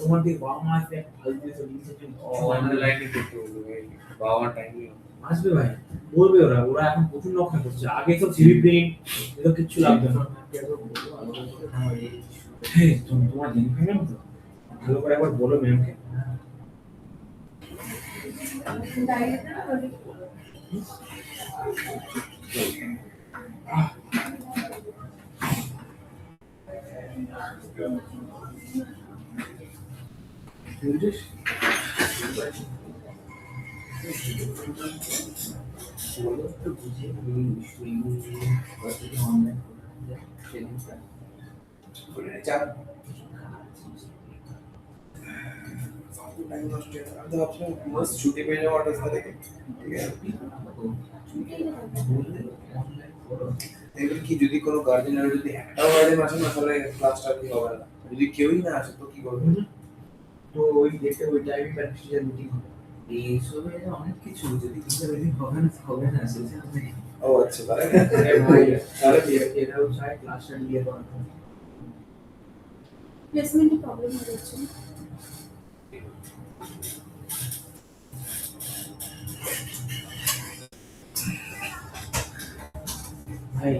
তোমার দিকে বাবা মা আসবে, ফালতু এসব জিনিসের জন্য অনলাইনে করতে হবে ভাই, বাবা টাইম নেই। আসবে ভাই, বলবে ওরা। ওরা এখন প্রচুর লক্ষণ করছে, আগে সব সিভি প্রিন্ট এসব কিচ্ছু লাগবে না। হ্যাঁ, তোমার জেনিফার ম্যাম তো ভালো করে একবার বলো ম্যামকে। তো বুঝে অনলাইন সেদিনটা টাইম নষ্ট হয়ে যাবে। আমি তো ভাবছিলাম মাস ছুটি পেয়ে যাবো 28 তারিখে। ঠিক আছে, এবার কি যদি কোনো গার্জেন যদি একটাও গার্জেন আসে না, তাহলে ক্লাসটা কি হবে না। যদি কেউই না আসে তো কি করবে? তো ওই ডেটে ওই টাইমে প্যারেন্টস টিচার মিটিং হবে। এইসবে অনেক কিছু যদি টিচার মিটিং হবে না সেটা আমি ও আচ্ছা, তাহলে ভাই তাহলে এরাও চায় ক্লাসটা নিয়ে করা। প্লেসমেন্টে প্রবলেম হচ্ছে। ভাই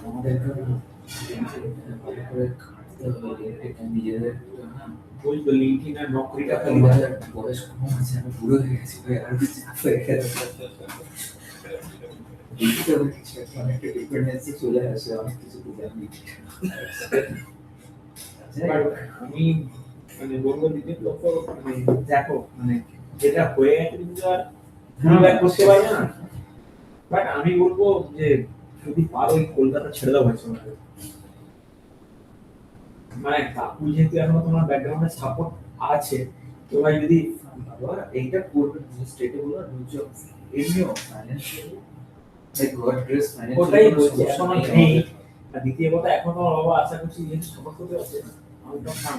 আমাদেরকে না ভালো করে খাটতে হবে, এটা নিজেদের না ওই তো লিঙ্কডিন আর নকরিটা খালি আমাদের বয়স কম আছে, আমি বুড়ো হয়ে গেছি ভাই, আর কিছু চাপ হয়ে গেছে। দিতে হবে কিছু একটা, অনেকটা ডিপেন্ডেন্সি চলে আসে অনেক কিছু থেকে আমি। But আমি মানে বলবো দিদি লক্ষ্য মানে দেখো মানে যেটা হয়ে গেছে কিন্তু আর ফিডব্যাক করতে পারি না। বাট আমি বলবো যে যদি পারো এই কলকাতা ছেড়ে দাও ভাই তোমাকে। মানে কাকু যেহেতু এখনো তোমার ব্যাকগ্রাউন্ডে সাপোর্ট আছে, তো ভাই যদি বাবা এইটা করবে স্টেটে বলো রুজো এমনিও ফাইন্যান্সিয়ালি লাইক গড গ্রেস ওটাই ফাইন্যান্সিয়ালি বলছি এখনো নেই। আর দ্বিতীয় কথা এখনো বাবা আশা করছি যেহেতু সাপোর্ট করতে পারছে আমি তো কাম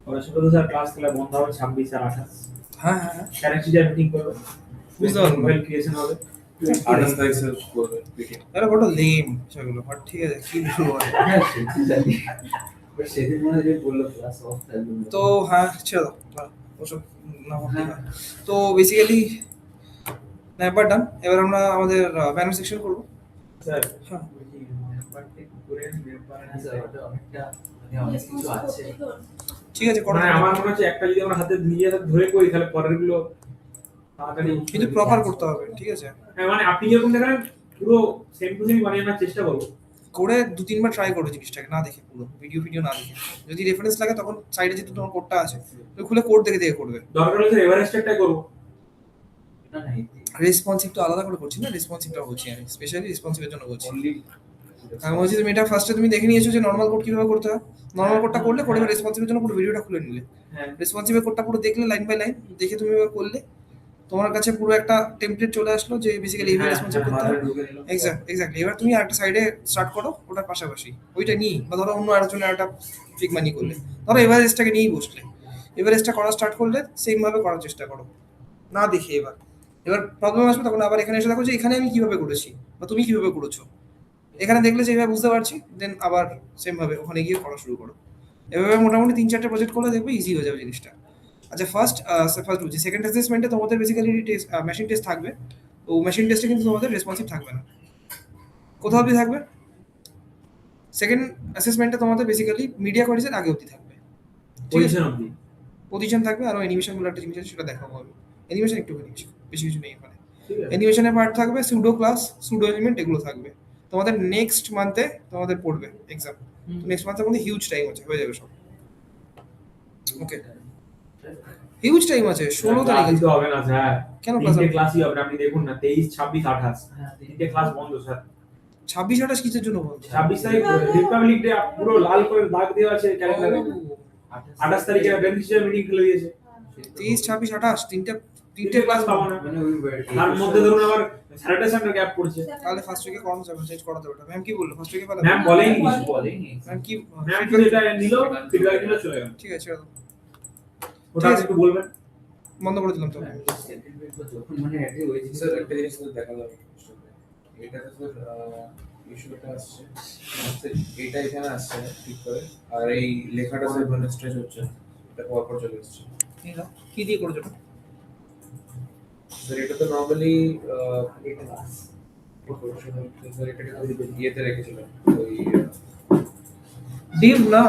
পড়াশোনা তো স্যার ক্লাস খেলা বন্ধ হবে 26 আর 28। হ্যাঁ হ্যাঁ হ্যাঁ কারেন্সি যা মিটিং করবে বুঝতে পারলাম। মোবাইল ক্রিয়েশন হবে 28 তারিখ সেল করবে পিটিএম। আরে বড় লেম সেগুলো, বাট ঠিক আছে কি বলবো আর। হ্যাঁ সেটা জানি, বাট সেদিন মনে হয় যে বললো ক্লাস অফ থাকবে। তো হ্যাঁ ছেড়ে দাও, ওসব না বলতে হয়। তো বেসিক্যালি ব্যাপার ডান। এবার আমরা আমাদের ব্যানার সেকশন করবো। স্যার হ্যাঁ ব্যাপারটা করে ব্যাপার হ্যাঁ স্যার, ওটা অনেকটা মানে অনেক কিছু আছে। ঠিক আছে করো, মানে আমার মনে হচ্ছে একটা যদি আমরা হাতে নিজে হাতে ধরে করি তাহলে পরের গুলো তাড়াতাড়ি কিন্তু প্রপার করতে হবে, ঠিক আছে? হ্যাঁ মানে আপনি যেরকম দেখেন পুরো সেম টু সেম বানিয়ে আনার চেষ্টা করবো। করে 2-3 বার ট্রাই করো জিনিসটাকে, না দেখে পুরো ভিডিও না দেখে। যদি রেফারেন্স লাগে তখন সাইডে যেহেতু তোমার কোডটা আছে তুমি খুলে কোড দেখে দেখে করবে। দরকার হলে স্যার এভারেস্টটাই করবো। না না রেসপন্সিভ তো আলাদা করে করছি না, রেসপন্সিভটা বলছি আমি, স্পেশালি রেসপন্সিভের জন্য বলছি। অনলি আমি বলছি তুমি এটা ফার্স্টে তুমি দেখে নিয়েছো যে নর্মাল কোড কিভাবে করতে হয়, নর্মাল কোডটা করলে করে রেসপন্সিভের জন্য পুরো ভিডিওটা খুলে নিলে, হ্যাঁ রেসপন্সিভের কোডটা পুরো দেখলে লাইন বাই লাইন দেখে তুমি এবার করলে তোমার কাছে পুরো একটা টেমপ্লেট চলে আসলো যে বেসিক্যালি এইভাবে রেসপন্সিভ করতে হয়। এক্স্যাক্টলি। এবার তুমি আরেকটা সাইডে স্টার্ট করো ওটার পাশাপাশি ওইটা নিয়ে, বা ধরো অন্য আরেকজনের একটা ফিগমা নিয়ে করলে, ধরো এভারেস্টটাকে নিয়েই বসলে, এভারেস্টটা করা স্টার্ট করলে সেম ভাবে করার চেষ্টা করো না দেখে। এবার প্রবলেম আসবে তখন আবার এখানে এসে দেখো যে এখানে আমি কিভাবে করেছি বা তুমি কিভাবে করেছো, এখানে দেখলে যে এভাবে বুঝতে পারছি, দেন আবার সেম ভাবে ওখানে গিয়ে করা শুরু করো। এভাবে মোটামুটি 3-4টে প্রজেক্ট করলে দেখবে ইজি হয়ে যাবে জিনিসটা। আচ্ছা ফার্স্ট বলছি, সেকেন্ড অ্যাসেসমেন্টে তোমাদের বেসিক্যালি টেস্ট মেশিন টেস্ট থাকবে। তো মেশিন টেস্টে কিন্তু তোমাদের রেসপন্সিভ থাকবে না, কোথাও অবধি থাকবে? সেকেন্ড অ্যাসেসমেন্টে তোমাদের বেসিক্যালি মিডিয়া কোয়ারিজের আগে অবধি থাকবে, ঠিক আছে? পজিশন অবধি পজিশন থাকবে, আর অ্যানিমেশনগুলো একটা জিনিস আছে সেটা দেখাবো আমি। অ্যানিমেশন একটু বেশি কিছু নেই এখানে। ঠিক আছে। অ্যানিমেশনের পার্ট থাকবে, সুডো ক্লাস, সুডো এলিমেন্ট এগুলো থাকবে। তোমাদের নেক্সট মান্থে তোমাদের পড়বে এক্সাম। তো নেক্সট মান্থের মধ্যে হিউজ টাইম আছে, হয়ে যাবে সব। ওকে, হিউজ টাইম আছে, 16 তারিখ ক্লাসই তো হবে না স্যার। কেন ক্লাস তিনটে হবে? ক্লাসই হবে, আপনি দেখুন না 23, 26, 28 তিনটে ক্লাস বন্ধ স্যার। 26-28 কিসের জন্য বলছো? 26 তারিখ রিপাবলিক ডে পুরো লাল করে দাগ দেওয়া আছে ক্যালেন্ডারে। 28 তারিখে বেনিফিশিয়ারি মিটিং ফেলে দিয়েছে। 23-26-28 তিনটে তিনটে ক্লাস পাবো না। মানে ওই তার মধ্যে ধরুন আবার স্যাটারডে সানডে গ্যাপ পড়ছে। তাহলে ফার্স্ট উইকে করানো যাবে, চেঞ্জ করাতে হবে। ম্যাম কি বললো ফার্স্ট উইকে? পারবে ম্যাম বলেনি কিছু। বলেনি। ম্যাম কি ম্যাম শুধু এটা নিল, ফিডব্যাক দিল, চলে গেল। ঠিক আছে, ছেড়ে দাও। ওটা ঠিক আছে। একটু বলবেন। বন্ধ করে দিলাম তো। যখন মানে একটা ওই জিনিস স্যার একটা জিনিস তো দেখা যাবে এটাতে স্যার ইস্যুটা আসছে স্যার, এটা এখানে আসছে না ঠিক করে, আর এই লেখাটা স্যার মানে স্ট্রেচ হচ্ছে, এটা পরপর চলে আসছে এই নাও, কি দিয়ে করেছো এটা? স্যার। এটা তো নর্মালি স্যার এটাকে তো ইয়েতে রেখেছিলাম ওই ডিভ না,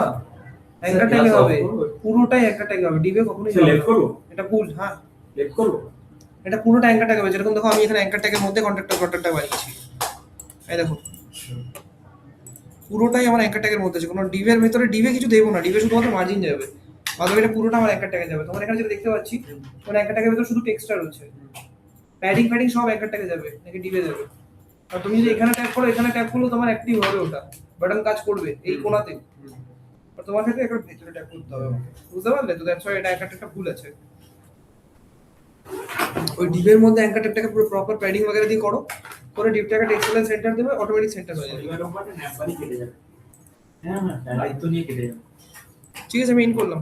অ্যাঙ্কার ট্যাগে হবে, পুরোটাই অ্যাঙ্কার ট্যাগে হবে, ডিভে কখনোই সে হবে লেফট না। করব, এটা কুল, হ্যাঁ লেফট করব। এটা পুরোটা অ্যাঙ্কার ট্যাগ হবে। যেরকম দেখো আমি এখানে অ্যাঙ্কার ট্যাগের মধ্যে কন্ট্রাক্টর বানিয়েছি, এই দেখো পুরোটাই আমার অ্যাঙ্কার ট্যাগের মধ্যে আছে। কোনো ডিভের ভেতরে ডিভে কিছু দেবো না, ডিভে শুধুমাত্র মার্জিন যাবে, বাদ এটা পুরোটা আমার অ্যাঙ্কার ট্যাগে যাবে। তোমার এখানে যেটা দেখতে পাচ্ছি তোমার অ্যাঙ্কার ট্যাগের ভেতরে শুধু টেক্সটটা রয়েছে, প্যাডিং সব অ্যাঙ্কার ট্যাগে যাবে নাকি ডিভে যাবে। আর তুমি যদি এখানে ট্যাগ করো, এখানে ট্যাগ করলেও তোমার অ্যাক্টিভ হবে, ওটা বাটন কাজ করবে এই কোণাতে। আর তোমার ক্ষেত্রে একটা ভেতরে ট্যাগ করতে হবে আমাকে, বুঝতে পারলে? তো দ্যাটস ওয়াই এটা অ্যাঙ্কার ট্যাগটা ভুল আছে। ওই ডিভের মধ্যে অ্যাঙ্কার ট্যাগটাকে পুরো প্রপার প্যাডিং वगैरह দিয়ে করো, করে ডিভটাকে টেক্সট সেন্টার দেবে, অটোমেটিক সেন্টার হয়ে যাবে। এবার ওখানে ন্যাপবারই কেটে যাবে। হ্যাঁ হ্যাঁ, দায়িত্ব নিয়ে কেটে যাবে। ঠিক আছে, আমি ইন করলাম।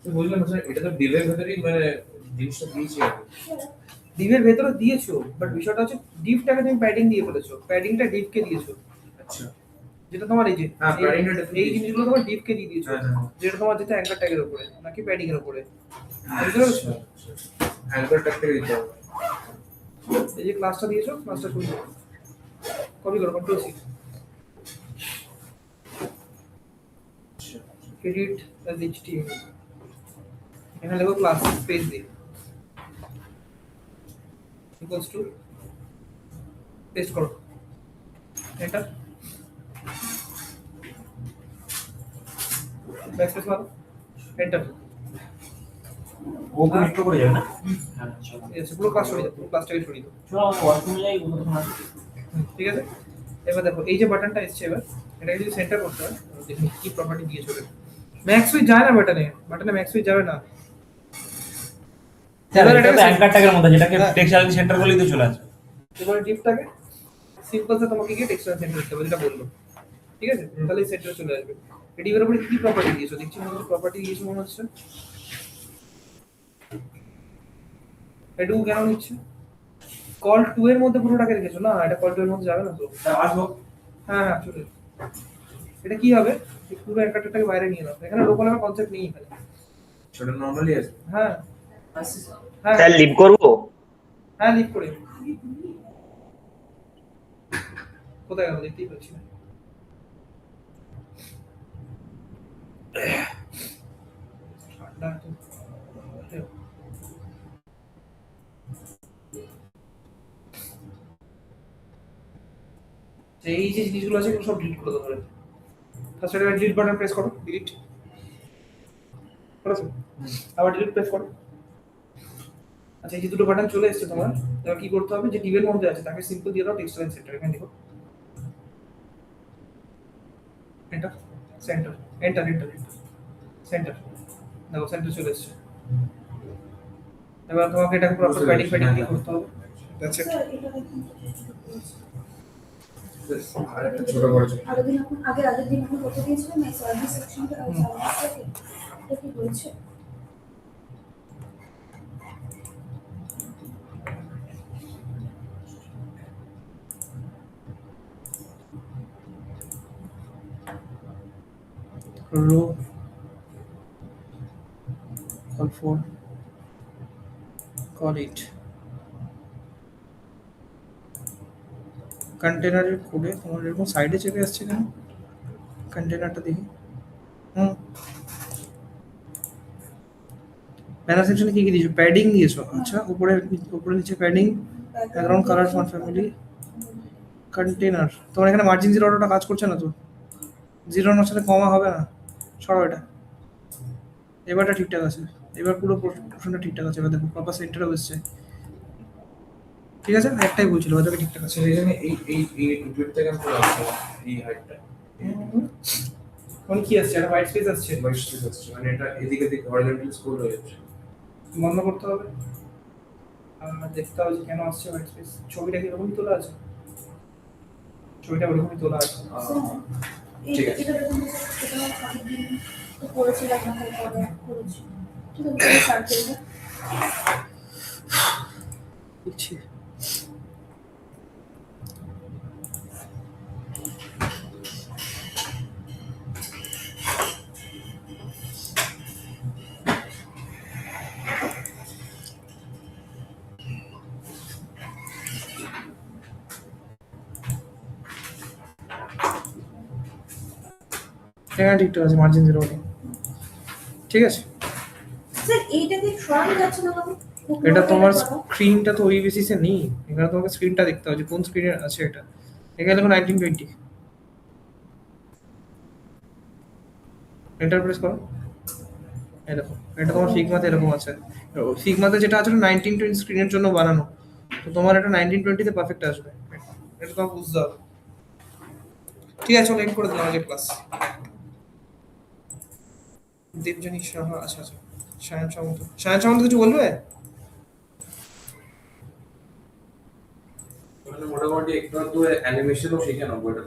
তো বললাম স্যার এটা তো ডিলের ভেতরেই মানে জিনিসটা দিয়েছি আর কি। ডিভের ভেতরে দিয়েছো, বাট বিষয়টা হচ্ছে ডিভটাকে তুমি প্যাডিং দিয়ে করেছো, প্যাডিংটা ডিভকে দিয়েছো, আচ্ছা যেটা তোমার এই যে হ্যাঁ, এই- padding টা definitely এই জিনিসগুলো তোমার ডিভকে দিয়ে দিয়েছো, হ্যাঁ, হ্যাঁ। যেটা তোমার যেটা অ্যাঙ্কার ট্যাগের উপরে নাকি প্যাডিং এর উপরে, বুঝতে পেরেছো? অ্যাঙ্কার ট্যাগ থেকে দিতে হবে। এই যে ক্লাসটা দিয়েছো, ক্লাসটা শুরু করো, কপি করো, control C, edit as HTML, এখানে লেখো ক্লাস স্পেস দিয়ে ইকুয়ালস টু, পেস্ট করো, এন্টার, ব্যাকস্পেস মারো, এন্টার। ও কোন একটু করে যাবে না? হ্যাঁ চলো ঠিক আছে, পুরো ক্লাস সরিয়ে দাও, পুরো ক্লাসটাকে সরিয়ে দাও, চলো আমরা ওয়াশরুমে যাই কোথাও না ঠিক আছে? এবার দেখো এই যে বাটনটা এসছে, এবার এটাকে যদি সেন্টার করতে হয়, দেখি কি প্রপার্টি দিয়েছো এটা। ম্যাক্স সুইচ যায় না বাটনে ম্যাক্স সুইচ যাবে না। এবার এটা তো এটাকে অ্যাঙ্কার ট্যাগের মধ্যে যেটাকে হ্যাঁ। টেক্সচার সেন্টার করলেই তো চলে আসবে। এবার ডিপটাকে সিম্পল সে তোমাকে গিয়ে টেক্সচার সেন্টার করতে হবে, যেটা বললো, ঠিক আছে? তাহলে সেন্টারে চলে আসবে। ডিপের উপরে কি প্রপার্টি দিয়েছো দেখছি, মনে প্রপার্টি দিয়েছো মনে হচ্ছে। এটুকু কেন নিচ্ছে? কল 2 এর মধ্যে পুরোটাকে রেখেছো না, এটা কল 2 এর মধ্যে যাবে না তো। আসবো হ্যাঁ হ্যাঁ চলে এসো। এটা কি হবে, এই পুরো অ্যাঙ্কারটাকে বাইরে নিয়ে নাও, এখানে লোকাল আমার কনসেপ্ট নেই এখানে। সেটা নরমালি আছে। হ্যাঁ হ্যাঁ স্যার লিভ করবো? হ্যাঁ লিভ করে কোথায় গেল দেখতেই পাচ্ছি না। ঠান্ডা তো। এই যে জিনিসগুলো আছে এগুলো সব ডিলিট করে দেবো। ফার্স্ট এটা ডিলিট বাটন প্রেস করো, ডিলিট করেছো, আবার ডিলিট প্রেস করো। আচ্ছা এই যে দুটো বাটন চলে এসেছে তোমার, এবার কি করতে হবে, যে ডিভের মধ্যে আছে তাকে সিম্পল দিয়ে দাও টেক্সচার সেন্টার, এখানে দেখো enter, centre, enter enter centre, দেখো সেন্টার চলে এসেছে। এবার তোমাকে এটাকে প্রপার প্যাডিং দিয়ে করতে হবে, দ্যাটস ইট। আর একটা ছোট বড় ছোট। আগের দিন আপনি করতে দিয়েছিলেন এই সার্ভিস সেকশনটা এটা কি বলছে? row call for call it কন্টেনারের কোডে তোমার এরকম সাইডে চেপে আসছে কেন কন্টেনারটা দেখি। প্যারা সেকশনে কি কি দিয়েছো, প্যাডিং দিয়েছো, আচ্ছা উপরে নিচে padding, background colour font family, container. তোমার এখানে মার্জিন জিরো অটোটা কাজ করছে না তো, জিরোর সাথে কমা হবে না, সরো এটা। এবারটা ঠিকঠাক আছে, এবার পুরো পোর্শনটা ঠিকঠাক আছে, এবার দেখো প্রপার সেন্টারও এসছে, ঠিক আছে? একটাই বলছিল ওদেরকে ঠিকঠাক আছে। আচ্ছা এখানে এই টুইটটা কেন করে আসছে এই হাইটটা? কোন কি আসছে, একটা হোয়াইট স্পেস আসছে, বাইশ ঠিক আছে, মানে এটা এদিকে দিকে হরিজন্টাল স্ক্রল হয়ে যাচ্ছে। বন্ধ করতে হবে আর দেখতে হবে যে কেন আসছে হোয়াইট স্পেস। ছবিটা কিরকমই তোলা আছে, ছবিটা ওরকমই তোলা আছে। ঠিক আছে। এটা দেখুন এটা আগের দিন তো করেছিলাম আপনাকে করেছি, ঠিক আছে সার্কেল বুঝছি। হ্যাঁ ঠিকঠাক আছে, মার্জিন জিরো ঠিক আছে। স্যার এইটাকে ট্রাই যাচ্ছে না কেন? এটা তোমার স্ক্রিনটা তো ওই বেসিসে নেই, এখানে তোমাকে স্ক্রিনটা দেখতে হবে যে কোন স্ক্রিনে আছে এটা। এখানে দেখো 1920, এন্টার প্রেস করো, এই দেখো এটা তোমার ফিগমাতে এরকম আছে, ফিগমাতে যেটা আছে 1920 স্ক্রিনের জন্য বানানো, তো তোমার এটা 1920 তে পারফেক্ট আসবে, এটা তোমার বুঝতে হবে। ঠিক আছে চলো এন্ড করে দিলাম আজকের ক্লাস। দেবজানী সাহা, আচ্ছা আচ্ছা সায়ন সামন্ত কিছু বলবে? মানে মোটামুটি একটু অ্যানিমেশনও শিখে নেবো এটা।